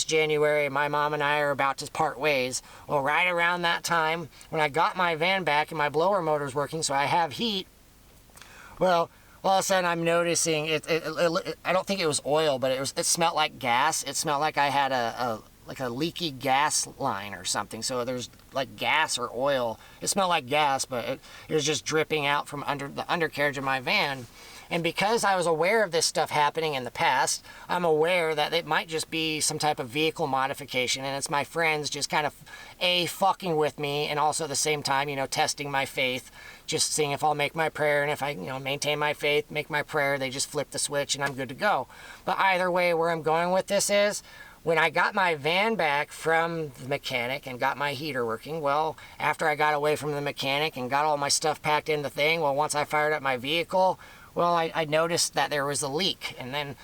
January, my mom and I are about to part ways. Well, right around that time, when I got my van back and my blower motor's working, so I have heat. Well, all of a sudden I'm noticing I don't think it was oil, but it smelled like gas. It smelled like I had a leaky gas line or something. So there's like gas or oil. It smelled like gas, but it was just dripping out from under the undercarriage of my van. And because I was aware of this stuff happening in the past, I'm aware that it might just be some type of vehicle modification, and it's my friends just kind of fucking with me, and also at the same time, testing my faith, just seeing if I'll make my prayer, and if I, maintain my faith, make my prayer, they just flip the switch and I'm good to go. But either way, where I'm going with this is, when I got my van back from the mechanic and got my heater working, well, after I got away from the mechanic and got all my stuff packed in the thing, well, once I fired up my vehicle, well, I noticed that there was a leak. And then,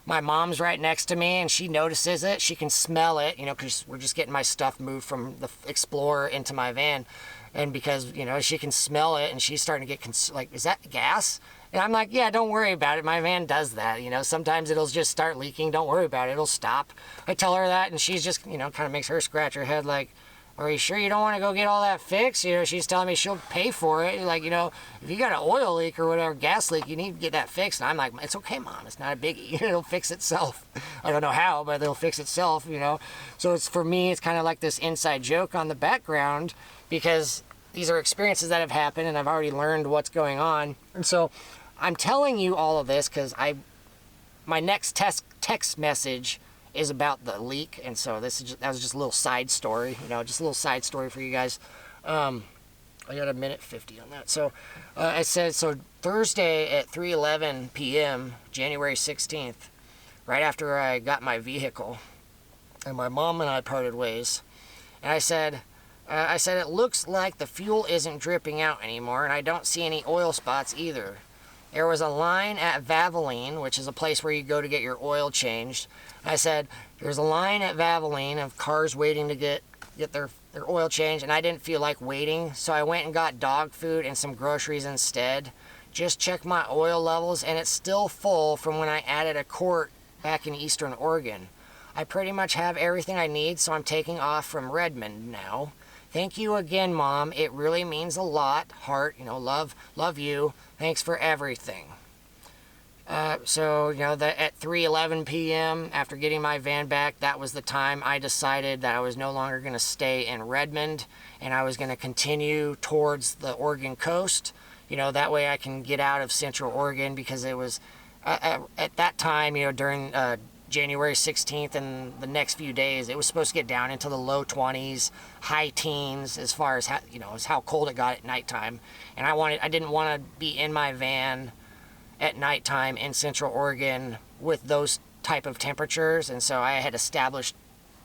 my mom's right next to me, and she notices it. She can smell it, because we're just getting my stuff moved from the Explorer into my van. And because, she can smell it, and she's starting to get, like, is that gas? And I'm like, yeah, don't worry about it. My van does that, Sometimes it'll just start leaking. Don't worry about it. It'll stop. I tell her that, and she's just, kind of makes her scratch her head like, are you sure you don't want to go get all that fixed? She's telling me she'll pay for it. Like, if you got an oil leak or whatever, gas leak, you need to get that fixed. And I'm like, it's okay, Mom. It's not a biggie. It'll fix itself. I don't know how, but it'll fix itself, So it's, for me, it's kind of like this inside joke on the background, because these are experiences that have happened and I've already learned what's going on. And so I'm telling you all of this because my next text message is about the leak, and so that was just a little side story, just a little side story for you guys. I got a minute 50 on that. So it says, so Thursday at 3:11 p.m., January 16th, right after I got my vehicle, and my mom and I parted ways, and I said, it looks like the fuel isn't dripping out anymore, and I don't see any oil spots either. There was a line at Valvoline, which is a place where you go to get your oil changed. I said, there's a line at Valvoline of cars waiting to get their oil changed, and I didn't feel like waiting, so I went and got dog food and some groceries instead. Just checked my oil levels, and it's still full from when I added a quart back in Eastern Oregon. I pretty much have everything I need, so I'm taking off from Redmond now. Thank you again, Mom. It really means a lot. Heart, love you. Thanks for everything. So, at 3:11 p.m., after getting my van back, that was the time I decided that I was no longer going to stay in Redmond, and I was going to continue towards the Oregon coast. That way I can get out of Central Oregon, because it was, at that time, during January 16th and the next few days, it was supposed to get down into the low 20s, high teens, as far as how cold it got at nighttime. And I didn't want to be in my van at nighttime in Central Oregon with those type of temperatures, and so I had established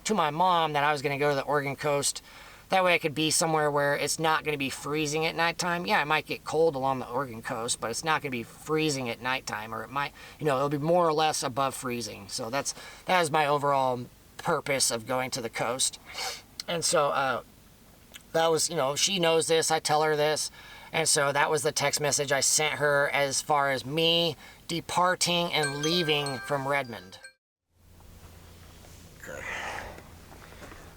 to my mom that I was going to go to the Oregon coast. That way I could be somewhere where it's not going to be freezing at nighttime. Yeah, it might get cold along the Oregon coast, but it's not going to be freezing at nighttime, or it might, it'll be more or less above freezing. So that is my overall purpose of going to the coast. And so that was, she knows this, I tell her this. And so that was the text message I sent her as far as me departing and leaving from Redmond. Okay.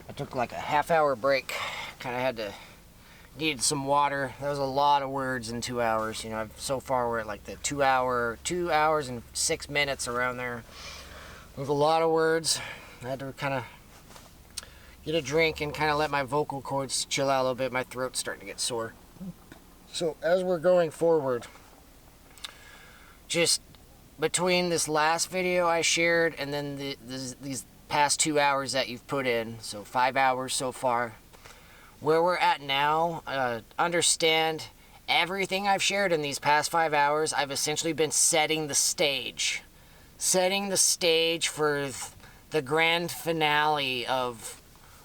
I took like a half-hour break. Needed some water. That was a lot of words in 2 hours. So far we're at like the 2 hours and 6 minutes around there. With a lot of words. I had to kind of get a drink and kind of let my vocal cords chill out a little bit. My throat's starting to get sore. So as we're going forward, just between this last video I shared and then these past 2 hours that you've put in, so 5 hours so far, where we're at now, understand everything I've shared in these past 5 hours, I've essentially been setting the stage for the grand finale of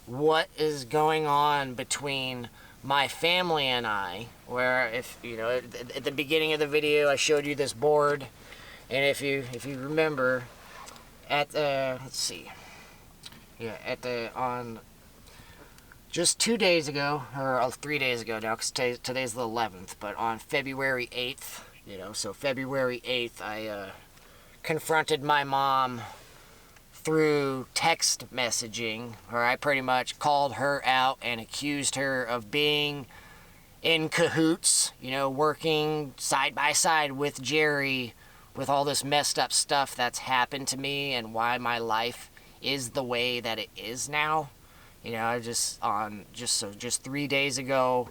what is going on between my family and I, where if, you know, at the beginning of the video I showed you this board, and if you remember, at let's see, yeah, on just 2 days ago, or 3 days ago now, because today's the 11th, but on February 8th, you know, so February 8th, I confronted my mom through text messaging, where I pretty much called her out and accused her of being in cahoots, you know, working side by side with Jerry with all this messed up stuff that's happened to me and why my life is the way that it is now. You know, just 3 days ago,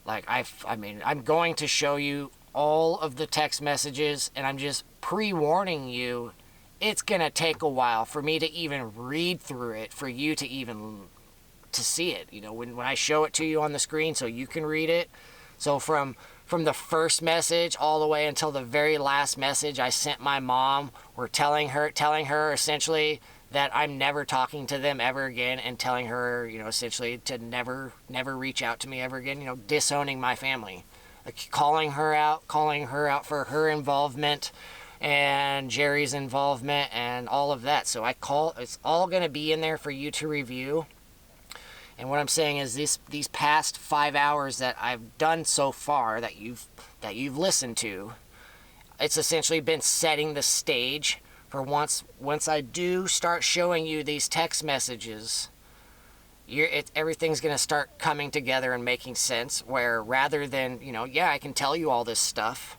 like I'm going to show you all of the text messages, and I'm just pre-warning you, it's gonna take a while for me to even read through it, for you to even to see it. You know, when I show it to you on the screen so you can read it. So from the first message all the way until the very last message I sent my mom, we're telling her essentially that I'm never talking to them ever again, and telling her, you know, essentially to never reach out to me ever again, you know, disowning my family. Like calling her out for her involvement and Jerry's involvement and all of that. So it's all going to be in there for you to review. And what I'm saying is these past 5 hours that I've done so far, that you've listened to, it's essentially been setting the stage for once I do start showing you these text messages, everything's going to start coming together and making sense, where rather than, you know, yeah, I can tell you all this stuff,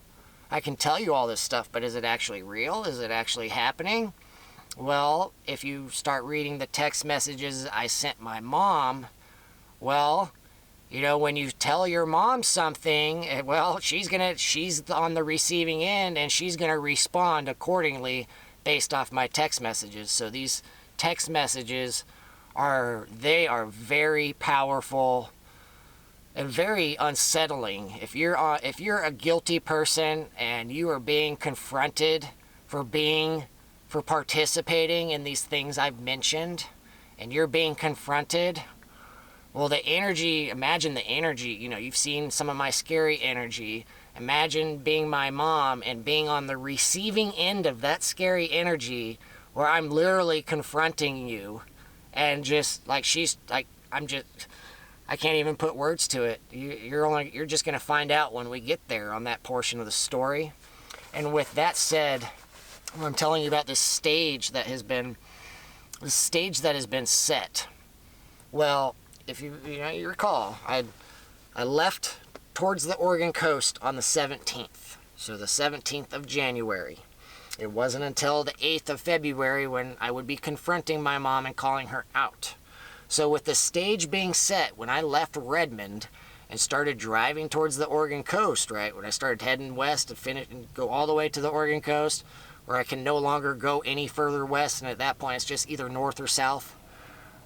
but is it actually real? Is it actually happening? Well, if you start reading the text messages I sent my mom, well, you know, when you tell your mom something, well, she's on the receiving end, and she's going to respond accordingly based off my text messages. So these text messages are very powerful and very unsettling. If you're a guilty person and you are being confronted for participating in these things I've mentioned, and you're being confronted, well, imagine the energy, you know, you've seen some of my scary energy. Imagine being my mom and being on the receiving end of that scary energy, where I'm literally confronting you, and just like I can't even put words to it. You're just going to find out when we get there on that portion of the story. And with that said, I'm telling you about this stage that has been set. Well, if you recall, I left towards the Oregon coast on the 17th. So the 17th of January. It wasn't until the 8th of February when I would be confronting my mom and calling her out. So with the stage being set, when I left Redmond and started driving towards the Oregon coast, right, when I started heading west and go all the way to the Oregon coast, where I can no longer go any further west, and at that point it's just either north or south,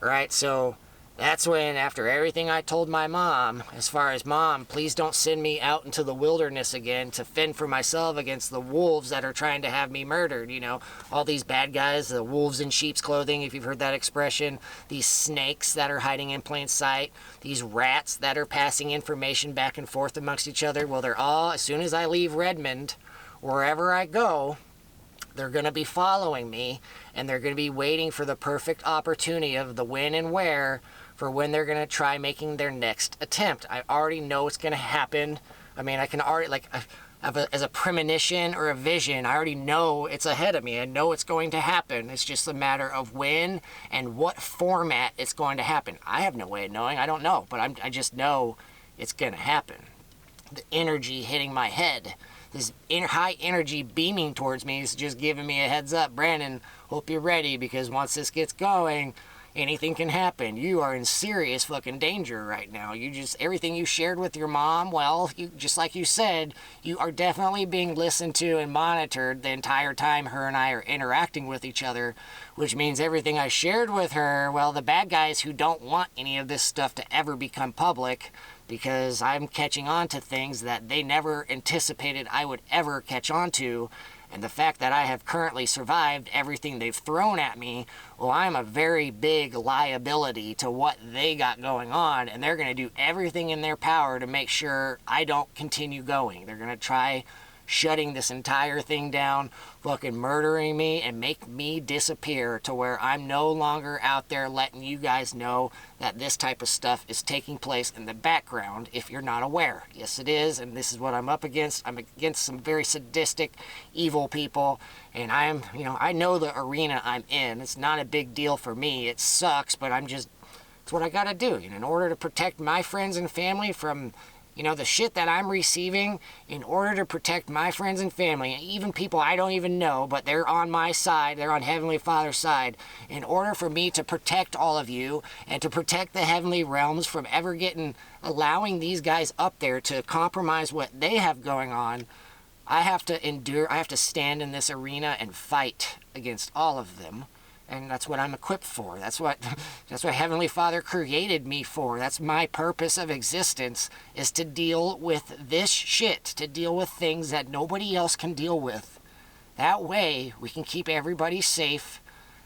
right? So that's when, after everything I told my mom, as far as, Mom, please don't send me out into the wilderness again to fend for myself against the wolves that are trying to have me murdered, you know, all these bad guys, the wolves in sheep's clothing, if you've heard that expression, these snakes that are hiding in plain sight, these rats that are passing information back and forth amongst each other. Well, they're all, as soon as I leave Redmond, wherever I go, they're going to be following me, and they're going to be waiting for the perfect opportunity of the when and where, for when they're going to try making their next attempt. I already know it's going to happen. I mean, I can already, like, as a premonition or a vision, I already know it's ahead of me. I know it's going to happen. It's just a matter of when and what format it's going to happen. I have no way of knowing. I don't know, but I just know it's going to happen. The energy hitting my head, this high energy beaming towards me, is just giving me a heads up. Brandon, hope you're ready, because once this gets going, anything can happen. You are in serious fucking danger right now. Everything you shared with your mom, well, just like you said, you are definitely being listened to and monitored the entire time her and I are interacting with each other, which means everything I shared with her, well, the bad guys who don't want any of this stuff to ever become public, because I'm catching on to things that they never anticipated I would ever catch on to, And the fact that I have currently survived everything they've thrown at me, well, I'm a very big liability to what they got going on, and they're going to do everything in their power to make sure I don't continue going. They're going to try shutting this entire thing down, fucking murdering me, and make me disappear to where I'm no longer out there letting you guys know that this type of stuff is taking place in the background if you're not aware. Yes, it is, and this is what I'm up against. I'm against some very sadistic, evil people, and I know the arena I'm in. It's not a big deal for me. It sucks, but it's what I gotta do. In order to protect my friends and family from the shit that I'm receiving, in order to protect my friends and family, even people I don't even know, but they're on my side, they're on Heavenly Father's side, in order for me to protect all of you and to protect the heavenly realms from ever allowing these guys up there to compromise what they have going on, I have to stand in this arena and fight against all of them. And that's what I'm equipped for. That's what Heavenly Father created me for. That's my purpose of existence, is to deal with this shit, to deal with things that nobody else can deal with. That way, we can keep everybody safe.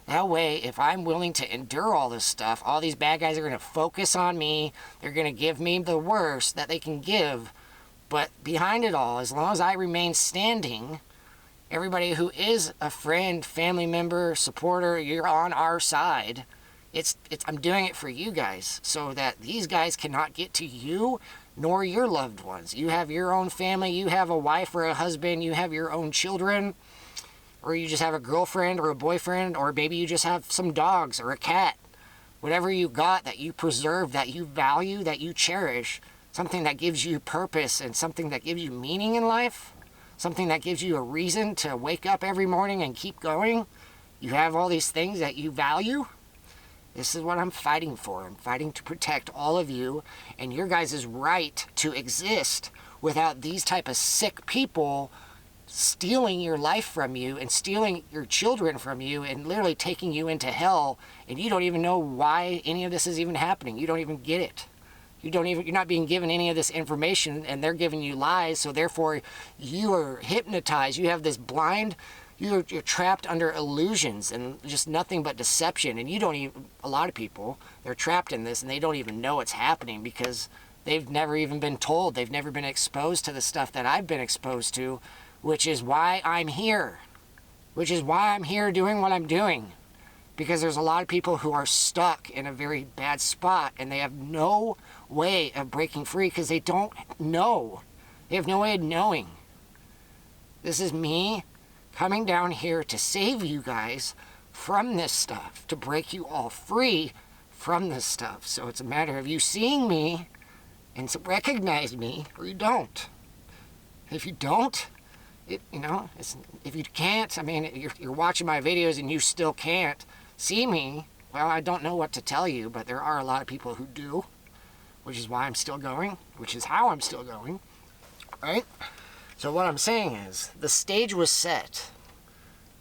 That way, if I'm willing to endure all this stuff, all these bad guys are going to focus on me. They're going to give me the worst that they can give. But behind it all, as long as I remain standing, everybody who is a friend, family member, supporter, you're on our side. I'm doing it for you guys, so that these guys cannot get to you nor your loved ones. You have your own family, you have a wife or a husband, you have your own children, or you just have a girlfriend or a boyfriend, or maybe you just have some dogs or a cat. Whatever you got that you preserve, that you value, that you cherish, something that gives you purpose and something that gives you meaning in life, something that gives you a reason to wake up every morning and keep going. You have all these things that you value. This is what I'm fighting for. I'm fighting to protect all of you and your guys' right to exist without these type of sick people stealing your life from you and stealing your children from you and literally taking you into hell, and you don't even know why any of this is even happening. You don't even get it. You're not being given any of this information, and they're giving you lies, so therefore you are hypnotized. You have this you're trapped under illusions and just nothing but deception, and a lot of people, they're trapped in this and they don't even know it's happening because they've never even been told. They've never been exposed to the stuff that I've been exposed to, which is why I'm here. Which is why I'm here doing what I'm doing. Because there's a lot of people who are stuck in a very bad spot and they have no way of breaking free because they don't know. They have no way of knowing. This is me coming down here to save you guys from this stuff, to break you all free from this stuff. So it's a matter of you seeing me and recognize me, or you don't. If you don't, if you can't, you're watching my videos and you still can't see me, well, I don't know what to tell you, but there are a lot of people who do, which is why I'm still going, which is how I'm still going, right? So what I'm saying is, the stage was set.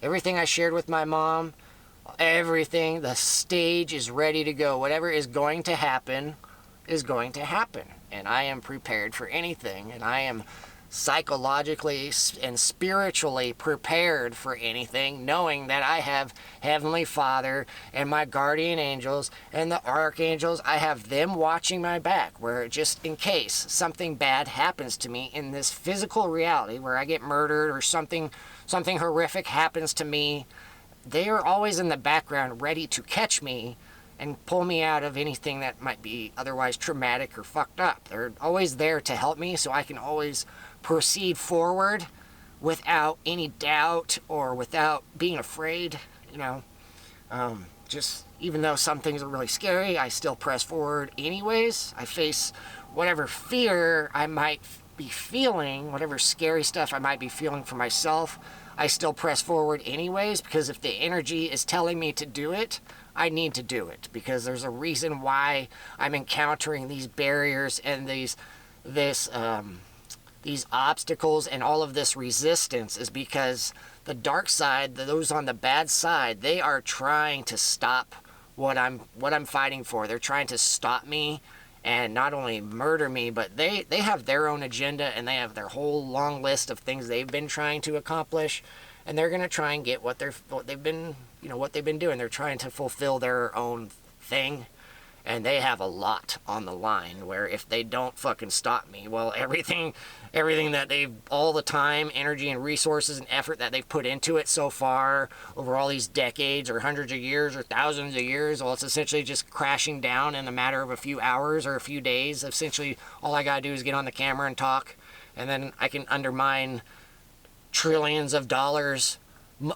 Everything I shared with my mom, everything, the stage is ready to go. Whatever is going to happen is going to happen, and I am prepared for anything, and I am psychologically and spiritually prepared for anything, knowing that I have Heavenly Father and my guardian angels and the archangels. I have them watching my back, where just in case something bad happens to me in this physical reality, where I get murdered or something horrific happens to me, they are always in the background ready to catch me and pull me out of anything that might be otherwise traumatic or fucked up. They're always there to help me, so I can always proceed forward without any doubt or without being afraid, just even though some things are really scary, I still press forward anyways. I face whatever fear I might be feeling, whatever scary stuff I might be feeling for myself, I still press forward anyways, because if the energy is telling me to do it, I need to do it, because there's a reason why I'm encountering these barriers and these obstacles and all of this resistance, is because the dark side, those on the bad side, they are trying to stop what I'm fighting for. They're trying to stop me and not only murder me, but they have their own agenda, and they have their whole long list of things they've been trying to accomplish, and they're going to try and get what they've been doing. They're trying to fulfill their own thing, and they have a lot on the line, where if they don't fucking stop me, well, everything that they've, all the time, energy, and resources and effort that they've put into it so far over all these decades or hundreds of years or thousands of years, well, it's essentially just crashing down in a matter of a few hours or a few days. Essentially, all I gotta do is get on the camera and talk, and then I can undermine trillions of dollars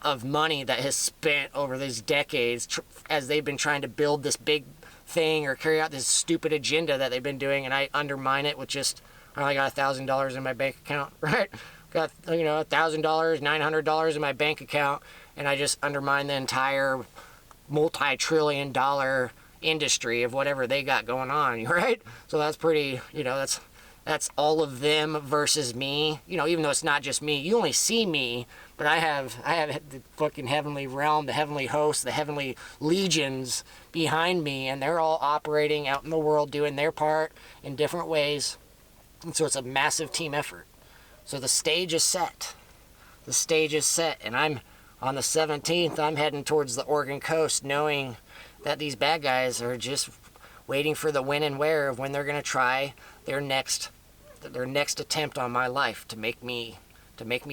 of money that has spent over these decades as they've been trying to build this big thing or carry out this stupid agenda that they've been doing, and I undermine it with just, I only got $1,000 in my bank account, right? Got, $1,000, $900 in my bank account, and I just undermine the entire multi-trillion-dollar industry of whatever they got going on, right? So that's pretty, that's all of them versus me. Even though it's not just me, you only see me, but I have the fucking heavenly realm, the heavenly hosts, the heavenly legions behind me, and they're all operating out in the world, doing their part in different ways. And so it's a massive team effort. So the stage is set. The stage is set, and I'm on the 17th, I'm heading towards the Oregon coast, knowing that these bad guys are just waiting for the when and where of when they're going to try their next attempt on my life to make me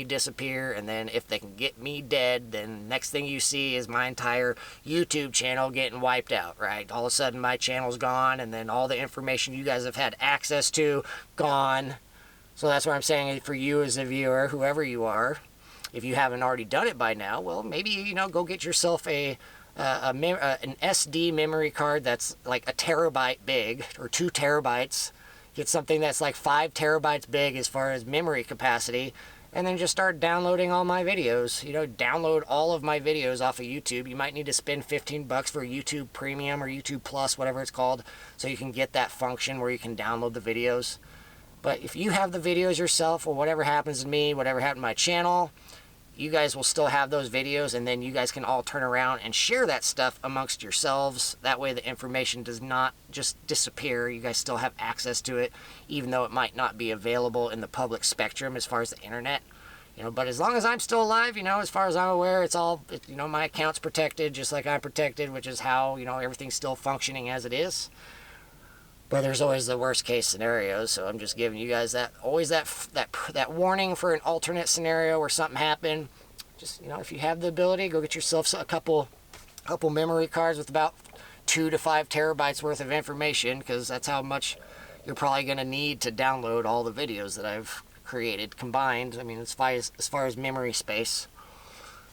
disappear. And then if they can get me dead, then next thing you see is my entire YouTube channel getting wiped out, right? All of a sudden my channel's gone, and then all the information you guys have had access to, gone. So that's what I'm saying for you as a viewer, whoever you are. If you haven't already done it by now, well, maybe, go get yourself an SD memory card that's like a terabyte big, or 2 terabytes. Get something that's like 5 terabytes big as far as memory capacity, and then just start downloading all my videos. Download all of my videos off of YouTube. You might need to spend $15 for YouTube Premium or YouTube Plus, whatever it's called, so you can get that function where you can download the videos. But if you have the videos yourself, or whatever happens to me, whatever happened to my channel, you guys will still have those videos, and then you guys can all turn around and share that stuff amongst yourselves. That way the information does not just disappear. You guys still have access to it, even though it might not be available in the public spectrum as far as the internet. But as long as I'm still alive, as far as I'm aware, it's all, my account's protected just like I'm protected, which is how, everything's still functioning as it is. But there's always the worst case scenario, so I'm just giving you guys that warning for an alternate scenario where something happened. Just, if you have the ability, go get yourself a couple memory cards with about 2 to 5 terabytes worth of information, because that's how much you're probably going to need to download all the videos that I've created combined. I mean, as far as memory space.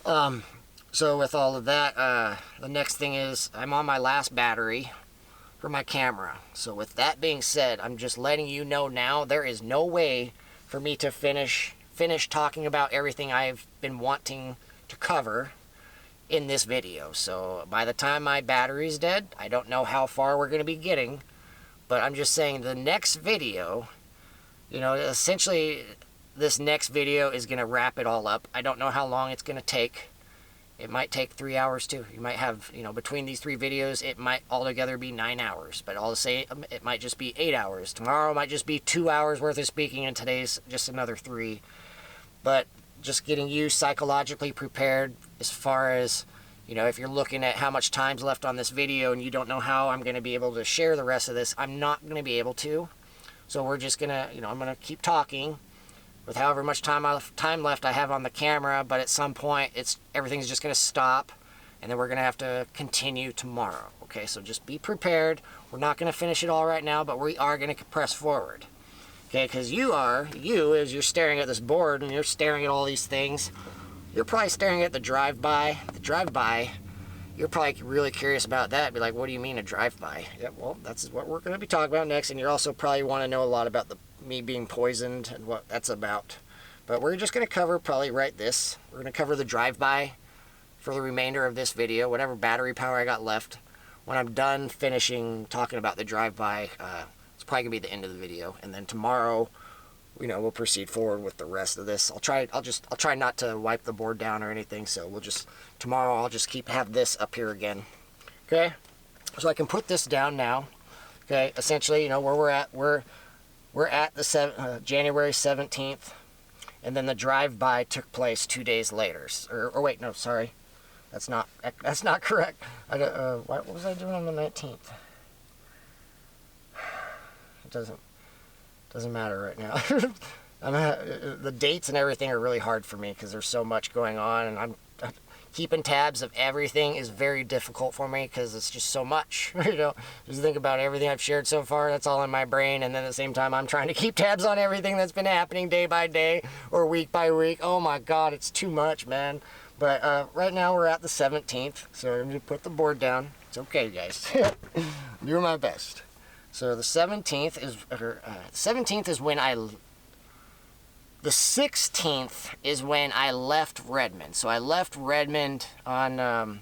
So with all of that, the next thing is I'm on my last battery for my camera. So with that being said, I'm just letting you know now, there is no way for me to finish talking about everything I've been wanting to cover in this video. So by the time my battery's dead, I don't know how far we're going to be getting, but I'm just saying the next video, essentially this next video is going to wrap it all up. I don't know how long it's going to take. It might take 3 hours too. You might have, between these 3 videos, it might altogether be 9 hours. But I'll say it might just be 8 hours. Tomorrow might just be 2 hours worth of speaking, and today's just another 3. But just getting you psychologically prepared as far as, if you're looking at how much time's left on this video and you don't know how I'm going to be able to share the rest of this, I'm not going to be able to. So we're just going to, I'm going to keep talking with however much time left I have on the camera, but at some point everything's just going to stop, and then we're going to have to continue tomorrow. Okay, so just be prepared. We're not going to finish it all right now, but we are going to press forward. Okay, because you, as you're staring at this board and you're staring at all these things, you're probably staring at the drive-by. The drive-by, you're probably really curious about that. Be like, what do you mean a drive-by? Yeah, well, that's what we're going to be talking about next, and you also probably want to know a lot about me being poisoned and what that's about. But we're just going to cover probably this. We're going to cover the drive-by for the remainder of this video, whatever battery power I got left. When I'm done finishing talking about the drive-by, it's probably going to be the end of the video. And then tomorrow, we'll proceed forward with the rest of this. I'll try not to wipe the board down or anything, so tomorrow I'll just have this up here again. Okay? So I can put this down now. Okay, essentially, you know, where we're at the January 17th, and then the drive-by took place 2 days later. Or wait, no, sorry, that's not correct. What was I doing on the 19th? It doesn't matter right now. The dates and everything are really hard for me because there's so much going on, and I'm keeping tabs of everything is very difficult for me because it's just so much. You know, just think about everything I've shared so far. That's all in my brain, and then at the same time, I'm trying to keep tabs on everything that's been happening day by day or week by week. Oh my God, it's too much, man. But right now we're at the 17th, so I'm gonna put the board down. It's okay, guys. I'm doing my best. So the 17th is when the 16th is when I left Redmond. So I left Redmond on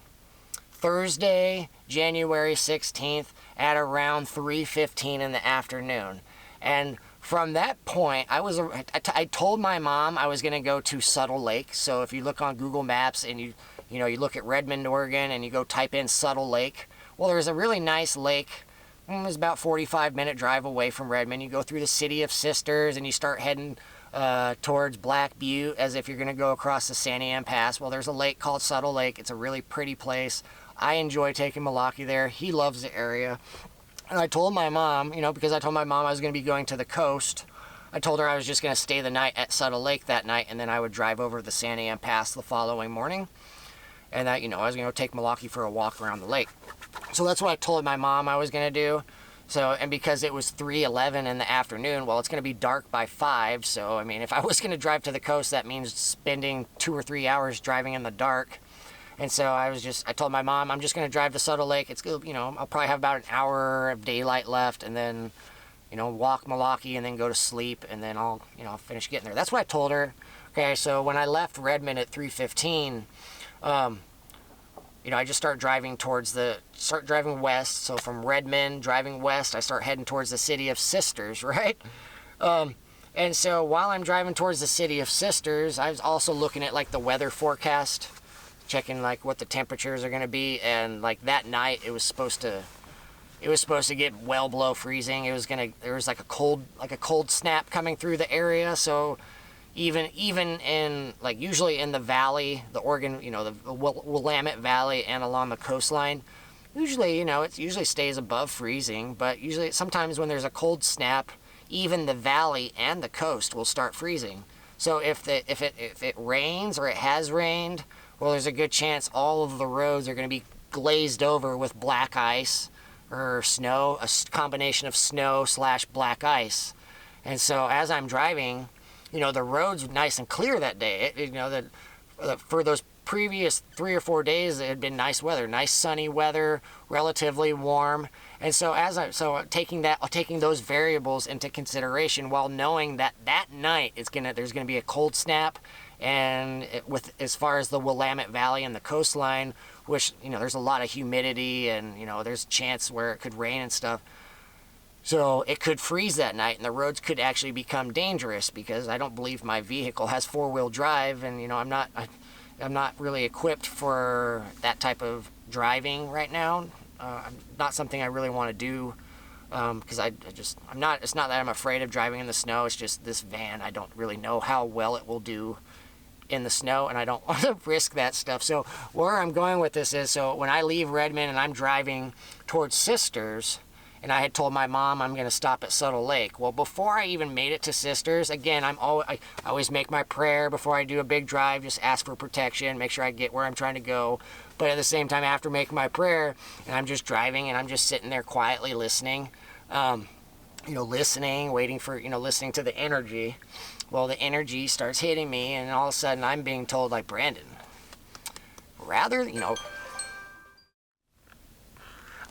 Thursday, January 16th at around 3:15 in the afternoon. And from that point, I told my mom I was going to go to Subtle Lake. So if you look on Google Maps and you look at Redmond, Oregon, and you go type in Subtle Lake, well, there's a really nice lake. It's about 45-minute drive away from Redmond. You go through the City of Sisters and you start heading towards Black Butte as if you're going to go across the Santa Ana Pass. Well, there's a lake called Subtle Lake. It's a really pretty place. I enjoy taking Malaki there. He loves the area. And I told my mom, you know, because I told my mom I was going to be going to the coast, I told her I was just going to stay the night at Subtle Lake that night, and then I would drive over the Santa Ana Pass the following morning. And that, you know, I was going to take Malaki for a walk around the lake. So that's what I told my mom I was going to do. So, and because it was 3:11 in the afternoon, well, it's going to be dark by 5. So, I mean, if I was going to drive to the coast, that means spending 2 or 3 hours driving in the dark. And so I told my mom, I'm just going to drive to Subtle Lake. It's good, you know, I'll probably have about an hour of daylight left, and then, you know, walk Malaki and then go to sleep, and then I'll, you know, finish getting there. That's what I told her. Okay, so when I left Redmond at 3:15, you know, I just start driving west. So from Redmond, driving west, I start heading towards the City of Sisters, right? And so while I'm driving towards the City of Sisters, I was also looking at like the weather forecast, checking like what the temperatures are going to be. And like that night, it was supposed to get well below freezing. There was like a cold snap coming through the area. So even in, like, usually in the valley, the Oregon, you know, the Willamette Valley and along the coastline, usually, you know, it usually stays above freezing, but usually sometimes when there's a cold snap, even the valley and the coast will start freezing. So if it rains or it has rained, well, there's a good chance all of the roads are going to be glazed over with black ice or snow, a combination of snow / black ice. And so as I'm driving, you know, the roads were nice and clear that day. You know, that for those previous 3 or 4 days, it had been nice weather, nice sunny weather, relatively warm. And so taking those variables into consideration, while knowing that night there's gonna be a cold snap, and as far as the Willamette Valley and the coastline, which, you know, there's a lot of humidity, and, you know, there's a chance where it could rain and stuff. So it could freeze that night, and the roads could actually become dangerous because I don't believe my vehicle has 4-wheel drive, and, you know, I'm not really equipped for that type of driving right now. Not something I really want to do because it's not that I'm afraid of driving in the snow. It's just this van, I don't really know how well it will do in the snow, and I don't want to risk that stuff. So where I'm going with this is, so when I leave Redmond and I'm driving towards Sisters, and I had told my mom I'm going to stop at Subtle Lake. Well, before I even made it to Sisters, again, I always make my prayer before I do a big drive, just ask for protection, make sure I get where I'm trying to go. But at the same time, after making my prayer, and I'm just driving, and I'm just sitting there quietly listening, you know, listening to the energy. Well, the energy starts hitting me, and all of a sudden I'm being told, like, Brandon, you know,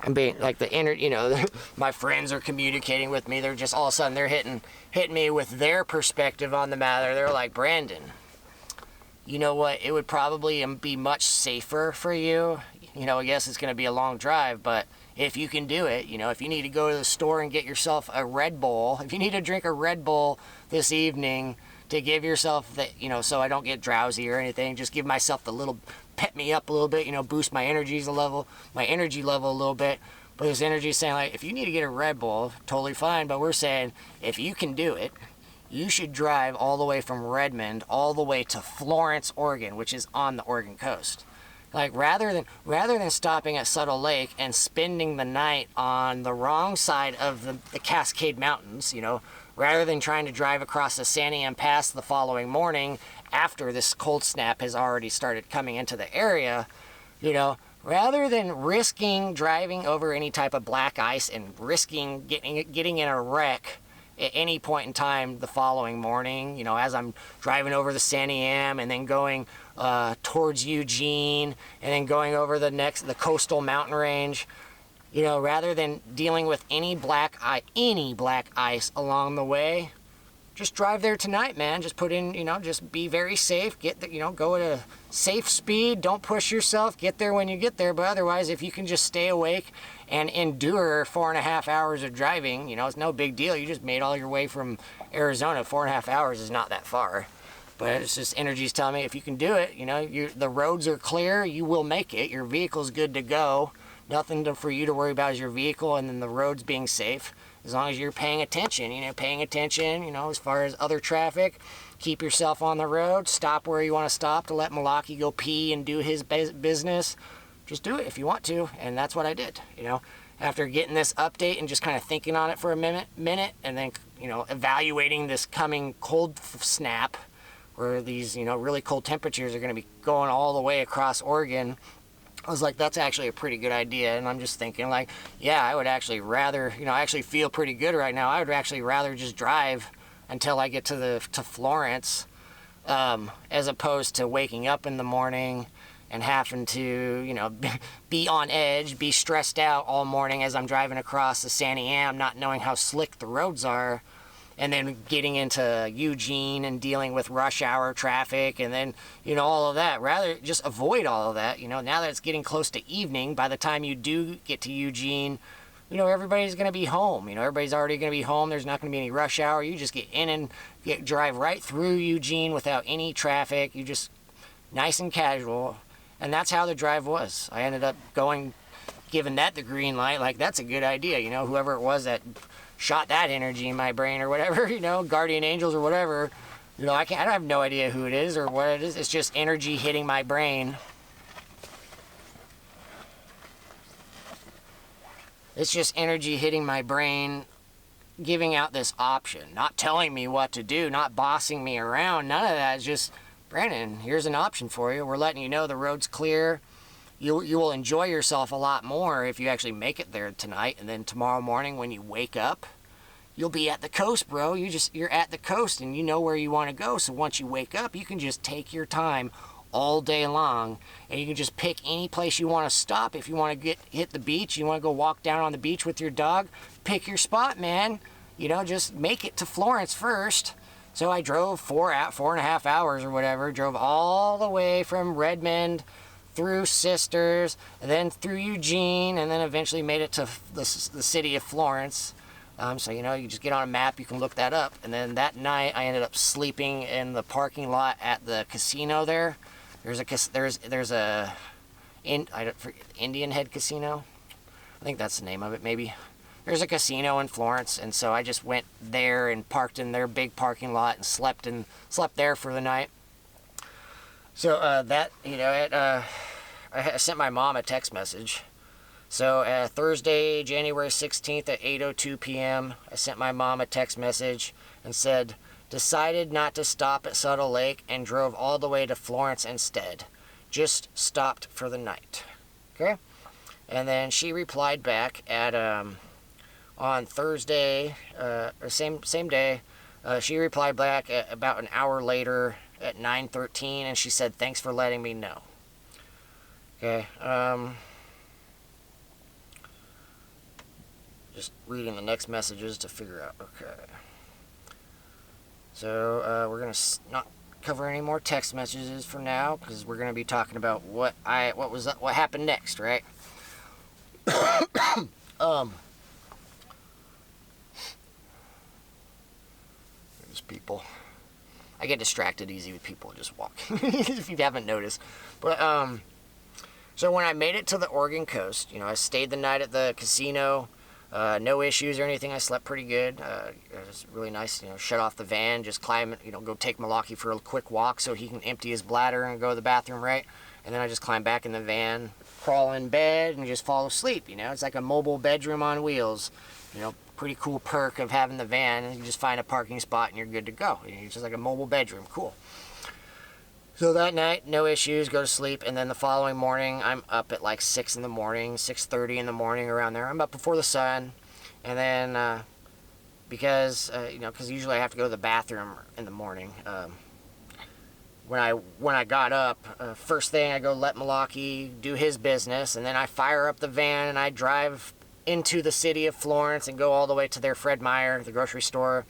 I'm being like you know, my friends are communicating with me. They're just all of a sudden they're hitting me with their perspective on the matter. They're like, Brandon, you know what? It would probably be much safer for you. You know, yes, it's going to be a long drive, but if you can do it, you know, if you need to go to the store and get yourself a Red Bull, if you need to drink a Red Bull this evening to give yourself that, you know, so I don't get drowsy or anything, just give myself the little, pep me up a little bit, you know, boost my energy level a little bit. But this energy is saying, like, if you need to get a Red Bull, totally fine. But we're saying, if you can do it, you should drive all the way from Redmond all the way to Florence, Oregon, which is on the Oregon coast. Like, rather than stopping at Subtle Lake and spending the night on the wrong side of the Cascade Mountains, you know, rather than trying to drive across the Santiam Pass the following morning after this cold snap has already started coming into the area, you know, rather than risking driving over any type of black ice and risking getting in a wreck at any point in time the following morning, you know, as I'm driving over the Santiam and then going towards Eugene and then going over the coastal mountain range, you know, rather than dealing with any black ice along the way, just drive there tonight, man. Just put in, you know, just be very safe. Get the, you know, go at a safe speed. Don't push yourself. Get there when you get there. But otherwise, if you can just stay awake and endure 4.5 hours of driving, you know, it's no big deal. You just made all your way from Arizona. 4.5 hours is not that far. But it's just energy's telling me if you can do it, you know, the roads are clear. You will make it. Your vehicle's good to go. Nothing for you to worry about is your vehicle and then the roads being safe. As long as you're paying attention, you know, as far as other traffic, keep yourself on the road, stop where you want to stop to let Malaki go pee and do his business. Just do it if you want to, and that's what I did, you know. After getting this update and just kind of thinking on it for a minute, and then, you know, evaluating this coming cold snap, where these, you know, really cold temperatures are going to be going all the way across Oregon, I was like, that's actually a pretty good idea. And I'm just thinking, like, yeah, I would actually rather, you know, I actually feel pretty good right now. I would actually rather just drive until I get to Florence, as opposed to waking up in the morning and having to, you know, be on edge, be stressed out all morning as I'm driving across the Santiam, not knowing how slick the roads are. And then getting into Eugene and dealing with rush hour traffic and then, you know, all of that. Rather just avoid all of that. You know, now that it's getting close to evening, by the time you do get to Eugene, you know, everybody's going to be home. You know, everybody's already going to be home. There's not going to be any rush hour. You just get in and drive right through Eugene without any traffic. You just nice and casual. And that's how the drive was. I ended up giving that the green light. Like, that's a good idea. You know, whoever it was that shot that energy in my brain or whatever, you know, guardian angels or whatever, you know, I have no idea who it is or what it is. It's just energy hitting my brain. It's just energy hitting my brain, giving out this option, not telling me what to do, not bossing me around. None of that. It's just, Brandon, here's an option for you. We're letting you know the road's clear. You will enjoy yourself a lot more if you actually make it there tonight, and then tomorrow morning when you wake up, you'll be at the coast, bro. You're at the coast and you know where you want to go. So once you wake up, you can just take your time all day long, and you can just pick any place you want to stop. If you want to hit the beach, you want to go walk down on the beach with your dog, pick your spot, man. You know, just make it to Florence first. So I drove 4.5 hours or whatever, drove all the way from Redmond through Sisters, and then through Eugene, and then eventually made it to the city of Florence. So, you know, you just get on a map, you can look that up. And then that night, I ended up sleeping in the parking lot at the casino there. There's a Indian Head Casino. I think that's the name of it, maybe. There's a casino in Florence, and so I just went there and parked in their big parking lot and slept there for the night. So I sent my mom a text message. So Thursday, January 16th at 8:02 p.m., I sent my mom a text message and said, decided not to stop at Subtle Lake and drove all the way to Florence instead. Just stopped for the night. Okay? And then she replied back at on Thursday, or same day. She replied back about an hour later at 9:13, and she said, thanks for letting me know. Okay, just reading the next messages to figure out. Okay, so we're gonna not cover any more text messages for now, because we're gonna be talking about what happened next, right? There's people. I get distracted easy with people just walking, if you haven't noticed. But So when I made it to the Oregon coast, I stayed the night at the casino. No issues or anything. I slept pretty good. It was really nice, shut off the van, just climb, go take Milwaukee for a quick walk so he can empty his bladder and go to the bathroom, right? And then I just climb back in the van, crawl in bed, and just fall asleep, It's like a mobile bedroom on wheels. Pretty cool perk of having the van, and you just find a parking spot and you're good to go. It's just like a mobile bedroom. Cool. So that night, no issues, go to sleep, and then the following morning, I'm up at like 6 in the morning, 6:30 in the morning, around there. I'm up before the sun, and then because usually I have to go to the bathroom in the morning. When I got up, first thing I go let Milwaukee do his business, and then I fire up the van and I drive into the city of Florence and go all the way to their Fred Meyer, the grocery store,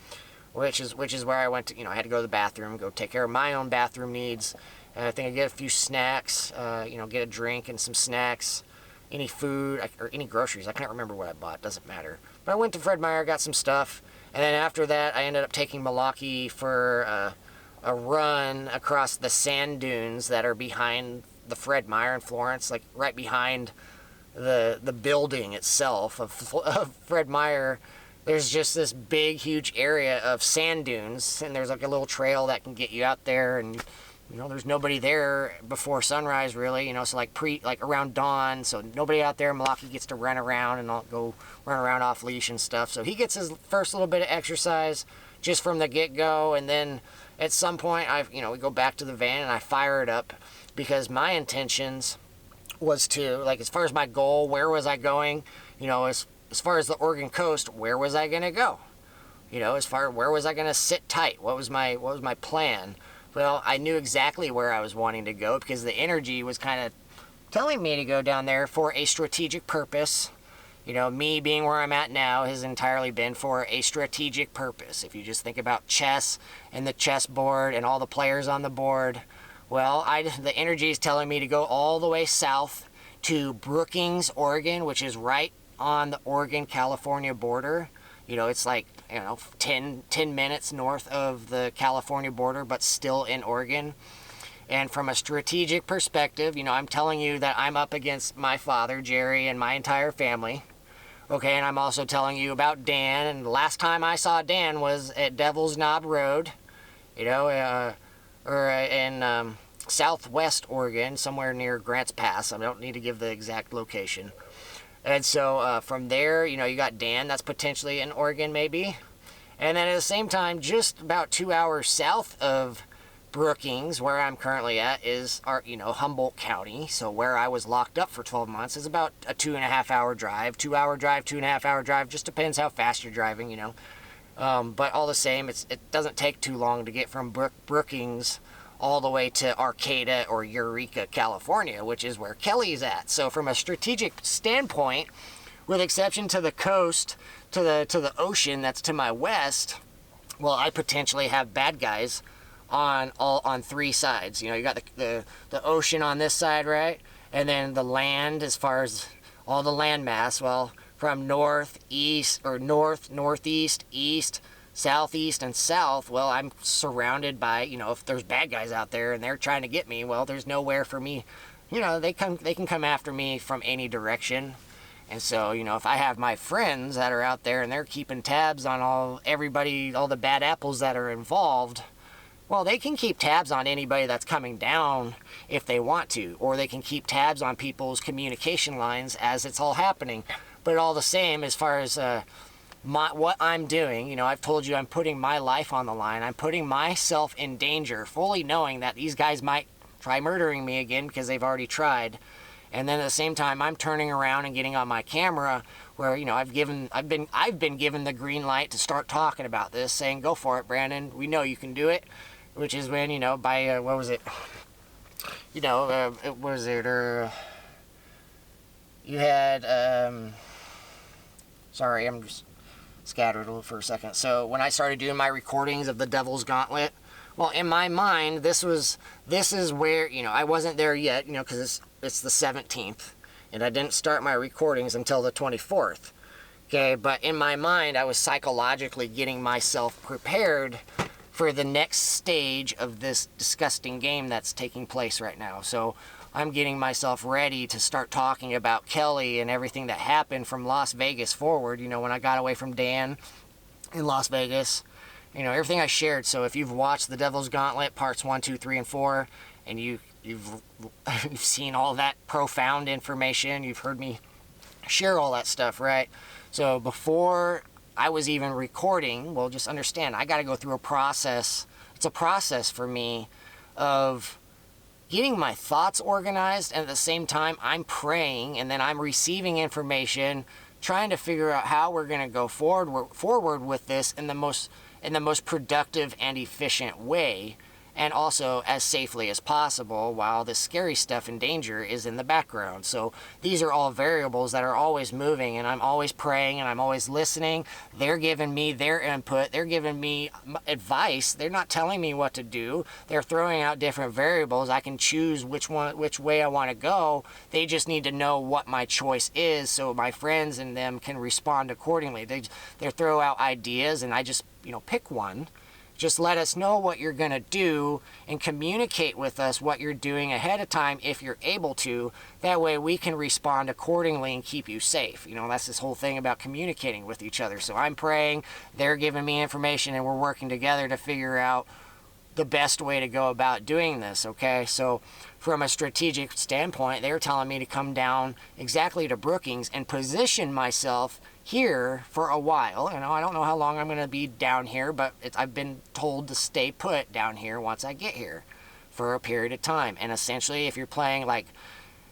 which is where I went to. I had to go to the bathroom, go take care of my own bathroom needs. And I think I get a few snacks, get a drink and some snacks, any food or any groceries. I can't remember what I bought. Doesn't matter. But I went to Fred Meyer, got some stuff, and then after that, I ended up taking Milwaukee for a run across the sand dunes that are behind the Fred Meyer in Florence, like right behind the building itself of Fred Meyer. There's just this big, huge area of sand dunes, and there's like a little trail that can get you out there, and there's nobody there before sunrise, really. So like around dawn, so nobody out there. Milwaukee gets to run around and I'll go run around off leash and stuff. So he gets his first little bit of exercise just from the get-go, and then at some point, we go back to the van and I fire it up because my intentions was to, like, as far as my goal, where was I going? As far as the Oregon coast, where was I gonna go? Where was I gonna sit tight? What was my plan? Well, I knew exactly where I was wanting to go because the energy was kind of telling me to go down there for a strategic purpose. Me being where I'm at now has entirely been for a strategic purpose. If you just think about chess and the chessboard and all the players on the board, well, the energy is telling me to go all the way south to Brookings, Oregon, which is right on the Oregon-California border. It's like, 10 minutes north of the California border, but still in Oregon. And from a strategic perspective, I'm telling you that I'm up against my father, Jerry, and my entire family. Okay, and I'm also telling you about Dan, and the last time I saw Dan was at Devil's Knob Road, or in southwest Oregon, somewhere near Grants Pass. I don't need to give the exact location. And so from there, you got Dan, that's potentially in Oregon maybe. And then at the same time, just about 2 hours south of Brookings, where I'm currently at, is Humboldt County. So where I was locked up for 12 months is about a 2.5 hour drive, 2 hour drive, 2.5 hour drive. Just depends how fast you're driving, But all the same, it doesn't take too long to get from Brookings all the way to Arcata or Eureka, California, which is where Kelly's at. So from a strategic standpoint, with exception to the coast, to the ocean that's to my west, well, I potentially have bad guys on three sides. You got the ocean on this side, right? And then the land, as far as all the land mass, well, from northeast, east, southeast, and south, well, I'm surrounded by, if there's bad guys out there and they're trying to get me, well, there's nowhere for me. They can come after me from any direction. And so, if I have my friends that are out there and they're keeping tabs on all the bad apples that are involved, well, they can keep tabs on anybody that's coming down if they want to, or they can keep tabs on people's communication lines as it's all happening. But all the same, as far as what I'm doing, I've told you I'm putting my life on the line. I'm putting myself in danger, fully knowing that these guys might try murdering me again because they've already tried. And then at the same time, I'm turning around and getting on my camera where, I've been given the green light to start talking about this, saying, go for it, Brandon. We know you can do it. Which is when, by, what was it? You had, sorry, I'm just scattered a little for a second. So when I started doing my recordings of the Devil's Gauntlet, well, in my mind, this is where, I wasn't there yet, because it's the 17th, and I didn't start my recordings until the 24th. Okay, but in my mind, I was psychologically getting myself prepared for the next stage of this disgusting game that's taking place right now. So I'm getting myself ready to start talking about Kelly and everything that happened from Las Vegas forward. You know, when I got away from Dan in Las Vegas, you know, everything I shared. So if you've watched The Devil's Gauntlet parts 1, 2, 3, and 4, and you've seen all that profound information, you've heard me share all that stuff, right? So before I was even recording, well, just understand, I got to go through a process. It's a process for me of getting my thoughts organized, and at the same time, I'm praying, and then I'm receiving information, trying to figure out how we're going to go forward with this in the most productive and efficient way, and also as safely as possible, while the scary stuff and danger is in the background. So these are all variables that are always moving, and I'm always praying, and I'm always listening. They're giving me their input. They're giving me advice. They're not telling me what to do. They're throwing out different variables. I can choose which way I want to go. They just need to know what my choice is, so my friends and them can respond accordingly. They throw out ideas, and I just, you know, pick one. Just let us know what you're going to do and communicate with us what you're doing ahead of time if you're able to. That way we can respond accordingly and keep you safe. You know, that's this whole thing about communicating with each other. So I'm praying, they're giving me information, and we're working together to figure out the best way to go about doing this, okay? So from a strategic standpoint, they're telling me to come down exactly to Brookings and position myself here for a while. You know, I don't know how long I'm going to be down here, but I've been told to stay put down here once I get here for a period of time. And essentially, if you're playing like,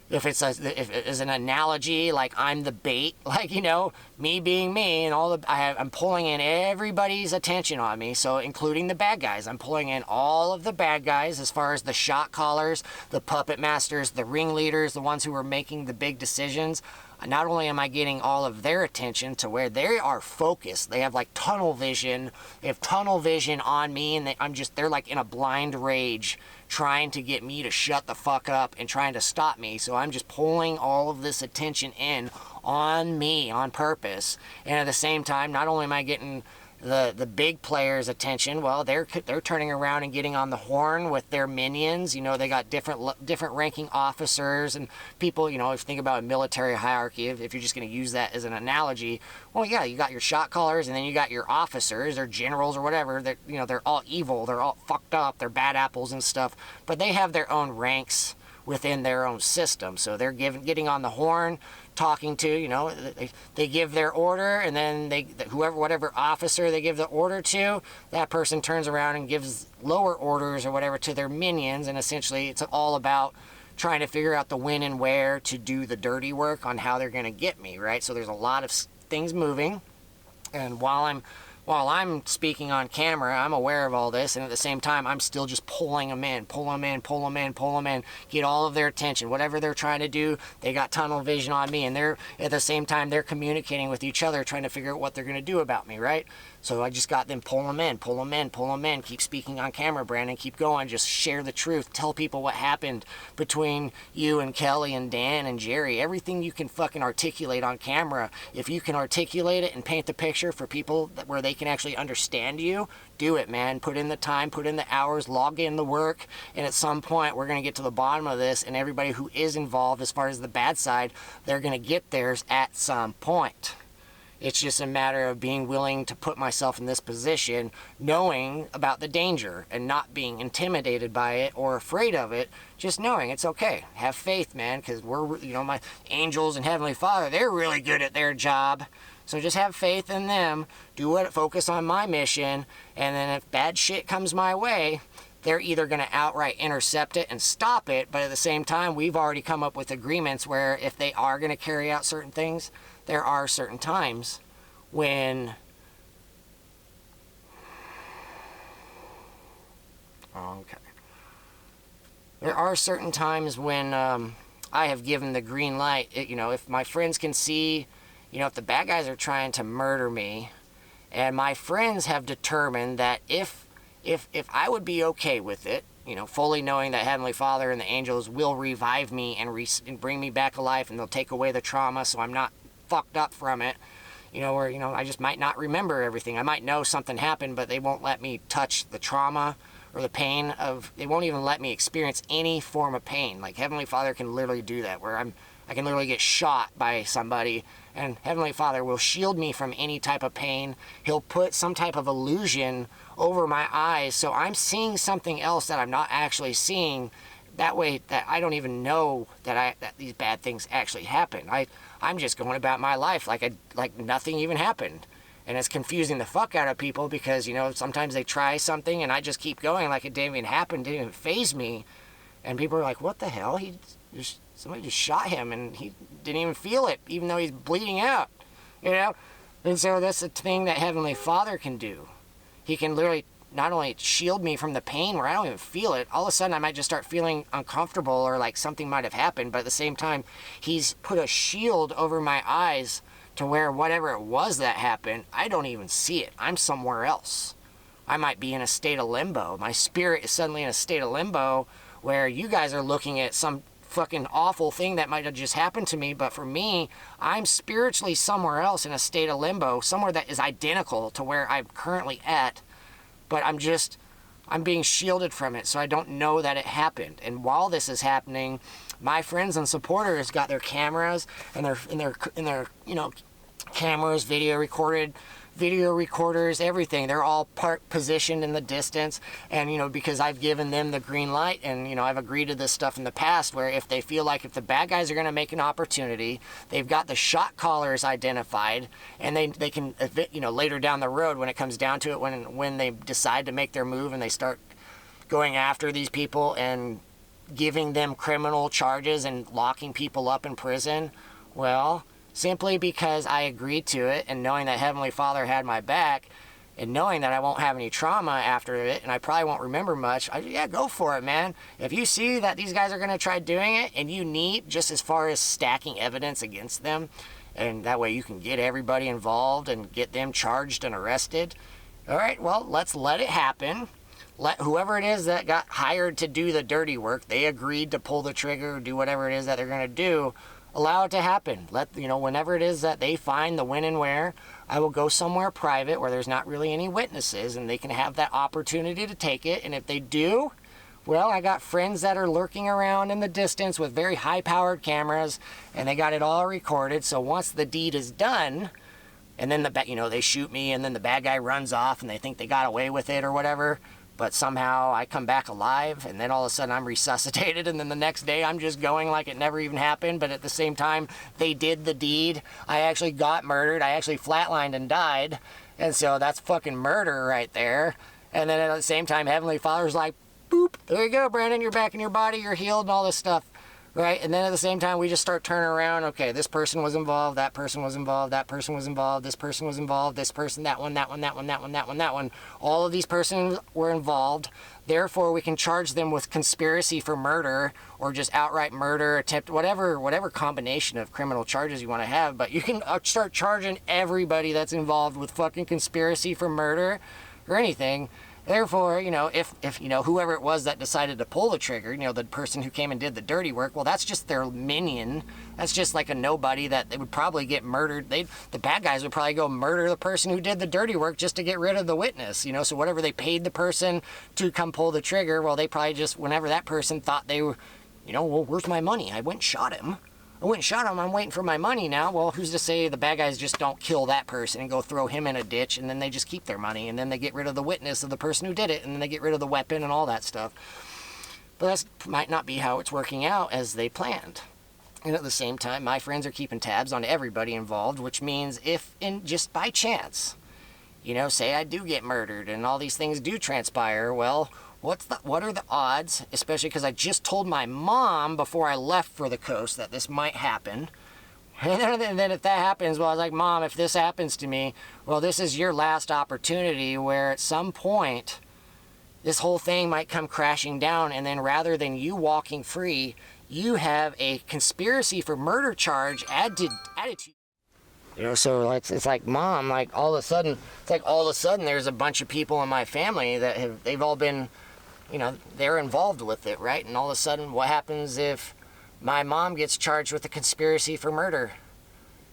if it's an analogy, like I'm the bait, like, you know, me being me, and I'm pulling in everybody's attention on me, so including the bad guys. I'm pulling in all of the bad guys as far as the shot callers, the puppet masters, the ringleaders, the ones who are making the big decisions. Not only am I getting all of their attention to where they are focused, they have like tunnel vision. They have tunnel vision on me, and they're like in a blind rage trying to get me to shut the fuck up and trying to stop me. So I'm just pulling all of this attention in on me on purpose. And at the same time, not only am I getting the big players' attention, well, they're turning around and getting on the horn with their minions. You know, they got different ranking officers and people. You know, if you think about a military hierarchy, if you're just going to use that as an analogy, well, yeah, you got your shot callers, and then you got your officers or generals or whatever. That, you know, they're all evil, they're all fucked up, they're bad apples and stuff, but they have their own ranks within their own system. So they're getting on the horn, talking to, you know, they give their order, and then whatever officer they give the order to, that person turns around and gives lower orders or whatever to their minions. And essentially it's all about trying to figure out the when and where to do the dirty work on how they're going to get me, right? So there's a lot of things moving, and while I'm speaking on camera, I'm aware of all this, and at the same time, I'm still just pulling them in, get all of their attention. Whatever they're trying to do, they got tunnel vision on me, and at the same time, they're communicating with each other, trying to figure out what they're going to do about me, right? So I just got them pull them in, keep speaking on camera, Brandon, keep going, just share the truth, tell people what happened between you and Kelly and Dan and Jerry, everything you can fucking articulate on camera. If you can articulate it and paint the picture for people where they can actually understand you, do it, man. Put in the time, put in the hours, log in the work, and at some point we're going to get to the bottom of this, and everybody who is involved as far as the bad side, they're going to get theirs at some point. It's just a matter of being willing to put myself in this position, knowing about the danger and not being intimidated by it or afraid of it, just knowing it's okay. Have faith, man, because my angels and Heavenly Father, they're really good at their job. So just have faith in them, focus on my mission, and then if bad shit comes my way, they're either going to outright intercept it and stop it, but at the same time, we've already come up with agreements where if they are going to carry out certain things, there are certain times when I have given the green light. If my friends can see, if the bad guys are trying to murder me, and my friends have determined that if I would be okay with it, fully knowing that Heavenly Father and the angels will revive me and bring me back alive, and they'll take away the trauma so I'm not fucked up from it. Where, I just might not remember everything. I might know something happened, but they won't let me touch the trauma or the pain they won't even let me experience any form of pain. Like Heavenly Father can literally do that, where I can literally get shot by somebody, and Heavenly Father will shield me from any type of pain. He'll put some type of illusion over my eyes, so I'm seeing something else that I'm not actually seeing. That way, that I don't even know that these bad things actually happen. I'm just going about my life like nothing even happened. And it's confusing the fuck out of people because, sometimes they try something and I just keep going like it didn't even happen, didn't even faze me. And people are like, what the hell? Somebody just shot him and he didn't even feel it, even though he's bleeding out, And so that's the thing that Heavenly Father can do. He can literally not only shield me from the pain where I don't even feel it, all of a sudden I might just start feeling uncomfortable or like something might have happened, but at the same time, he's put a shield over my eyes to where whatever it was that happened, I don't even see it. I'm somewhere else. I might be in a state of limbo. My spirit is suddenly in a state of limbo where you guys are looking at some fucking awful thing that might have just happened to me, but for me, I'm spiritually somewhere else in a state of limbo, somewhere that is identical to where I'm currently at, but I'm being shielded from it, so I don't know that it happened. And while this is happening, my friends and supporters got their cameras and their cameras, video recorders, everything. They're all positioned in the distance, and because I've given them the green light, and I've agreed to this stuff in the past where if they feel like if the bad guys are going to make an opportunity, they've got the shot callers identified, and they can later down the road when it comes down to it, when they decide to make their move and they start going after these people and giving them criminal charges and locking people up in prison, well, simply because I agreed to it and knowing that Heavenly Father had my back and knowing that I won't have any trauma after it and I probably won't remember much, yeah, go for it, man. If you see that these guys are going to try doing it and you need just as far as stacking evidence against them, and that way you can get everybody involved and get them charged and arrested, all right, well, let's let it happen. Let whoever it is that got hired to do the dirty work, they agreed to pull the trigger, do whatever it is that they're going to do, allow it to happen. Whenever it is that they find the when and where, I will go somewhere private where there's not really any witnesses and they can have that opportunity to take it. And if they do, well, I got friends that are lurking around in the distance with very high-powered cameras and they got it all recorded. So once the deed is done, and then they shoot me and then the bad guy runs off and they think they got away with it or whatever, but somehow I come back alive and then all of a sudden I'm resuscitated and then the next day I'm just going like it never even happened, but at the same time they did the deed. I actually got murdered. I actually flatlined and died, and so that's fucking murder right there. And then at the same time Heavenly Father's like, boop, there you go, Brandon, you're back in your body, you're healed and all this stuff. Right? And then at the same time, we just start turning around. Okay, this person was involved, that person was involved, that person was involved, this person was involved, this person, that one, that one, that one, that one, that one, that one. All of these persons were involved. Therefore, we can charge them with conspiracy for murder or just outright murder, attempt, whatever combination of criminal charges you want to have. But you can start charging everybody that's involved with fucking conspiracy for murder or anything. Therefore, if whoever it was that decided to pull the trigger, the person who came and did the dirty work, well, that's just their minion. That's just like a nobody that they would probably get murdered. The bad guys would probably go murder the person who did the dirty work just to get rid of the witness, So whatever they paid the person to come pull the trigger, well, they probably just, whenever that person thought they were, well, where's my money? I went and shot him. I'm waiting for my money now. Well, who's to say the bad guys just don't kill that person and go throw him in a ditch and then they just keep their money and then they get rid of the witness of the person who did it and then they get rid of the weapon and all that stuff. But that might not be how it's working out as they planned. And at the same time, my friends are keeping tabs on everybody involved, which means if, just by chance, say I do get murdered and all these things do transpire, well, what are the odds, especially because I just told my mom before I left for the coast that this might happen. And then if that happens, well, I was like, Mom, if this happens to me, well, this is your last opportunity where at some point this whole thing might come crashing down, and then rather than you walking free, you have a conspiracy for murder charge added to so it's like, Mom, like all of a sudden there's a bunch of people in my family that they've all been, they're involved with it, right? And all of a sudden, what happens if my mom gets charged with a conspiracy for murder?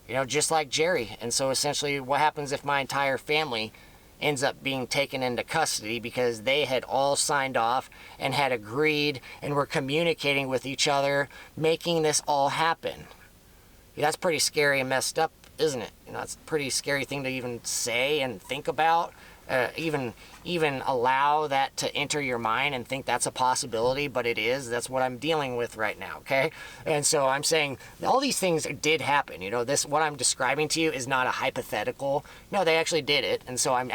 You know, just like Jerry. And so essentially what happens if my entire family ends up being taken into custody because they had all signed off and had agreed and were communicating with each other, making this all happen? Yeah, that's pretty scary and messed up, isn't it? You know, it's a pretty scary thing to even say and think about. Even allow that to enter your mind and think that's a possibility, but it is. That's what I'm dealing with right now, okay? And so I'm saying all these things did happen. You know, this, what I'm describing to you is not a hypothetical. No, they actually did it. And so I'm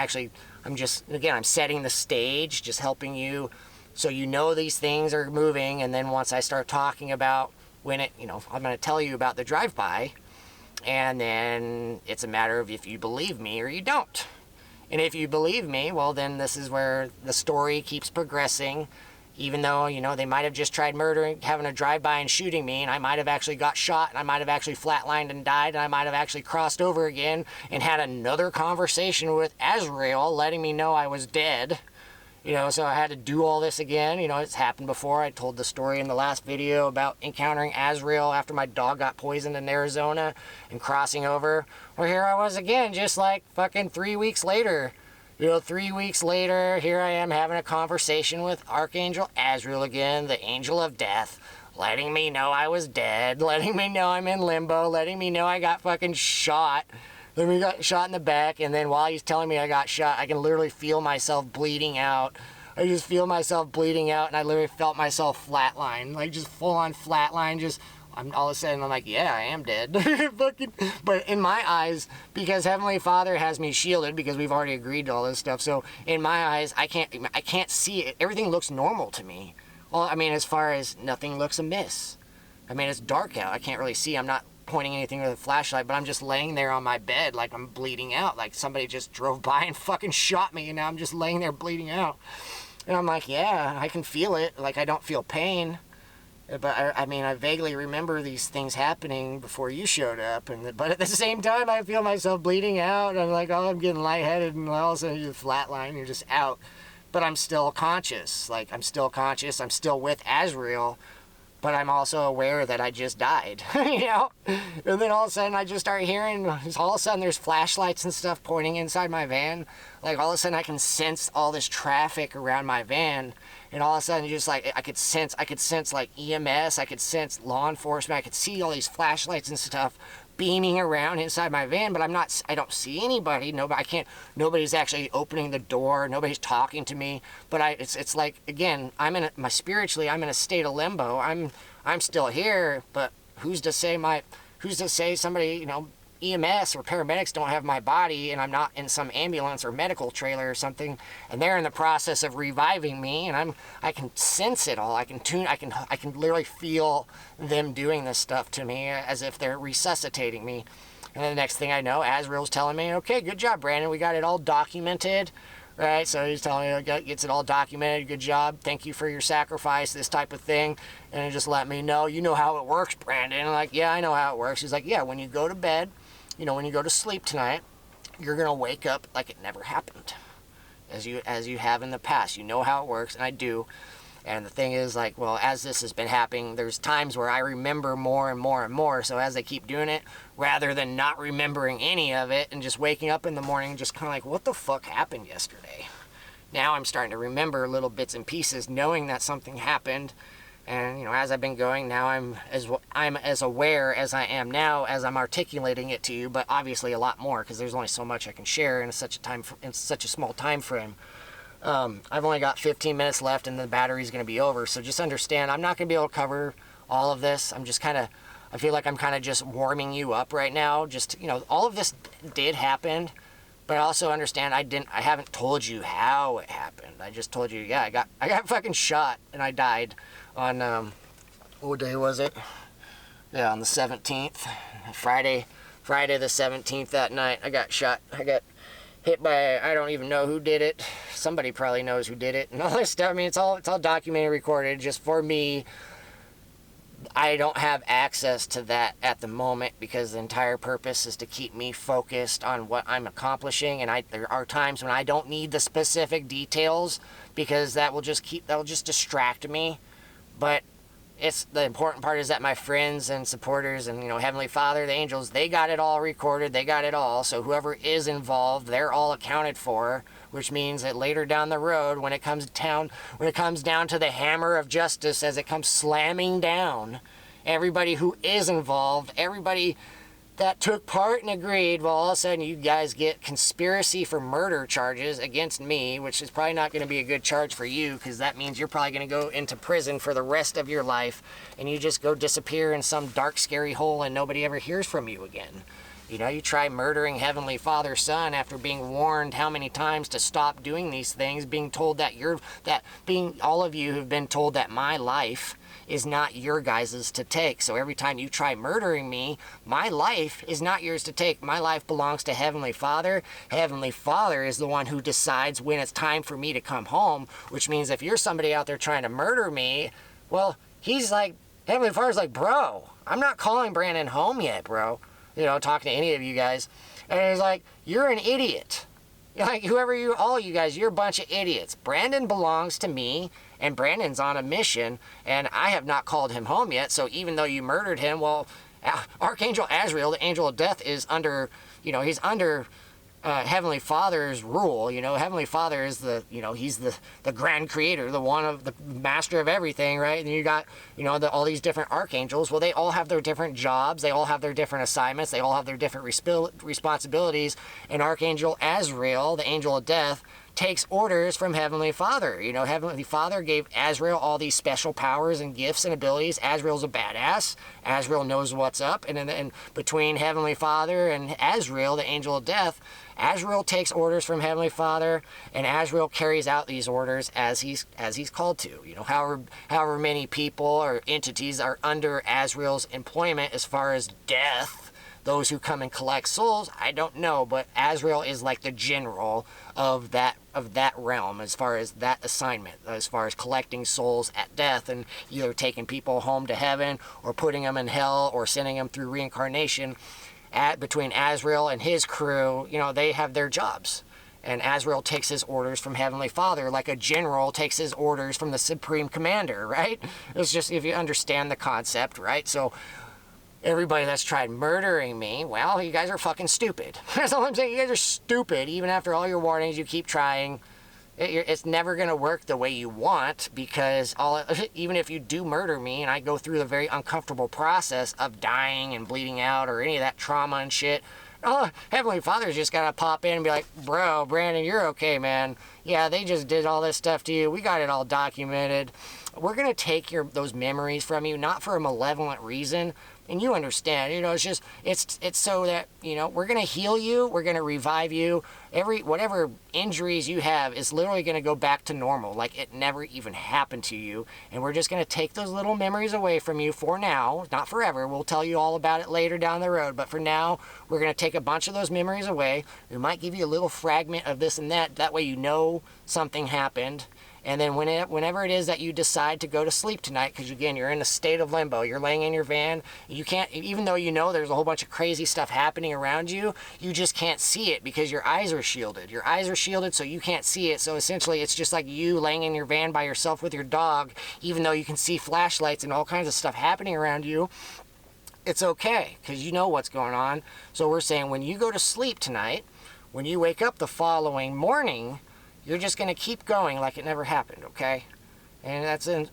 just, again, I'm setting the stage, just helping you so you know these things are moving. And then once I start talking about when it, you know, I'm going to tell you about the drive-by, and then it's a matter of if you believe me or you don't. And if you believe me, well, then this is where the story keeps progressing, even though, you know, they might have just tried murdering, having a drive-by and shooting me, and I might have actually got shot, and I might have actually flatlined and died, and I might have actually crossed over again and had another conversation with Azrael letting me know I was dead. You know, so I had to do all this again. You know, it's happened before. I told the story in the last video about encountering Azrael after my dog got poisoned in Arizona and crossing over. Well, here I was again, just like fucking 3 weeks later. You know, 3 weeks later, here I am having a conversation with Archangel Azrael again, the angel of death, letting me know I was dead, letting me know I'm in limbo, letting me know I got fucking shot. Then we got shot in the back, and then while he's telling me I got shot, I can literally feel myself bleeding out. I just feel myself bleeding out, and I literally felt myself flatline, like just full-on flatline. Just, all of a sudden, I'm like, yeah, I am dead. But in my eyes, because Heavenly Father has me shielded, because we've already agreed to all this stuff, so in my eyes, I can't see it. Everything looks normal to me. Well, I mean, as far as nothing looks amiss. I mean, it's dark out. I can't really see. I'm not pointing anything with a flashlight, but I'm just laying there on my bed like I'm bleeding out, like somebody just drove by and fucking shot me, and now I'm just laying there bleeding out. And I'm like, yeah, I can feel it. Like, I don't feel pain, but I mean, I vaguely remember these things happening before you showed up, but at the same time, I feel myself bleeding out, and I'm like, oh, I'm getting lightheaded, and all of a sudden you flatline, you're just out. But I'm still conscious. Like, I'm still conscious. I'm still with Azrael, but I'm also aware that I just died, you know? And then all of a sudden I just start hearing, all of a sudden there's flashlights and stuff pointing inside my van. Like, all of a sudden I can sense all this traffic around my van, and all of a sudden just like, I could sense like EMS, I could sense law enforcement, I could see all these flashlights and stuff beaming around inside my van, but I don't see anybody. Nobody's actually opening the door. Nobody's talking to me. But it's like, again, spiritually, I'm in a state of limbo. I'm still here, but who's to say somebody, you know, EMS or paramedics don't have my body, and I'm not in some ambulance or medical trailer or something, and they're in the process of reviving me, and I can sense it all. I can literally feel them doing this stuff to me as if they're resuscitating me. And then the next thing I know, Azrael's telling me, okay, good job, Brandon. We got it all documented, right? So he's telling me, gets it all documented. Good job. Thank you for your sacrifice, this type of thing. And he just let me know, you know how it works, Brandon. And I'm like, yeah, I know how it works. He's like, yeah, when you go to bed, you know, when you go to sleep tonight, you're going to wake up like it never happened, as you have in the past. You know how it works, and I do. And the thing is, like, well, as this has been happening, there's times where I remember more and more and more. So as they keep doing it, rather than not remembering any of it and just waking up in the morning just kind of like, what the fuck happened yesterday? Now I'm starting to remember little bits and pieces, knowing that something happened. And, you know, as I've been going, now I'm as aware as I am now as I'm articulating it to you, but obviously a lot more, because there's only so much I can share in such a small time frame. I've only got 15 minutes left, and the battery's going to be over, so just understand, I'm not going to be able to cover all of this. I feel like I'm kind of just warming you up right now. Just, you know, all of this did happen, but I also understand I haven't told you how it happened. I just told you, yeah, I got fucking shot, and I died on, what day was it? Yeah, on the 17th, Friday the 17th that night. I got shot. I got hit by, I don't even know who did it. Somebody probably knows who did it, and all this stuff. I mean, it's all documented, recorded. Just for me, I don't have access to that at the moment, because the entire purpose is to keep me focused on what I'm accomplishing, and there are times when I don't need the specific details, because that will just distract me. But it's the important part is that my friends and supporters and, Heavenly Father, the angels, they got it all recorded. They got it all. So whoever is involved, they're all accounted for, which means that later down the road, when it comes down to the hammer of justice, as it comes slamming down, everybody who is involved, everybody that took part and agreed, well, all of a sudden you guys get conspiracy for murder charges against me, which is probably not going to be a good charge for you, because that means you're probably going to go into prison for the rest of your life, and you just go disappear in some dark, scary hole, and nobody ever hears from you again. You try murdering Heavenly Father's Son after being warned how many times to stop doing these things, being told that all of you have been told that my life is not your guys's to take. So every time you try murdering me, my life is not yours to take. My life belongs to Heavenly Father. Heavenly Father is the one who decides when it's time for me to come home, which means if you're somebody out there trying to murder me, well, Heavenly Father's like, bro, I'm not calling Brandon home yet, bro. Talking to any of you guys. And he's like, you're an idiot. Like, all you guys, you're a bunch of idiots. Brandon belongs to me, and Brandon's on a mission, and I have not called him home yet, so even though you murdered him, well, Archangel Azrael, the angel of death, is under, he's under Heavenly Father's rule. Heavenly Father is he's the grand creator, the master of everything, right? And you got, all these different archangels. Well, they all have their different jobs. They all have their different assignments. They all have their different responsibilities. And Archangel Azrael, the angel of death, takes orders from Heavenly Father. Heavenly Father gave Azrael all these special powers and gifts and abilities. Azrael's a badass. Azrael knows what's up. And between Heavenly Father and Azrael, the angel of death, Azrael takes orders from Heavenly Father, and Azrael carries out these orders as he's called to. However many people or entities are under Azrael's employment as far as death, those who come and collect souls, I don't know, but Azrael is like the general of that realm as far as that assignment, as far as collecting souls at death and either taking people home to heaven or putting them in hell or sending them through reincarnation. Between Azrael and his crew, they have their jobs. And Azrael takes his orders from Heavenly Father like a general takes his orders from the Supreme Commander, right? It's just if you understand the concept, right? So everybody that's tried murdering me, well, you guys are fucking stupid. That's all I'm saying. You guys are stupid. Even after all your warnings, you keep trying. It's never going to work the way you want, because even if you do murder me and I go through the very uncomfortable process of dying and bleeding out or any of that trauma and shit, Heavenly Father's just got to pop in and be like, bro, Brandon, you're okay, man. Yeah, they just did all this stuff to you. We got it all documented. We're going to take those memories from you, not for a malevolent reason. And you understand, it's so that, we're going to heal you. We're going to revive you. Whatever injuries you have is literally going to go back to normal. Like it never even happened to you. And we're just going to take those little memories away from you for now, not forever. We'll tell you all about it later down the road. But for now, we're going to take a bunch of those memories away. We might give you a little fragment of this and that. That way something happened. And then whenever it is that you decide to go to sleep tonight, because again, you're in a state of limbo, you're laying in your van, you can't, even though there's a whole bunch of crazy stuff happening around you, you just can't see it because your eyes are shielded. Your eyes are shielded, so you can't see it. So essentially, it's just like you laying in your van by yourself with your dog, even though you can see flashlights and all kinds of stuff happening around you. It's okay, because you know what's going on. So we're saying when you go to sleep tonight, when you wake up the following morning, you're just going to keep going like it never happened, okay? And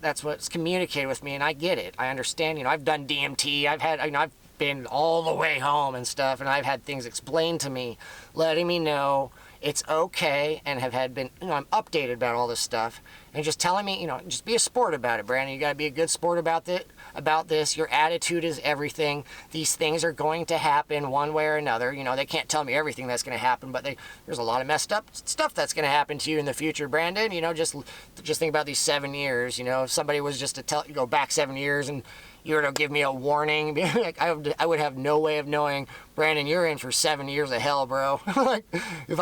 that's what's communicated with me, and I get it. I understand. I've done DMT. I've been all the way home and stuff, and I've had things explained to me, letting me know it's okay, and I'm updated about all this stuff, and just telling me, just be a sport about it, Brandon. You got to be a good sport about this. Your attitude is everything. These things are going to happen one way or another. They can't tell me everything that's going to happen, but there's a lot of messed up stuff that's going to happen to you in the future, Brandon. Just think about these 7 years. If somebody was just to go back 7 years and you were to give me a warning, I would have no way of knowing, Brandon, you're in for 7 years of hell, bro. Like, if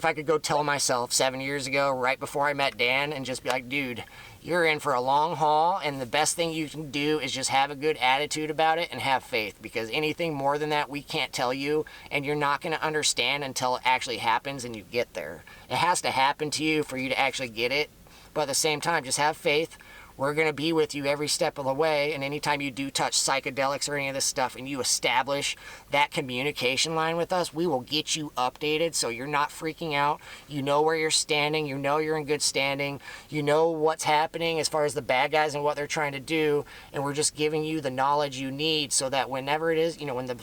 I could go tell myself 7 years ago, right before I met Dan, and just be like, dude, you're in for a long haul, and the best thing you can do is just have a good attitude about it and have faith, because anything more than that, we can't tell you, and you're not going to understand until it actually happens and you get there. It has to happen to you for you to actually get it, but at the same time, just have faith. we're going to be with you every step of the way. And anytime you do touch psychedelics or any of this stuff and you establish that communication line with us, we will get you updated so you're not freaking out. You know where you're standing. You know you're in good standing. You know what's happening as far as the bad guys and what they're trying to do. And we're just giving you the knowledge you need so that whenever it is, you know, when the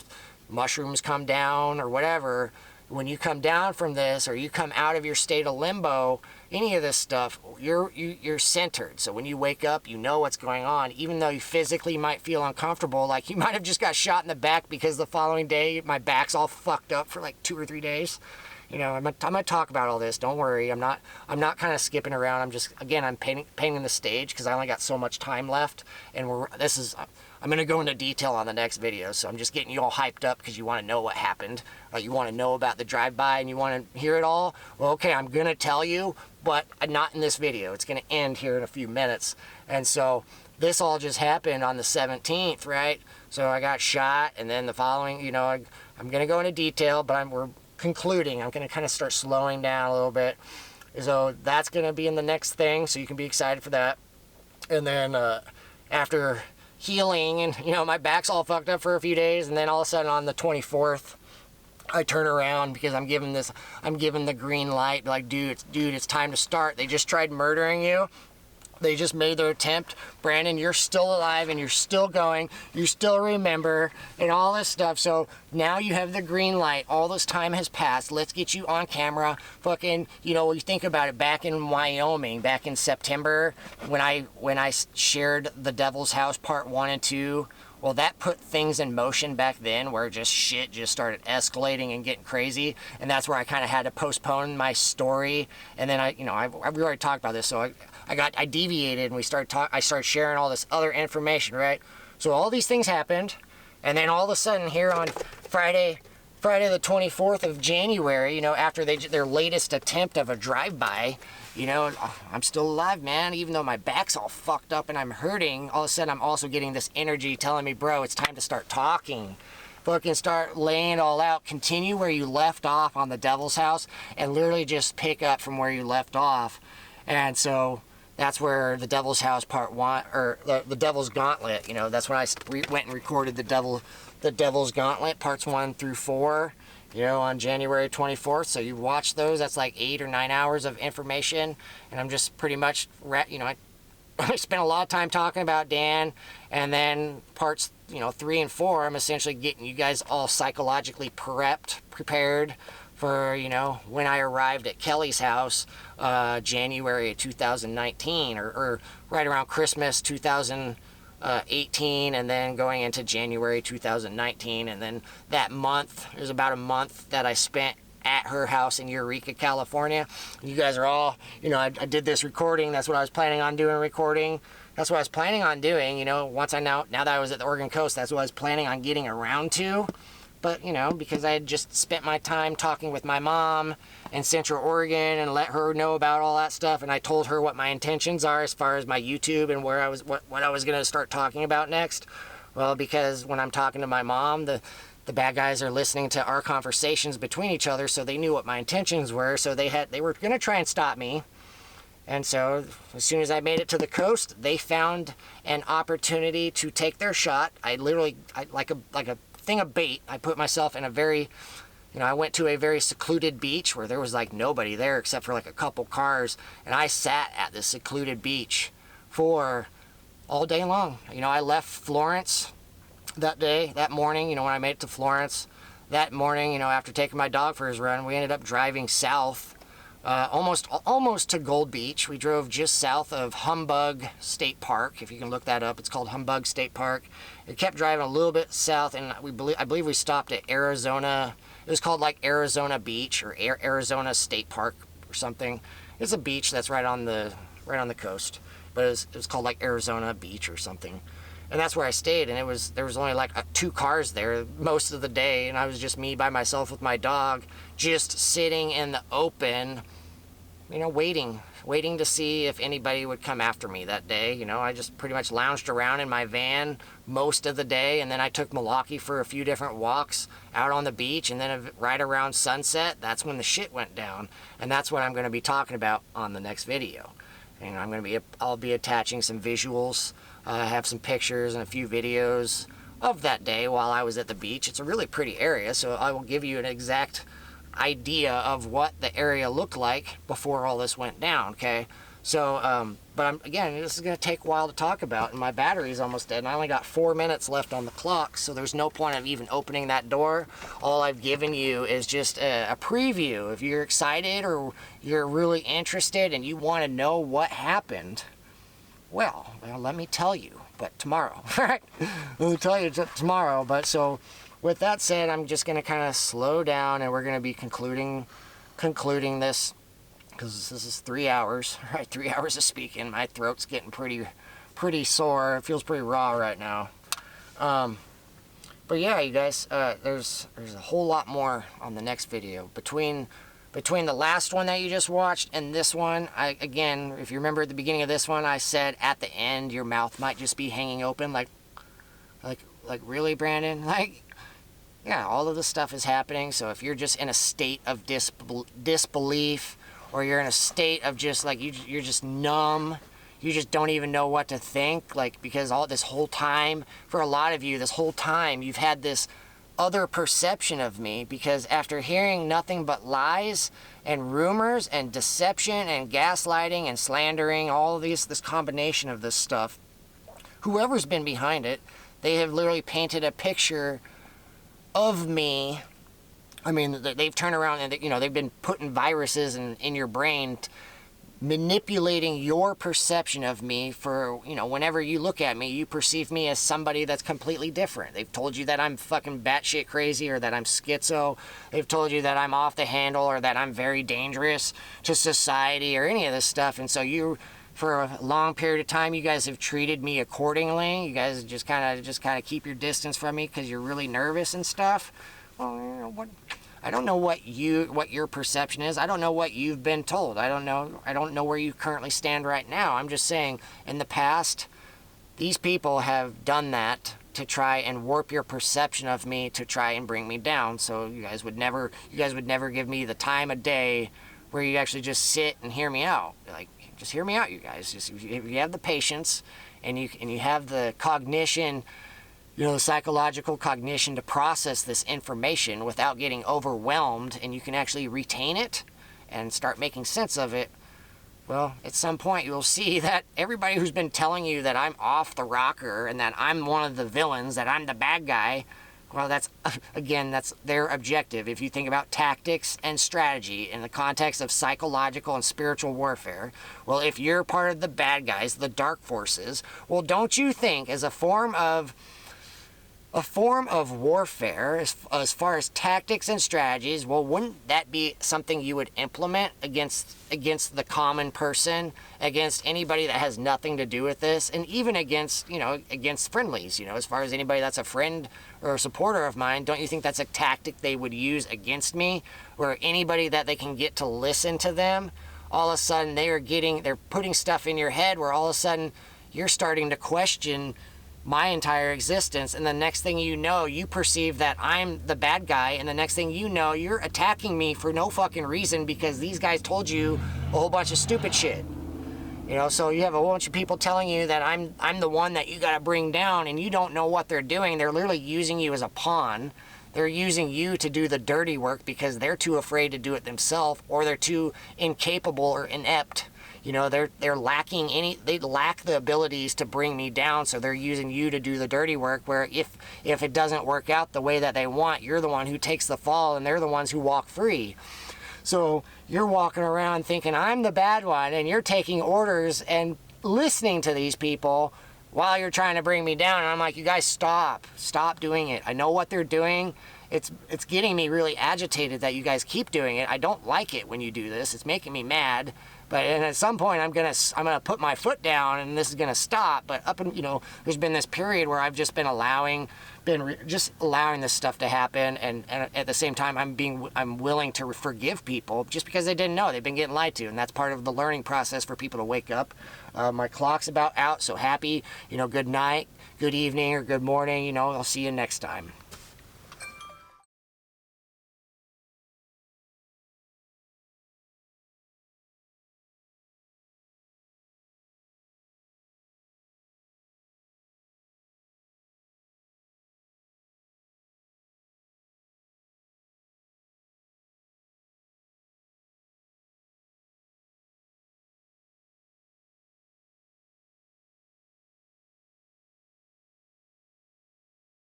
mushrooms come down or whatever, when you come down from this or you come out of your state of limbo, any of this stuff, you're centered. So when you wake up, you know what's going on, even though you physically might feel uncomfortable, like you might have just got shot in the back because the following day my back's all fucked up for like 2 or 3 days. You know, I'm gonna talk about all this. Don't worry. I'm not kind of skipping around. I'm just, again, I'm painting the stage because I only got so much time left, and I'm gonna go into detail on the next video. So I'm just getting you all hyped up because you want to know what happened. You want to know about the drive-by and you want to hear it all. Well, okay, I'm gonna tell you, but not in this video. It's gonna end here in a few minutes. And so this all just happened on the 17th, right? So I got shot, and then the following, you know, I'm gonna go into detail, but we're concluding. I'm going to kind of start slowing down a little bit. So that's going to be in the next thing, so you can be excited for that. And then after healing, and you know, my back's all fucked up for a few days, and then all of a sudden on the 24th, I turn around because I'm given the green light, like, dude, it's time to start. They just tried murdering you. They just made their attempt. Brandon, you're still alive and you're still going. You still remember and all this stuff. So now you have the green light. All this time has passed. Let's get you on camera. Fucking, you know, you think about it, back in Wyoming, back in September, when I shared The Devil's House Part 1 and 2, well, that put things in motion back then where just shit just started escalating and getting crazy. And that's where I kind of had to postpone my story. And then we already talked about this. So I deviated, and I started sharing all this other information, right? So all these things happened. And then all of a sudden here on Friday the 24th of January, you know, after their latest attempt of a drive-by, you know, I'm still alive, man. Even though my back's all fucked up and I'm hurting, all of a sudden I'm also getting this energy telling me, bro, it's time to start talking. Fucking start laying it all out. Continue where you left off on The Devil's House and literally just pick up from where you left off. And so that's where The Devil's House Part 1, or the Devil's Gauntlet, you know, that's when I went and recorded The Devil's Gauntlet Parts 1 through 4. You know, on January 24th. So you watch those, that's like 8 or 9 hours of information. And I'm just pretty much, you know, I spent a lot of time talking about Dan. And then parts, you know, 3 and 4, I'm essentially getting you guys all psychologically prepared for, you know, when I arrived at Kelly's house, January of 2019, or right around Christmas 2018, and then going into January 2019, and then that month, there's about a month that I spent at her house in Eureka, California. You guys are all, you know, I did this recording. That's what I was planning on doing, recording. That's what I was planning on doing, you know, now that I was at the Oregon coast, that's what I was planning on getting around to. But, you know, because I had just spent my time talking with my mom in Central Oregon and let her know about all that stuff, and I told her what my intentions are as far as my YouTube and where I was, what I was going to start talking about next. Well, because when I'm talking to my mom, the bad guys are listening to our conversations between each other, so they knew what my intentions were, so they were going to try and stop me. And so as soon as I made it to the coast, they found an opportunity to take their shot. I like a thing of bait, I put myself in a very, you know, I went to a very secluded beach where there was like nobody there except for like a couple cars, and I sat at this secluded beach for all day long. You know, I left Florence that morning, you know, when I made it to Florence that morning, you know, after taking my dog for his run, we ended up driving south, almost to Gold Beach. We drove just south of Humbug State Park. If you can look that up, it's called Humbug State Park. It kept driving a little bit south, and I believe we stopped at Arizona. It was called like Arizona Beach or Arizona State Park or something. It's a beach that's right on the coast, but it was called like Arizona Beach or something. And that's where I stayed, and there was only like 2 cars there most of the day, and I was just me by myself with my dog, just sitting in the open, you know, waiting to see if anybody would come after me that day. You know, I just pretty much lounged around in my van most of the day, and then I took Milwaukee for a few different walks out on the beach, and then right around sunset, that's when the shit went down, and that's what I'm going to be talking about on the next video. And I'll be attaching some visuals. I have some pictures and a few videos of that day while I was at the beach. It's a really pretty area, so I will give you an exact idea of what the area looked like before all this went down, okay? So, but again, this is going to take a while to talk about, and my battery's almost dead, and I only got 4 minutes left on the clock, so there's no point of even opening that door. All I've given you is just a preview. If you're excited or you're really interested and you want to know what happened, well, let me tell you, but tomorrow, right? Let me tell you tomorrow. But so, with that said, I'm just going to kind of slow down, and we're going to be concluding this, because this is 3 hours, right? 3 hours of speaking. My throat's getting pretty sore. It feels pretty raw right now. But yeah, you guys, there's a whole lot more on the next video. Between the last one that you just watched and this one, again, if you remember at the beginning of this one, I said at the end your mouth might just be hanging open, like really, Brandon? Like, yeah, all of this stuff is happening. So if you're just in a state of disbelief, or you're in a state of just like you're just numb, you just don't even know what to think, like, because all this whole time, for a lot of you, this whole time you've had this other perception of me, because after hearing nothing but lies and rumors and deception and gaslighting and slandering, all of this combination of this stuff, whoever's been behind it, they have literally painted a picture of me. I mean, they've turned around and, they've been putting viruses in your brain, manipulating your perception of me for, whenever you look at me, you perceive me as somebody that's completely different. They've told you that I'm fucking batshit crazy, or that I'm schizo. They've told you that I'm off the handle, or that I'm very dangerous to society, or any of this stuff. And so for a long period of time, you guys have treated me accordingly. You guys just kind of keep your distance from me because you're really nervous and stuff. Well, I don't know what your perception is. I don't know what you've been told. I don't know where you currently stand right now. I'm just saying, in the past, these people have done that to try and warp your perception of me, to try and bring me down. So you guys would never give me the time of day where you actually just sit and hear me out. Like, just hear me out, you guys. Just, if you have the patience and you have the cognition, the psychological cognition to process this information without getting overwhelmed, and you can actually retain it and start making sense of it, well, at some point you'll see that everybody who's been telling you that I'm off the rocker and that I'm one of the villains, that I'm the bad guy, well, that's their objective. If you think about tactics and strategy in the context of psychological and spiritual warfare, well, if you're part of the bad guys, the dark forces, well, don't you think as a form of warfare, as far as tactics and strategies, well, wouldn't that be something you would implement against the common person, against anybody that has nothing to do with this, and even against friendlies, as far as anybody that's a friend or a supporter of mine? Don't you think that's a tactic they would use against me, where anybody that they can get to listen to them, all of a sudden they're putting stuff in your head where all of a sudden you're starting to question my entire existence, and the next thing you know, you perceive that I'm the bad guy, and the next thing you know, you're attacking me for no fucking reason because these guys told you a whole bunch of stupid shit. So you have a whole bunch of people telling you that I'm the one that you gotta bring down, and you don't know what they're doing. They're literally using you as a pawn. They're using you to do the dirty work because they're too afraid to do it themselves, or they're too incapable or inept. They lack the abilities to bring me down, so they're using you to do the dirty work, where if it doesn't work out the way that they want, you're the one who takes the fall, and they're the ones who walk free. So you're walking around thinking I'm the bad one, and you're taking orders and listening to these people while you're trying to bring me down. And I'm like, you guys, stop doing it. I know what they're doing. It's getting me really agitated that you guys keep doing it. I don't like it when you do this. It's making me mad. And at some point, I'm gonna put my foot down, and this is gonna stop. But there's been this period where I've just been allowing this stuff to happen, and at the same time, I'm willing to forgive people just because they didn't know. They've been getting lied to, and that's part of the learning process for people to wake up. My clock's about out, so happy. Good night, good evening, or good morning. I'll see you next time.